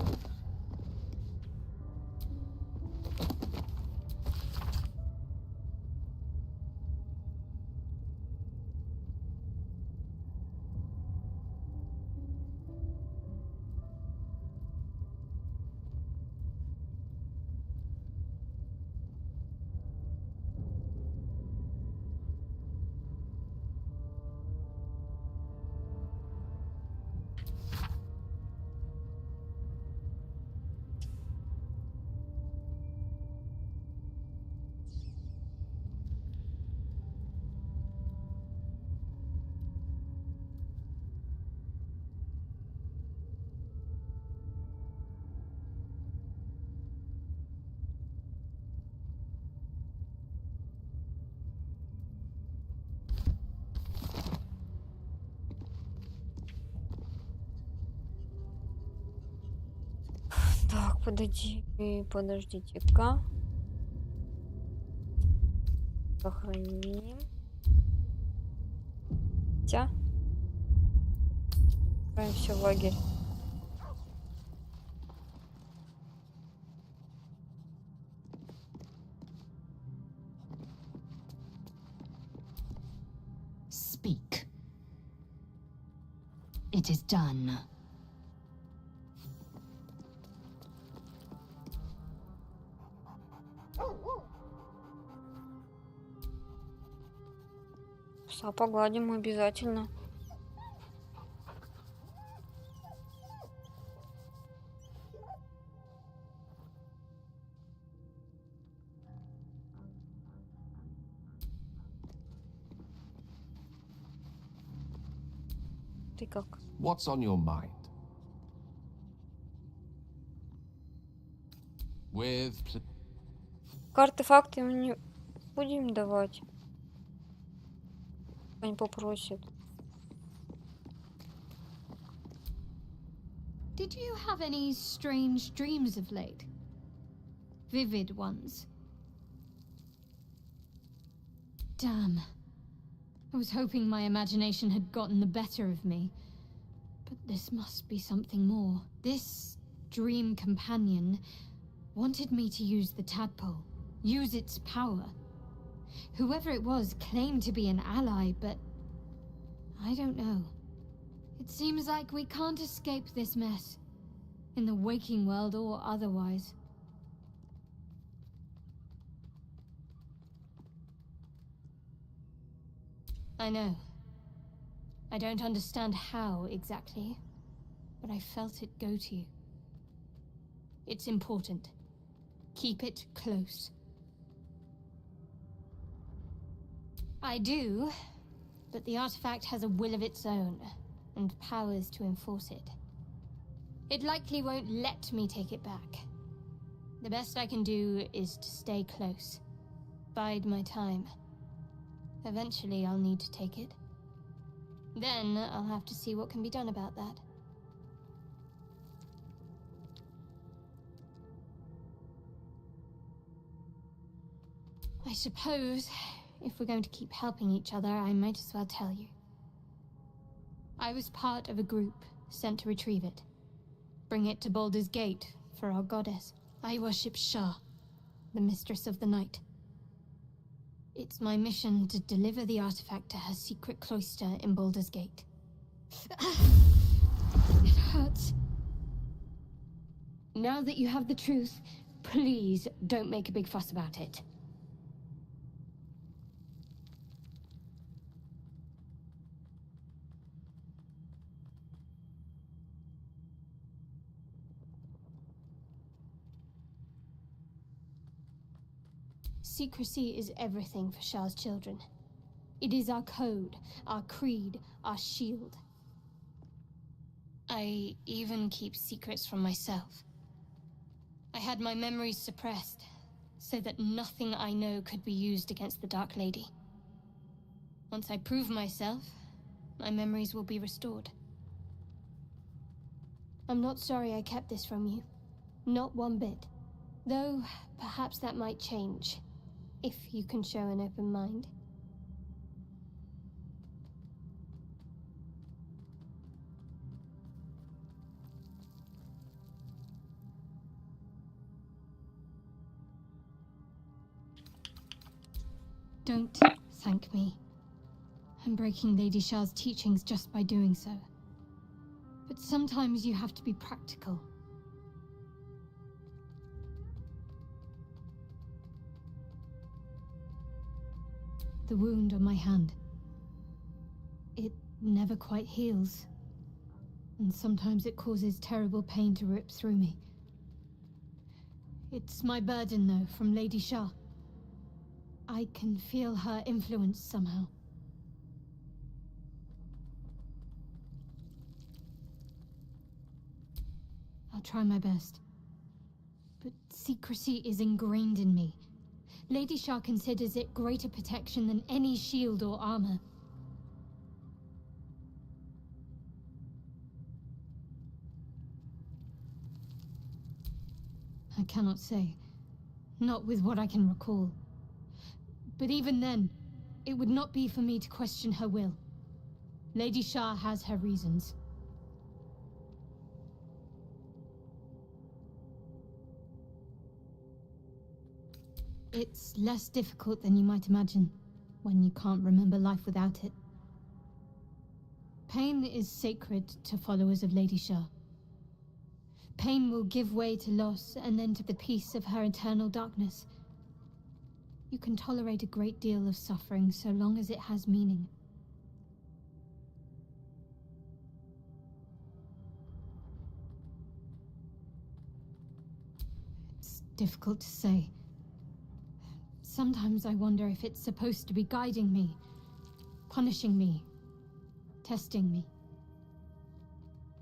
Подождите-ка. Сохраним. Хотя. Отправимся в лагерь. Speak. It is done. Пса погладим обязательно. Ты как? What's on your mind? With Артефакты мы не будем давать. Они попросят. Did you have any strange dreams of late? Vivid ones? Damn. I was hoping my imagination had gotten the better of me. But this must be something more. This dream companion wanted me to use the tadpole. Use its power. Whoever it was claimed to be an ally, but I don't know. It seems like we can't escape this mess. In the waking world or otherwise. I know. I don't understand how exactly, but I felt it go to you. It's important. Keep it close. I do, but the artifact has a will of its own, and powers to enforce it. It likely won't let me take it back. The best I can do is to stay close. Bide my time. Eventually, I'll need to take it. Then, I'll have to see what can be done about that. I suppose, if we're going to keep helping each other, I might as well tell you. I was part of a group sent to retrieve it. Bring it to Baldur's Gate for our goddess. I worship Shah, the mistress of the night. It's my mission to deliver the artifact to her secret cloister in Baldur's Gate. It hurts. Now that you have the truth, please don't make a big fuss about it. Secrecy is everything for Shah's children. It is our code, our creed, our shield. I even keep secrets from myself. I had my memories suppressed, so that nothing I know could be used against the Dark Lady. Once I prove myself, my memories will be restored. I'm not sorry I kept this from you. Not one bit. Though, perhaps that might change. If you can show an open mind. Don't thank me. I'm breaking Lady Shah's teachings just by doing so. But sometimes you have to be practical. The wound on my hand. It never quite heals. And sometimes it causes terrible pain to rip through me. It's my burden, though, from Lady Shah. I can feel her influence somehow. I'll try my best. But secrecy is ingrained in me. Lady Shah considers it greater protection than any shield or armor. I cannot say. Not with what I can recall. But even then, it would not be for me to question her will. Lady Shah has her reasons. It's less difficult than you might imagine, when you can't remember life without it. Pain is sacred to followers of Lady Shah. Pain will give way to loss, and then to the peace of her eternal darkness. You can tolerate a great deal of suffering so long as it has meaning. It's difficult to say. Sometimes I wonder if it's supposed to be guiding me, punishing me, testing me.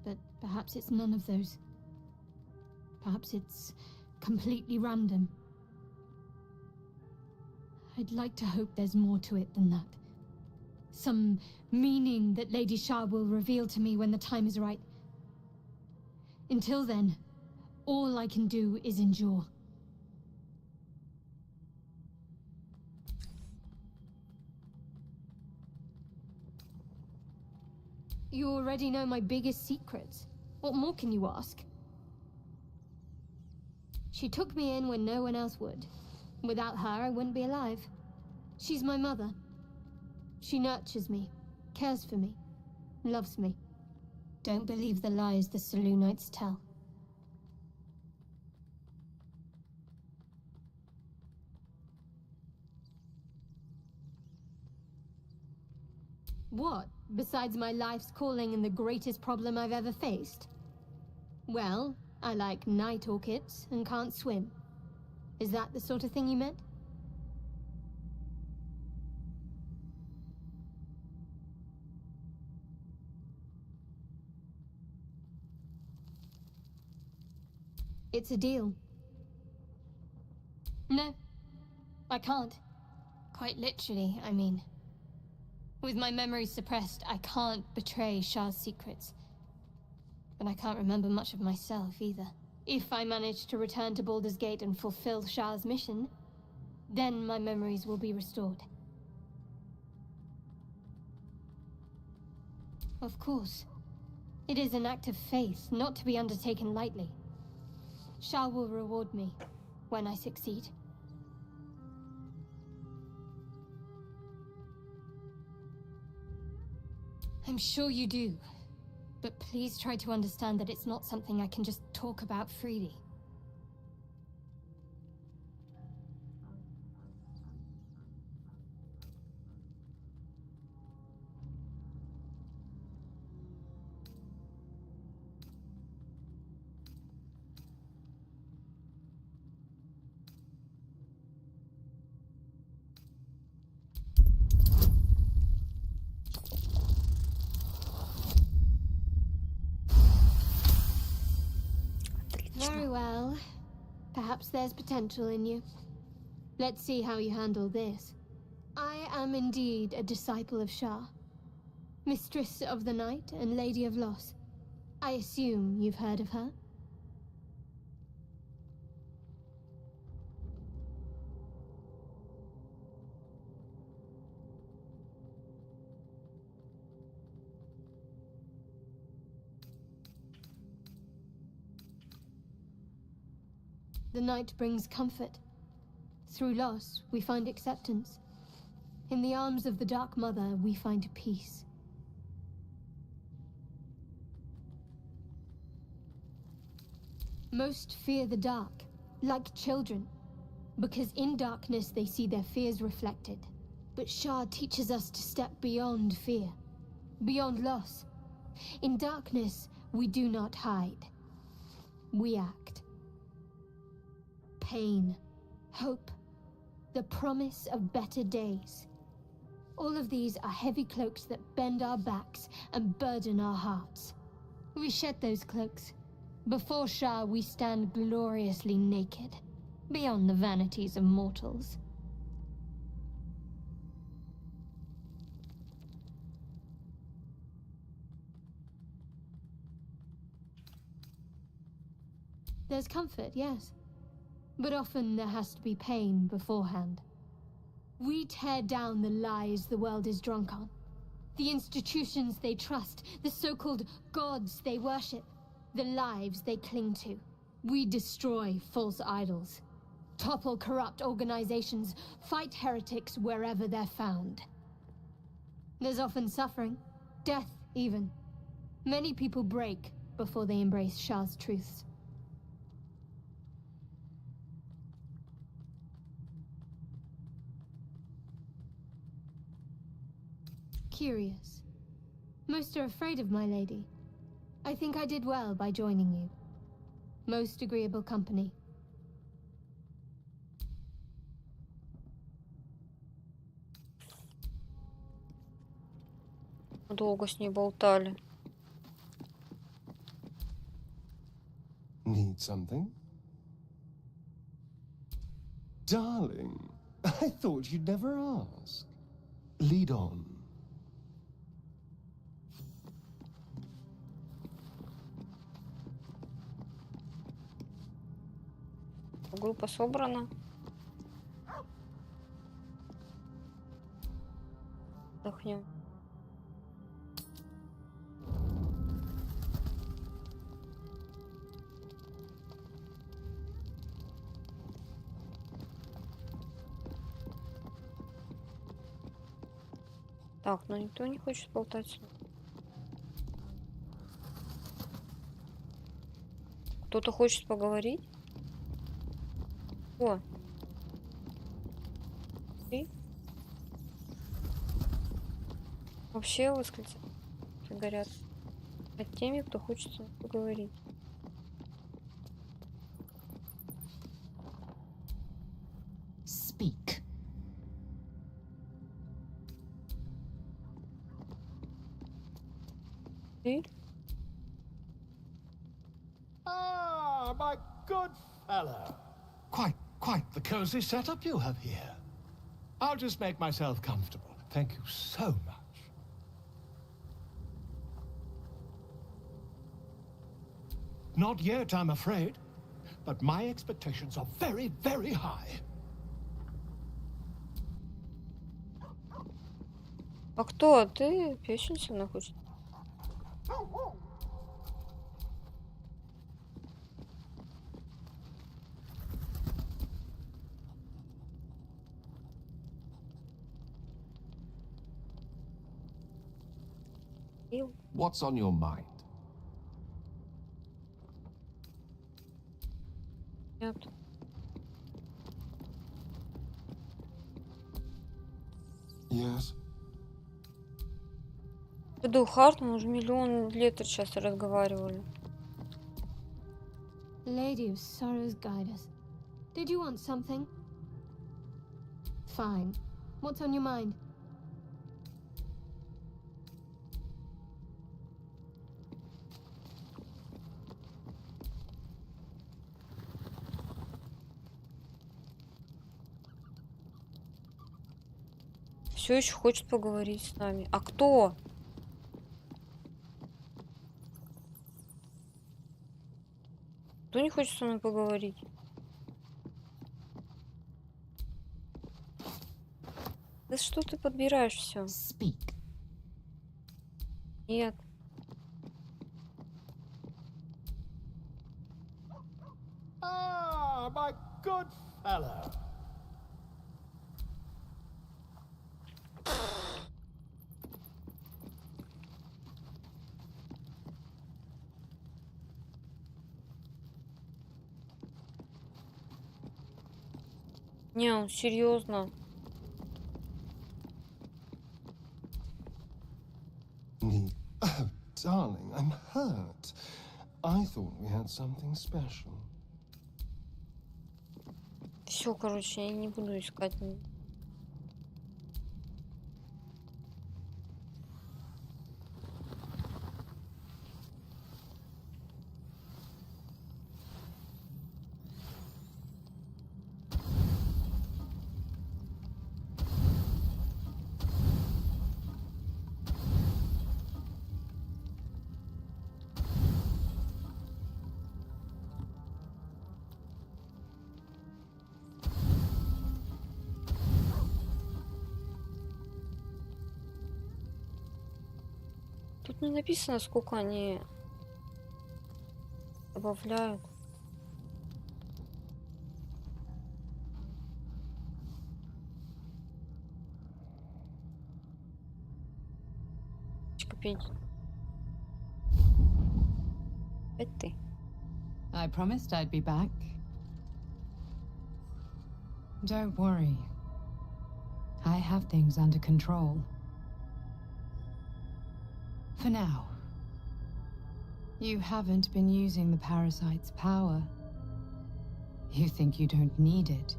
But perhaps it's none of those. Perhaps it's completely random. I'd like to hope there's more to it than that. Some meaning that Lady Shah will reveal to me when the time is right. Until then, all I can do is endure. You already know my biggest secrets. What more can you ask? She took me in when no one else would. Without her, I wouldn't be alive. She's my mother. She nurtures me, cares for me, loves me. Don't believe the lies the Selûnites tell. What, besides my life's calling and the greatest problem I've ever faced? Well, I like night orchids and can't swim. Is that the sort of thing you meant? It's a deal. No, I can't. Quite literally, I mean. With my memories suppressed, I can't betray Shah's secrets. But I can't remember much of myself, either. If I manage to return to Baldur's Gate and fulfill Shah's mission, then my memories will be restored. Of course. It is an act of faith, not to be undertaken lightly. Shah will reward me when I succeed. I'm sure you do. But please try to understand that it's not something I can just talk about freely. Very well. Perhaps there's potential in you. Let's see how you handle this. I am indeed a disciple of Shah, Mistress of the Night and Lady of Loss. I assume you've heard of her? The night brings comfort. Through loss, we find acceptance. In the arms of the Dark Mother, we find peace. Most fear the dark, like children, because in darkness they see their fears reflected. But Shah teaches us to step beyond fear, beyond loss. In darkness, we do not hide. We act. Pain, hope, the promise of better days. All of these are heavy cloaks that bend our backs and burden our hearts. We shed those cloaks. Before Shah, we stand gloriously naked, beyond the vanities of mortals. There's comfort, yes. But often there has to be pain beforehand. We tear down the lies the world is drunk on. The institutions they trust, the so-called gods they worship, the lives they cling to. We destroy false idols, topple corrupt organizations, fight heretics wherever they're found. There's often suffering, death even. Many people break before they embrace Shah's truths. Curious. Most are afraid of my lady. I think I did well by joining you. Most agreeable company. Долго с ней болтали. Need something? Darling, I thought you'd never ask. Lead on. Группа собрана. Отдохнем. Так, но никто не хочет болтать с ним. Кто-то хочет поговорить? О. Ты? Вообще восклицательные горят над теми, кто хочет с ним поговорить. Speak. Ты? Ah, my good fellow. Quite the cozy setup you have here. I'll just make myself comfortable. Thank you so much. Not yet, I'm afraid. But my expectations are very, very high. А кто? Ты песен со мной хочешь? What's on your mind? Нет. Yes. Эду Хартман уже миллион лет сейчас разговаривали. Lady of Sorrows, guide us. Did you want something? Fine. What's on your mind? Все еще хочет поговорить с нами. А кто? Кто не хочет со мной поговорить? Да что ты подбираешь все? Speak. Нет. Ah, my good fellow. Не, он серьезно. Oh, darling, I'm hurt. I thought we had something special. Все, короче, я не буду искать. Тут не написано, сколько они добавляют. Копейки. Это ты. I promised I'd be back. Don't worry. I have things under control. For now. You haven't been using the parasite's power. You think you don't need it.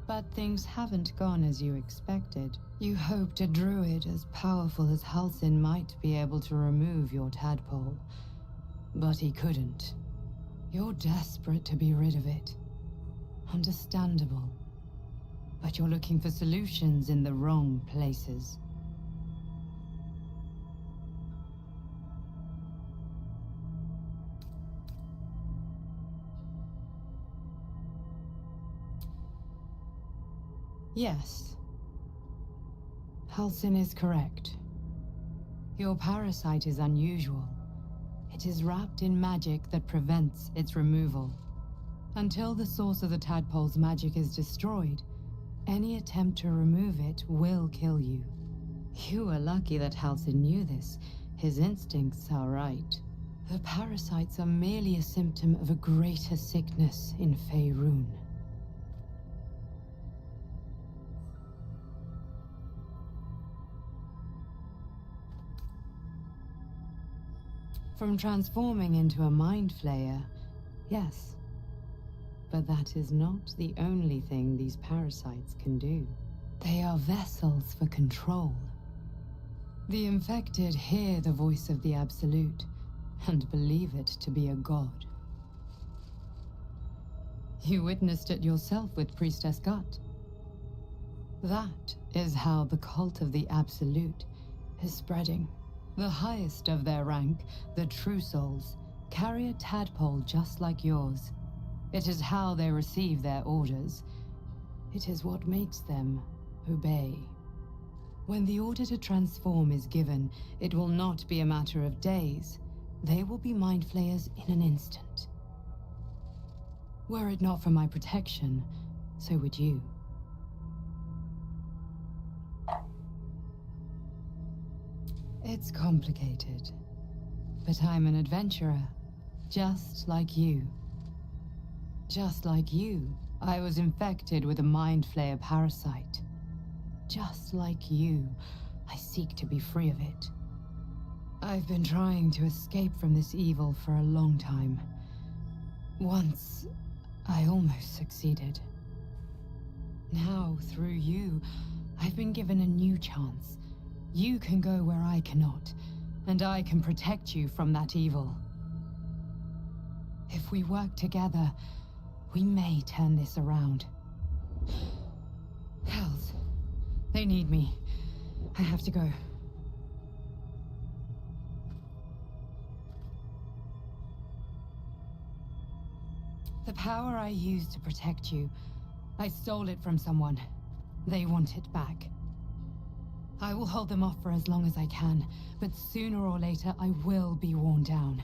But things haven't gone as you expected. You hoped a druid as powerful as Halsin might be able to remove your tadpole. But he couldn't. You're desperate to be rid of it. Understandable. But you're looking for solutions in the wrong places. Yes. Halsin is correct. Your parasite is unusual. It is wrapped in magic that prevents its removal. Until the source of the tadpole's magic is destroyed, any attempt to remove it will kill you. You are lucky that Halsin knew this. His instincts are right. The parasites are merely a symptom of a greater sickness in Faerun. From transforming into a mind flayer, yes. But that is not the only thing these parasites can do. They are vessels for control. The infected hear the voice of the Absolute and believe it to be a god. You witnessed it yourself with Priestess Gut. That is how the cult of the Absolute is spreading. The highest of their rank, the True Souls, carry a tadpole just like yours. It is how they receive their orders. It is what makes them obey. When the order to transform is given, it will not be a matter of days. They will be mind flayers in an instant. Were it not for my protection, so would you. It's complicated, but I'm an adventurer, just like you. Just like you, I was infected with a mind flayer parasite. Just like you, I seek to be free of it. I've been trying to escape from this evil for a long time. Once, I almost succeeded. Now, through you, I've been given a new chance. You can go where I cannot, and I can protect you from that evil. If we work together, we may turn this around. Hells, they need me. I have to go. The power I used to protect you, I stole it from someone. They want it back. I will hold them off for as long as I can, but sooner or later I will be worn down.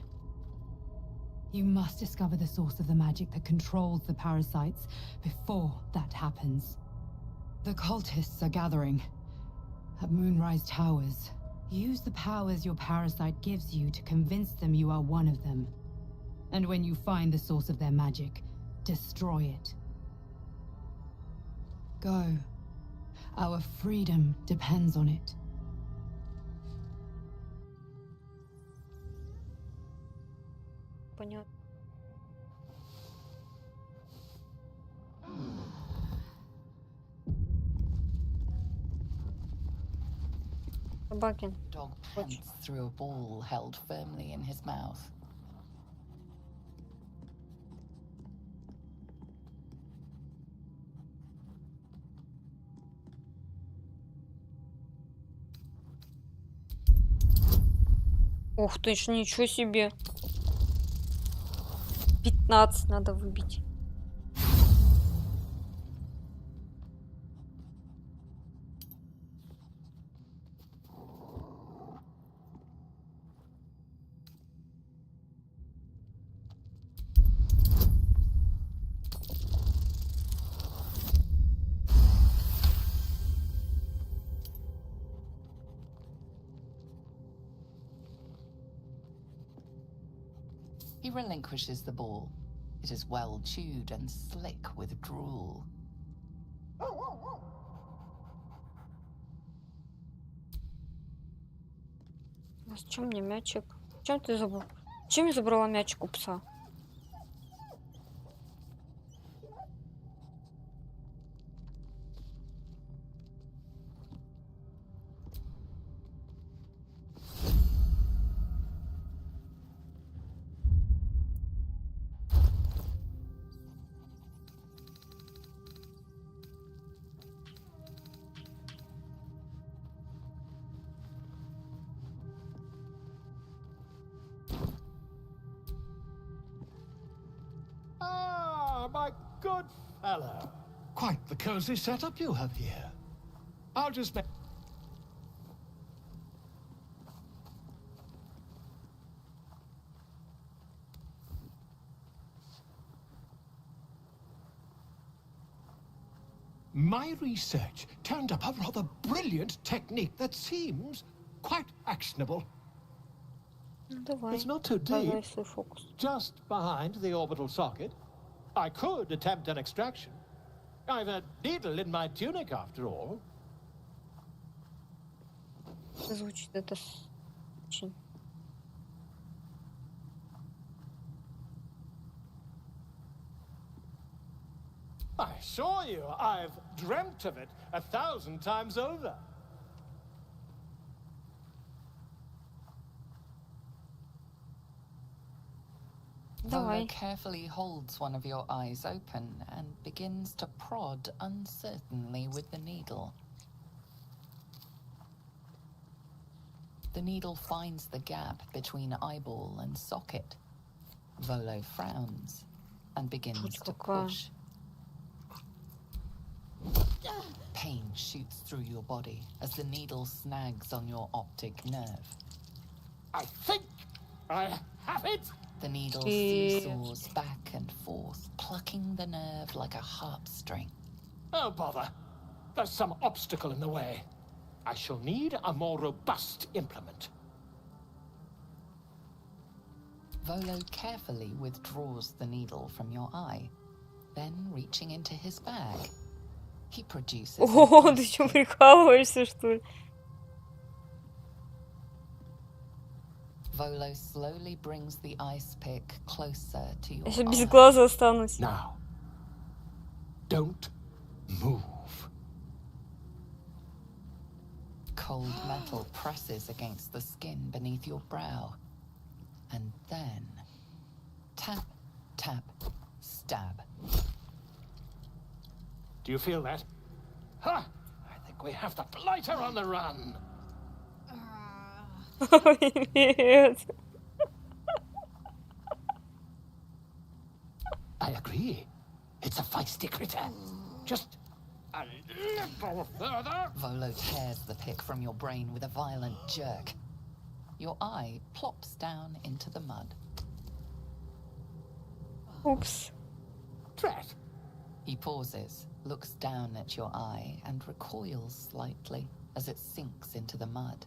You must discover the source of the magic that controls the parasites before that happens. The cultists are gathering at Moonrise Towers. Use the powers your parasite gives you to convince them you are one of them. And when you find the source of their magic, destroy it. Go. Our freedom depends on it. Понятно. Собакин. Dog pants through a ball held firmly in his mouth. Ух ты ж, ничего себе. 15 надо выбить. He relinquishes the ball. It is well chewed and slick with drool. А зачем мне мячик? Чем ты забыл? Чем я забрала мячик у пса? Ah, my good fellow. Quite the cozy setup you have here. I'll just make... My research turned up a rather brilliant technique that seems quite actionable. Давай. It's not too Давай deep. свой фокус. Just behind the orbital socket. I could attempt an extraction. I've a needle in my tunic, after all. Звучит это очень. I assure you, I've dreamt of it 1,000 times over. Volo carefully holds one of your eyes open and begins to prod uncertainly with the needle. The needle finds the gap between eyeball and socket. Volo frowns and begins to push. Pain shoots through your body as the needle snags on your optic nerve. I think I have it! The needle seesaws back and forth, plucking the nerve like a harp string. Oh, bother. There's some obstacle in the way. I shall need a more robust implement. Volo carefully withdraws the needle from your eye. Then, reaching into his bag, he produces О, ты что, прикалываешься, что ли? Volo slowly brings the ice pick closer to your Я сейчас без eye. глаза останусь. Now, don't move. Cold metal presses against the skin beneath your brow. And then, tap, tap, stab. Do you feel that? Ha! I think we have the blighter on the run. Нет. I agree. It's a feisty critter. Just a little further. Volo tears the pick from your brain with a violent jerk. Your eye plops down into the mud. Oops. Drat. He pauses, looks down at your eye, and recoils slightly as it sinks into the mud.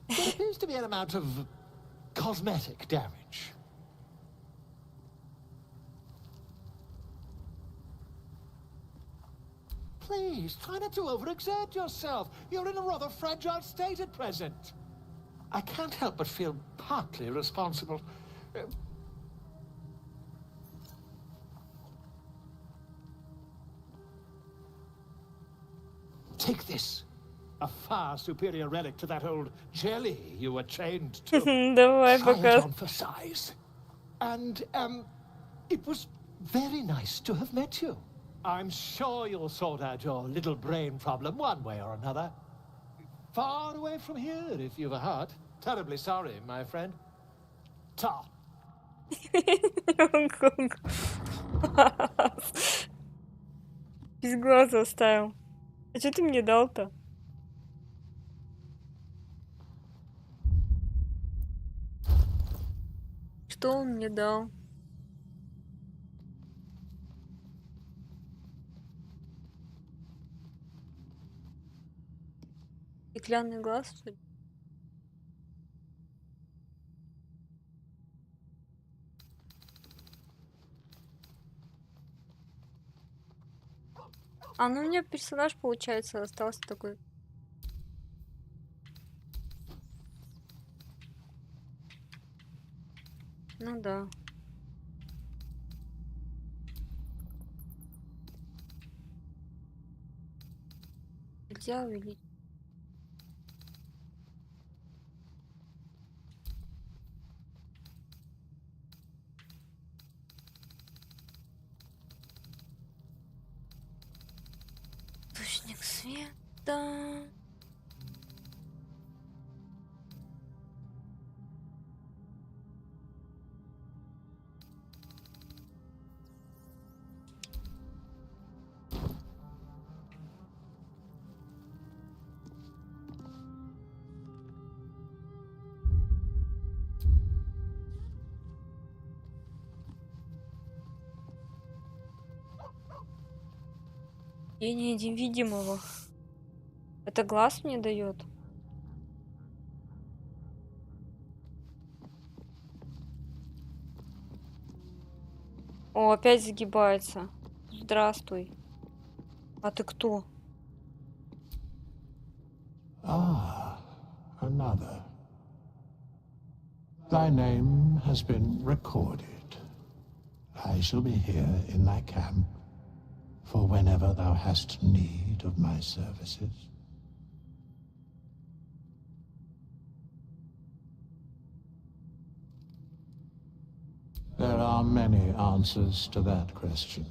There appears to be an amount of cosmetic damage. Please, try not to overexert yourself. You're in a rather fragile state at present. I can't help but feel partly responsible. Take this. A far superior relic to that old jelly you were chained to. Давай, Try пока. it on for size. And, it was very nice to have met you. I'm sure you'll sort out your little brain problem one way or another. Far away from here, if you've a heart. Terribly sorry, my friend. Ta. Без глаза оставил. А что ты мне дал-то? Что он мне дал? Стеклянный глаз, что ли? А, ну у меня персонаж, получается, остался такой. Ну да. Нельзя увеличить. Источник света. Тени невидимого. Это глаз мне дает. О, опять загибается. Здравствуй. А ты кто? Ah, another. Thy name has been recorded. I shall be here in thy camp for whenever thou hast need of my services. There are many answers to that question.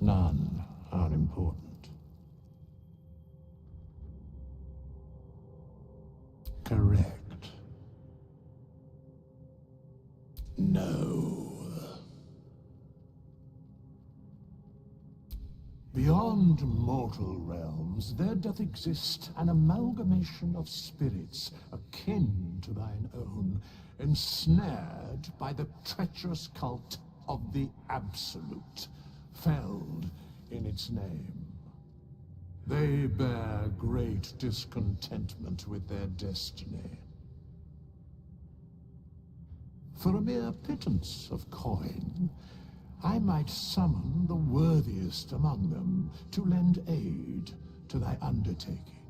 None are important. Correct. No. Beyond mortal realms, there doth exist an amalgamation of spirits akin to thine own, ensnared by the treacherous cult of the Absolute, felled in its name. They bear great discontentment with their destiny. For a mere pittance of coin, I might summon the worthiest among them to lend aid to thy undertaking.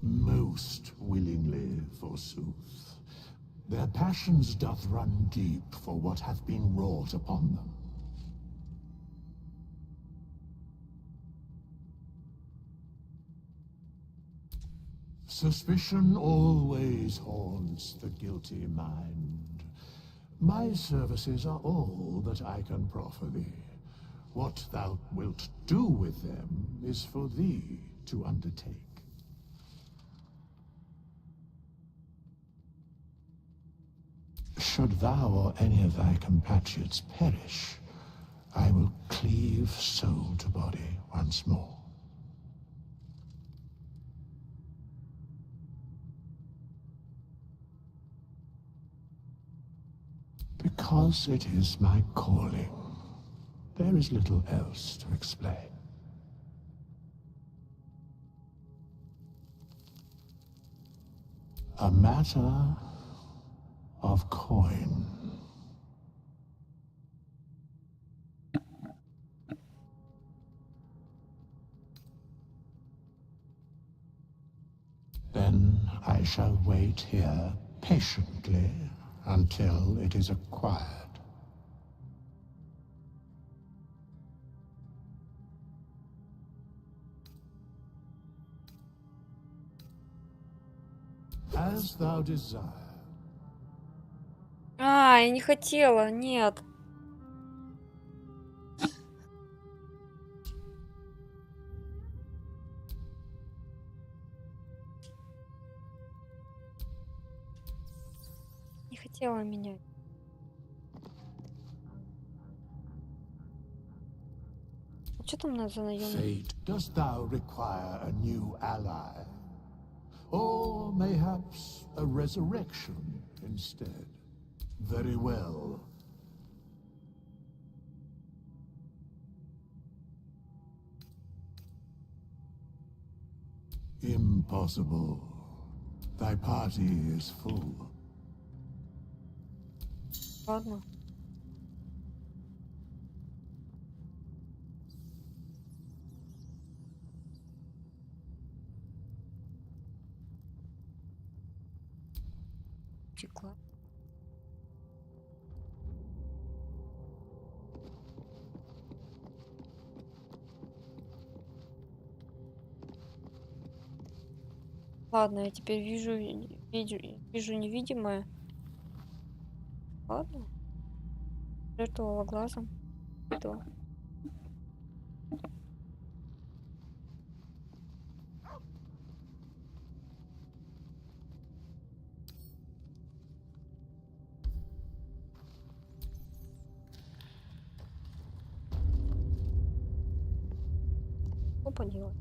Most willingly, forsooth. Their passions doth run deep for what hath been wrought upon them. Suspicion always haunts the guilty mind. My services are all that I can proffer thee. What thou wilt do with them is for thee to undertake. Should thou or any of thy compatriots perish, I will cleave soul to body once more. Because it is my calling. There is little else to explain. A matter of coin. Then I shall wait here patiently until it is acquired. As thou desire. А, я не хотела, нет. Не хотела менять. А что там за наемник? Fate, dost thou require a new ally? Or mayhaps a resurrection instead. Very well. Impossible. Thy party is full. Ладно. Текла. Ладно, я теперь вижу невидимое. Ладно. Жертвовала глазом. Что? Что поделать?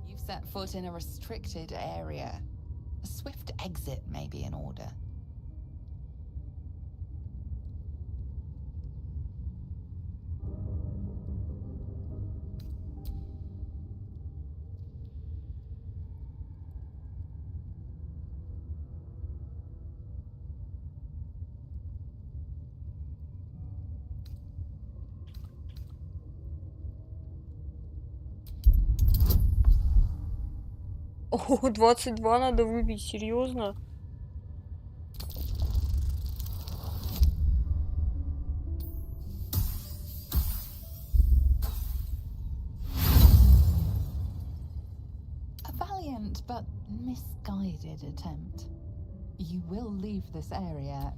You've set foot in a restricted area. A swift exit may be in order. О, 22 надо выбить, серьезно? A valiant but misguided attempt. You will leave this area.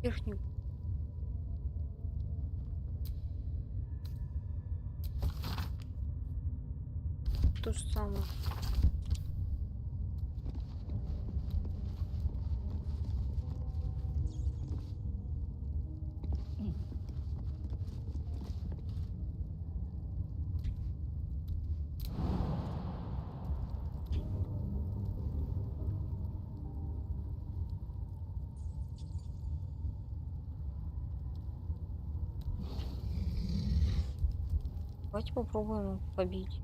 Верхнюю. То же самое. Давайте попробуем побить.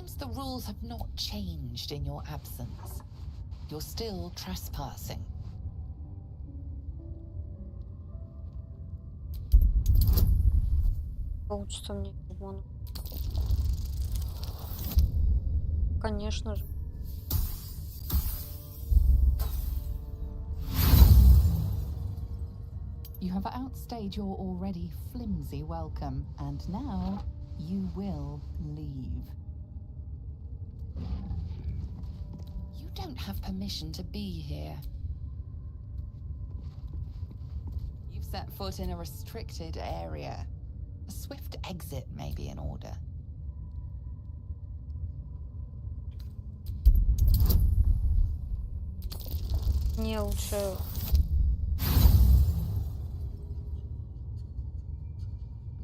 seems the rules have not changed in your absence. You're still trespassing. Получится мне обмануть. Конечно же. You have outstayed your already flimsy welcome, and now you will leave. You don't have permission to be here. You've set foot in a restricted area. A swift exit may be in order. Не, лучше...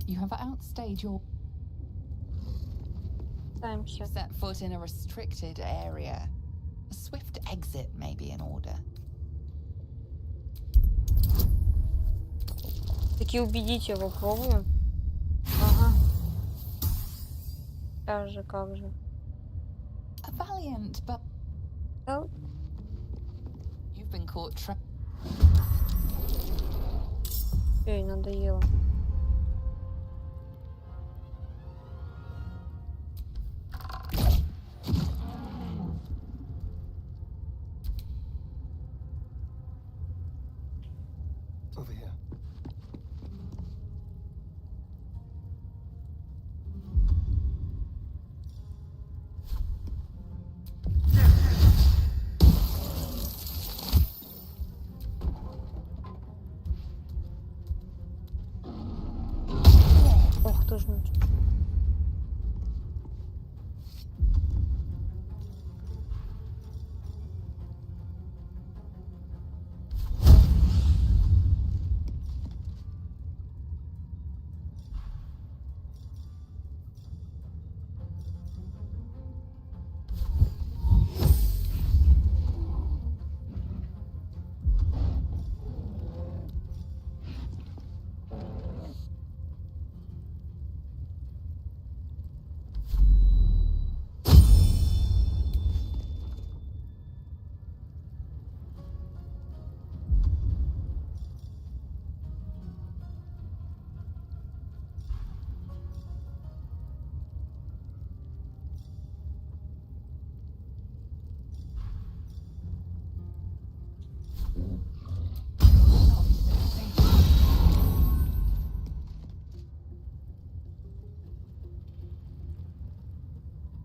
You have outstayed your... Пытаемся. Set foot in a restricted area. A swift exit may be in order. Таки убедить его пробуем. Ага. Как же. A valiant, but... Oh. You've been caught Ей, надоело. Over here. Ох, ты ж мать.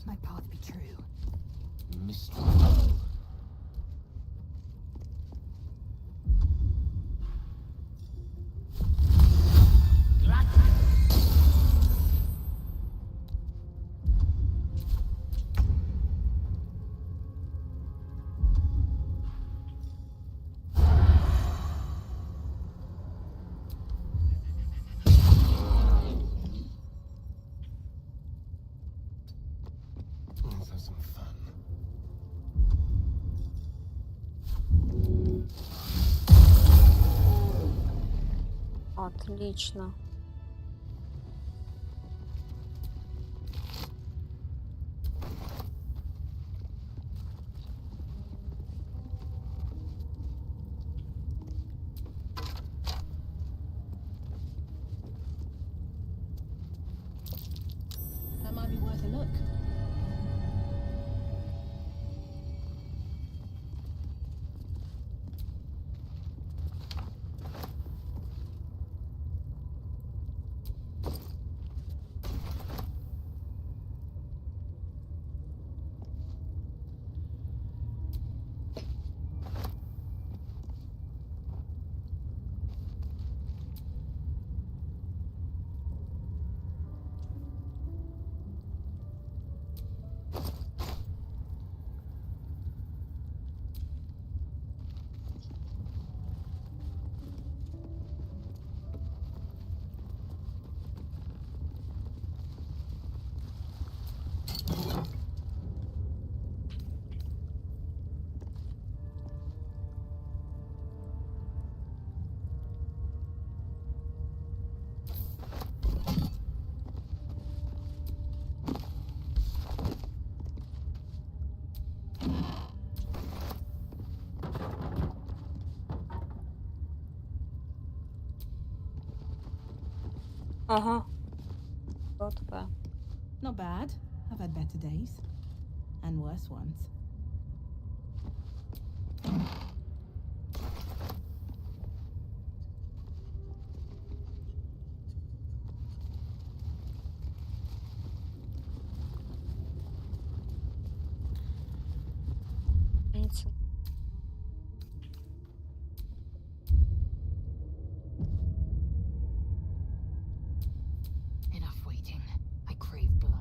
My path be true. Mystery. Let's have some fun. Отлично. That might be worth a look. Uh-huh. Got that. Not bad. I've had better days. And worse ones. It's Enough waiting. I crave blood.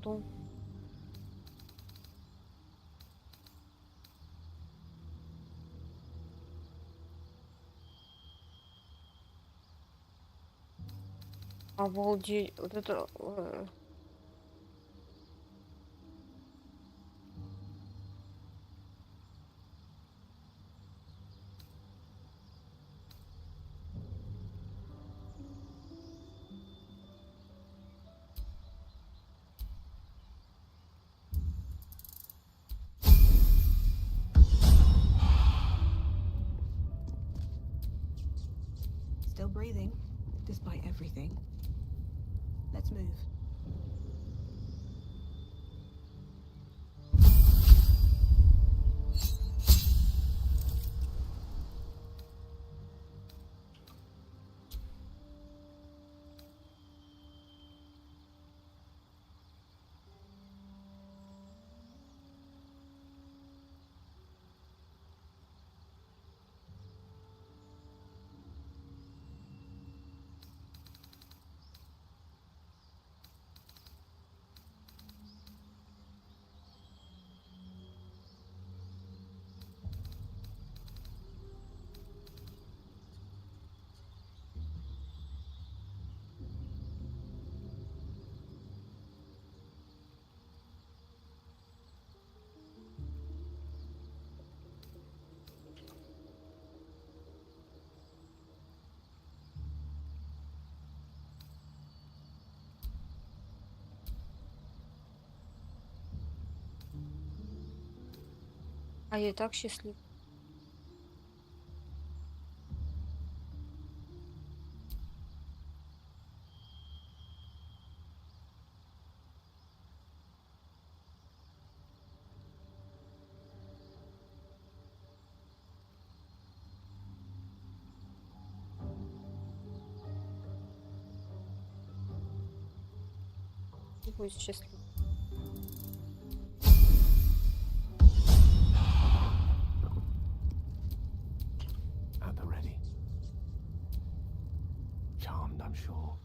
ту. Обалдеть. Вот это... Still breathing, despite everything. Let's move. А я и так счастлив. И будет счастлив. At the ready. Charmed, I'm sure.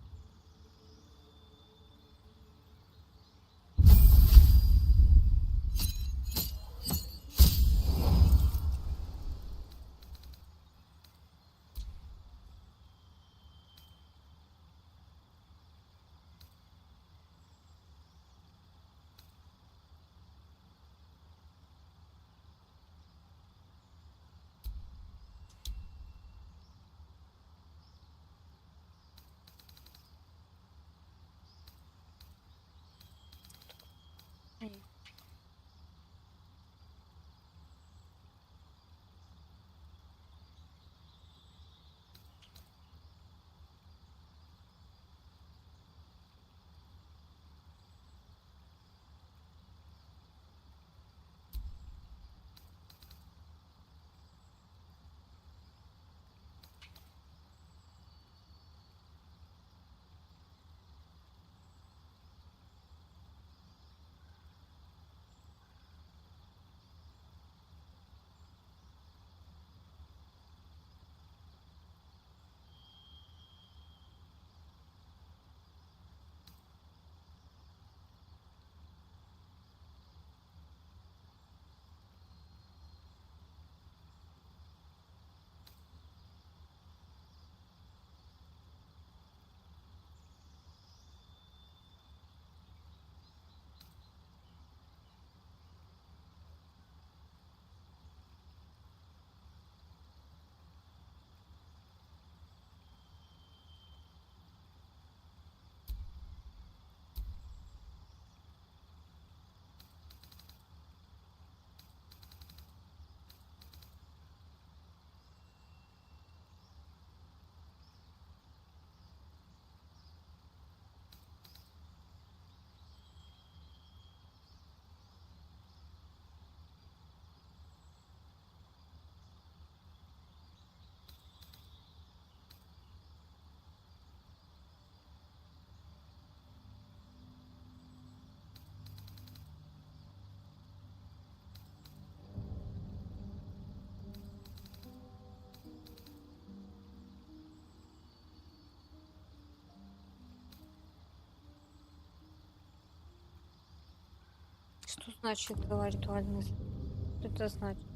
Что значит два ритуальных? Что это значит?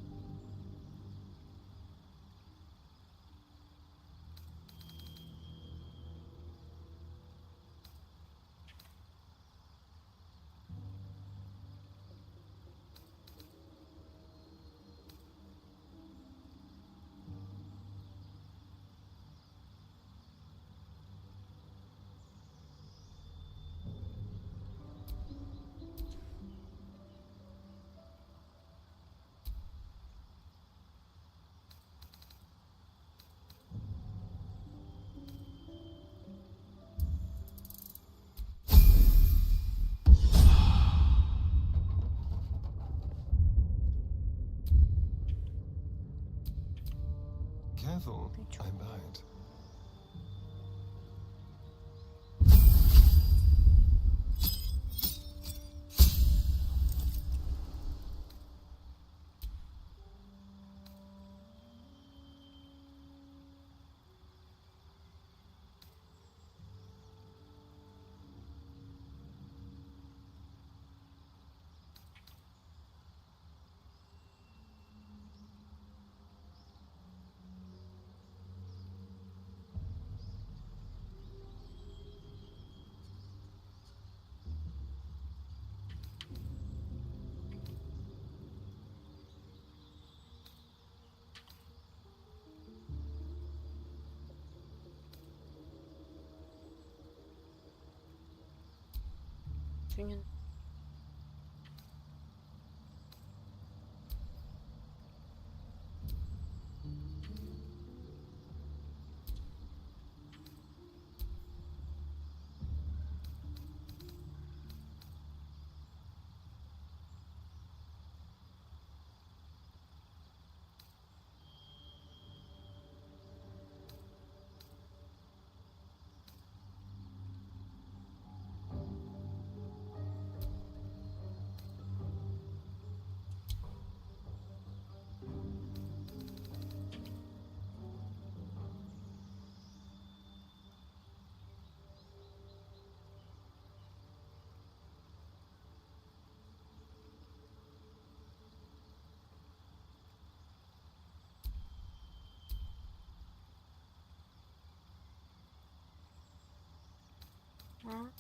Careful, I might. Что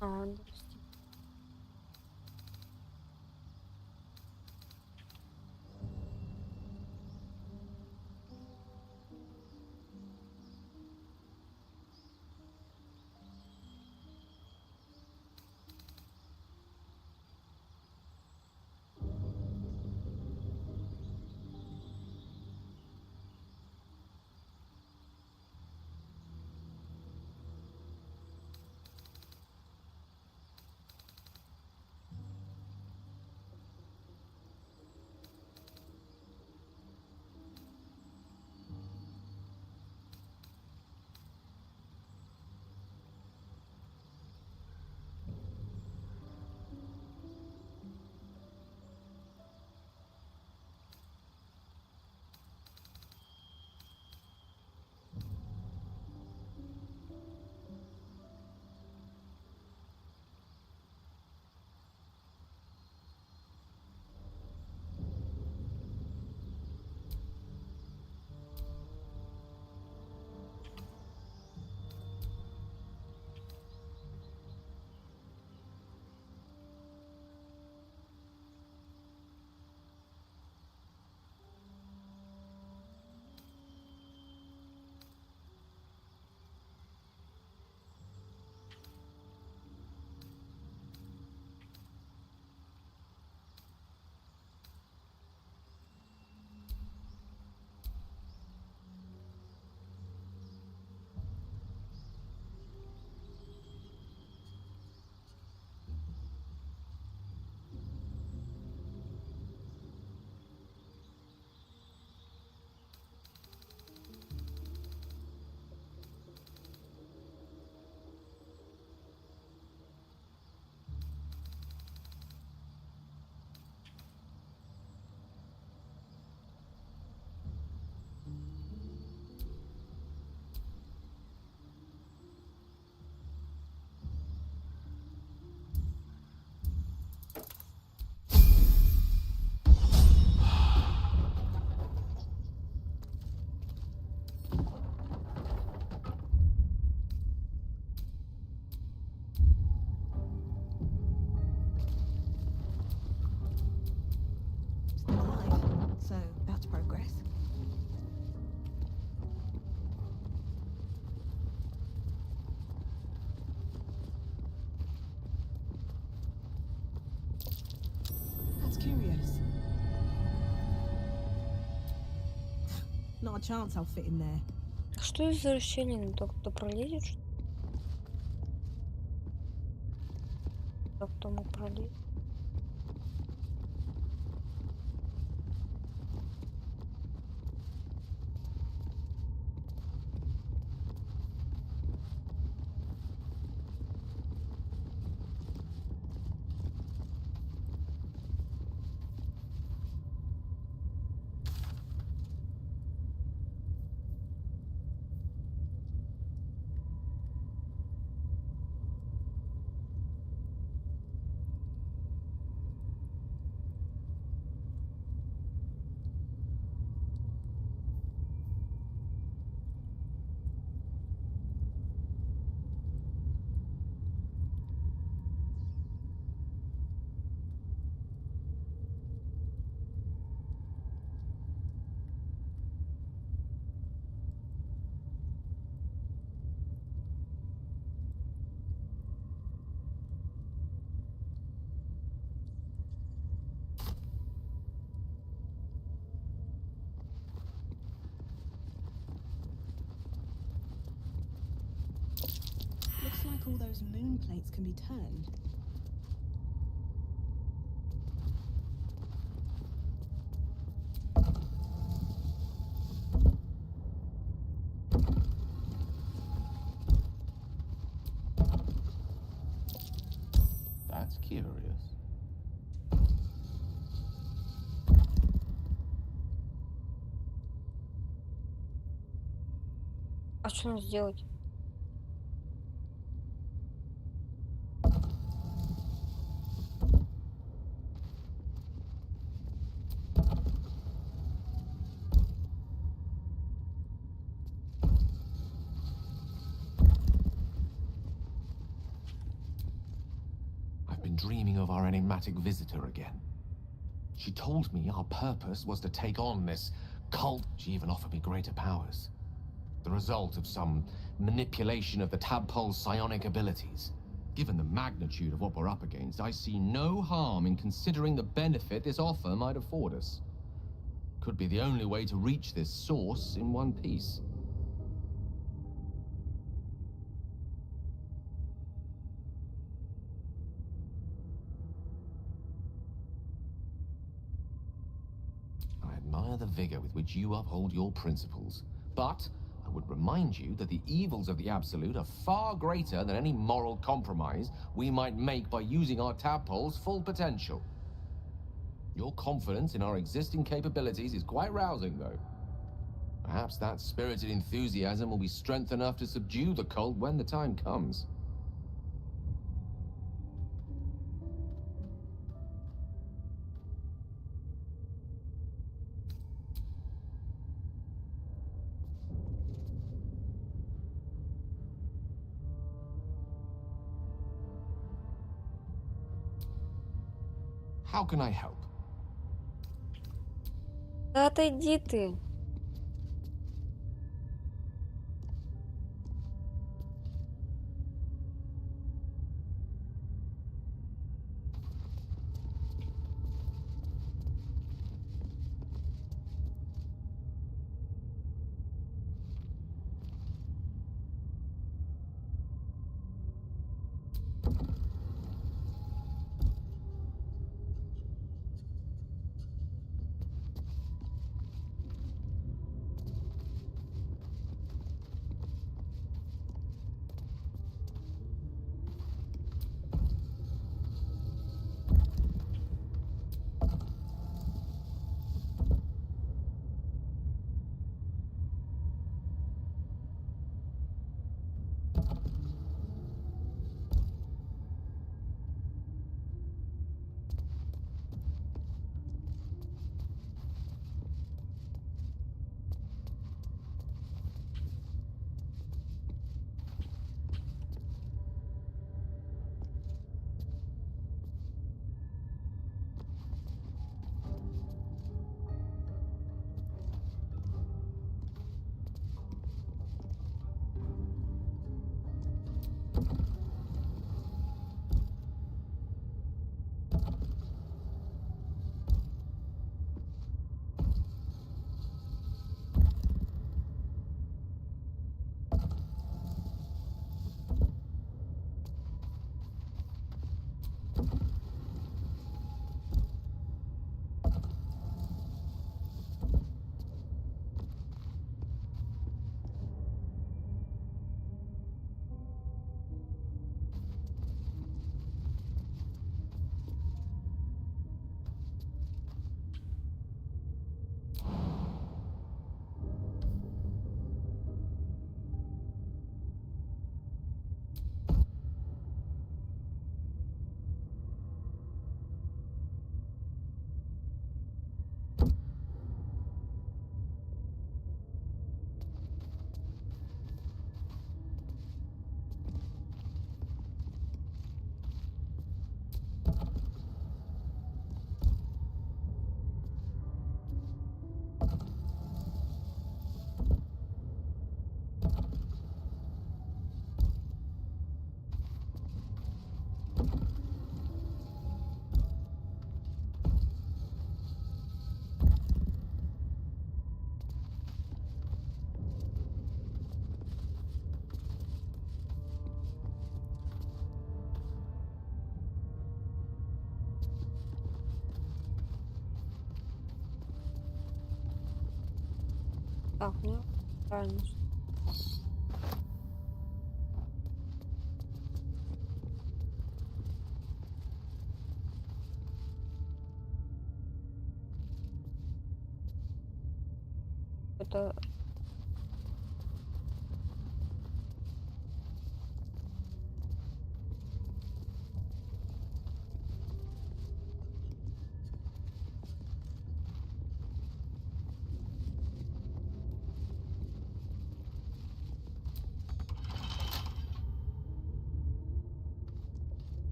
допустим. Not a chance I'll fit in there. Что это за расщелина? Кто пролезет? Кто мог пролезть? Looks like all those moon plates can be turned. That's curious. А что нам сделать? I've been dreaming of our enigmatic visitor again. She told me our purpose was to take on this cult. She even offered me greater powers. The result of some manipulation of the tadpole's psionic abilities. Given the magnitude of what we're up against, I see no harm in considering the benefit this offer might afford us. Could be the only way to reach this source in one piece. I admire the vigor with which you uphold your principles, but I would remind you that the evils of the Absolute are far greater than any moral compromise we might make by using our tadpole's full potential. Your confidence in our existing capabilities is quite rousing, though. Perhaps that spirited enthusiasm will be strength enough to subdue the cult when the time comes. How can I help? Да отойди ты. Так, ну, правильно. Это...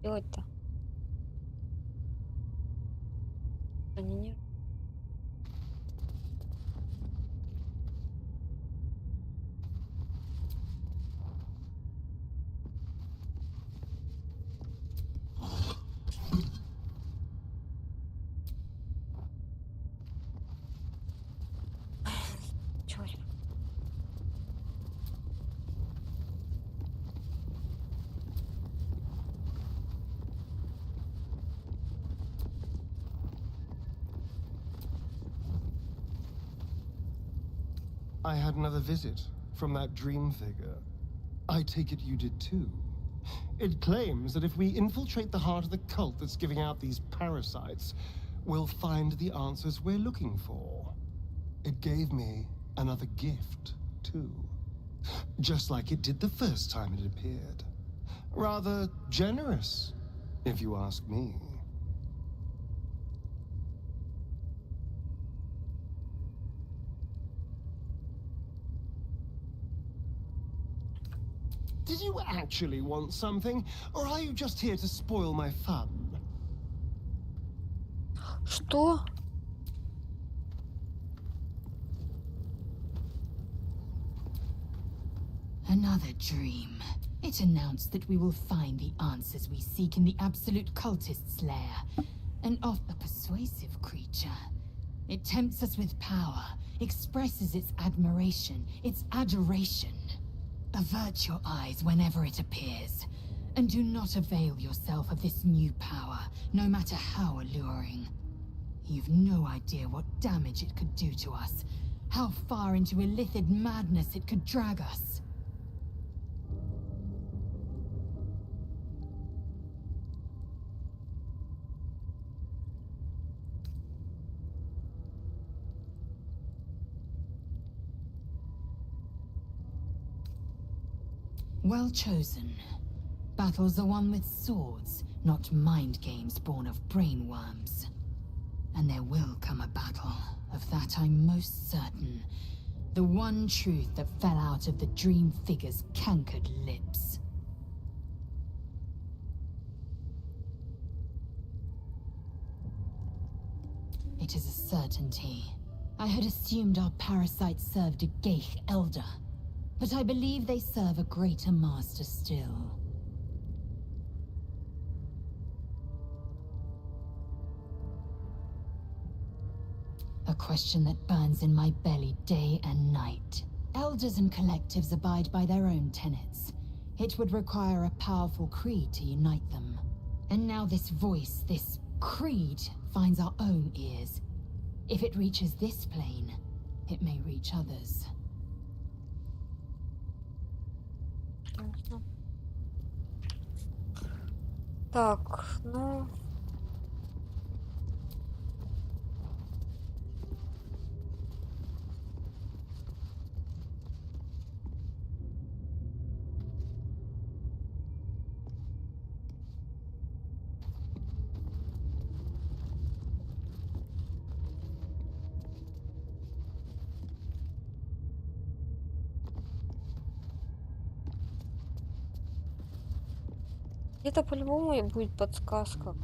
Делать-то? Они не... Чё? I had another visit from that dream figure. I take it you did too. It claims that if we infiltrate the heart of the cult that's giving out these parasites, we'll find the answers we're looking for. It gave me another gift, too. Just like it did the first time it appeared. Rather generous, if you ask me. Did you actually want something, or are you just here to spoil my fun? Что? Another dream. It announced that we will find the answers we seek in the absolute cultist's lair. An oft-persuasive creature. It tempts us with power, expresses its admiration, its adoration. Avert your eyes whenever it appears, and do not avail yourself of this new power, no matter how alluring. You've no idea what damage it could do to us, how far into illithid madness it could drag us. Well chosen. Battles are won with swords, not mind games born of brainworms. And there will come a battle, of that I'm most certain. The one truth that fell out of the dream figure's cankered lips. It is a certainty. I had assumed our parasites served a Geich elder. But I believe they serve a greater master still. A question that burns in my belly day and night. Elders and collectives abide by their own tenets. It would require a powerful creed to unite them. And now this voice, this creed, finds our own ears. If it reaches this plane, it may reach others. Так, ну... Где-то по-любому и будет подсказка.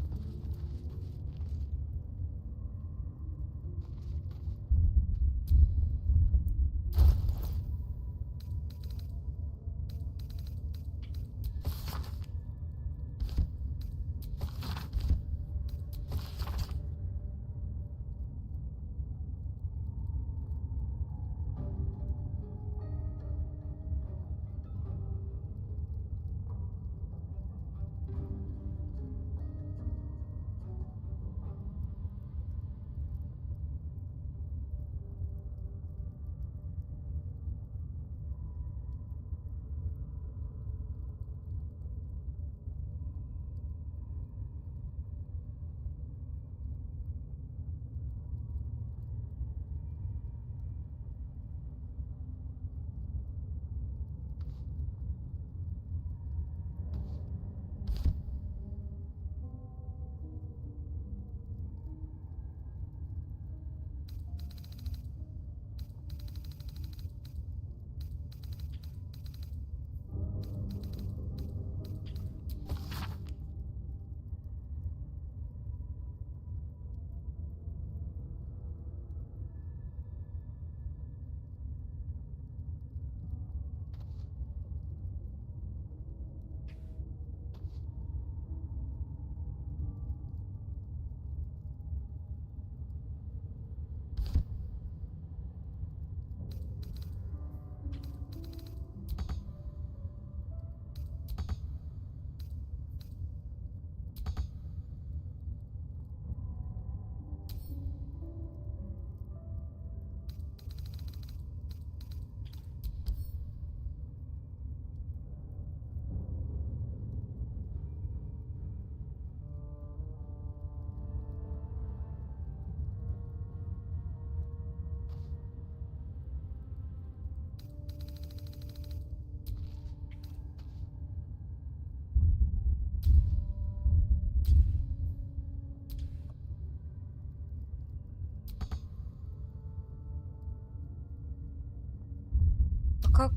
А как?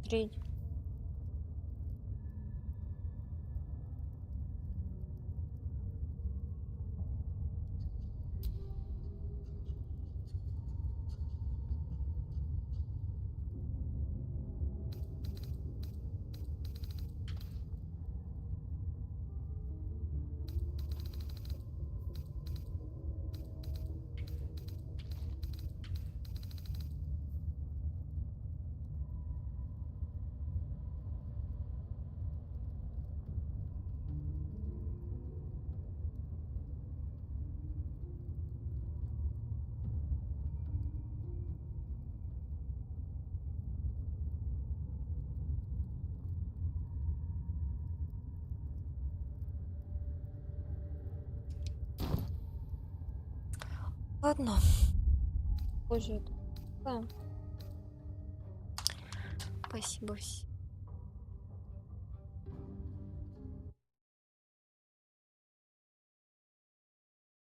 Треть. Ладно. Позже. Да. Спасибо всем.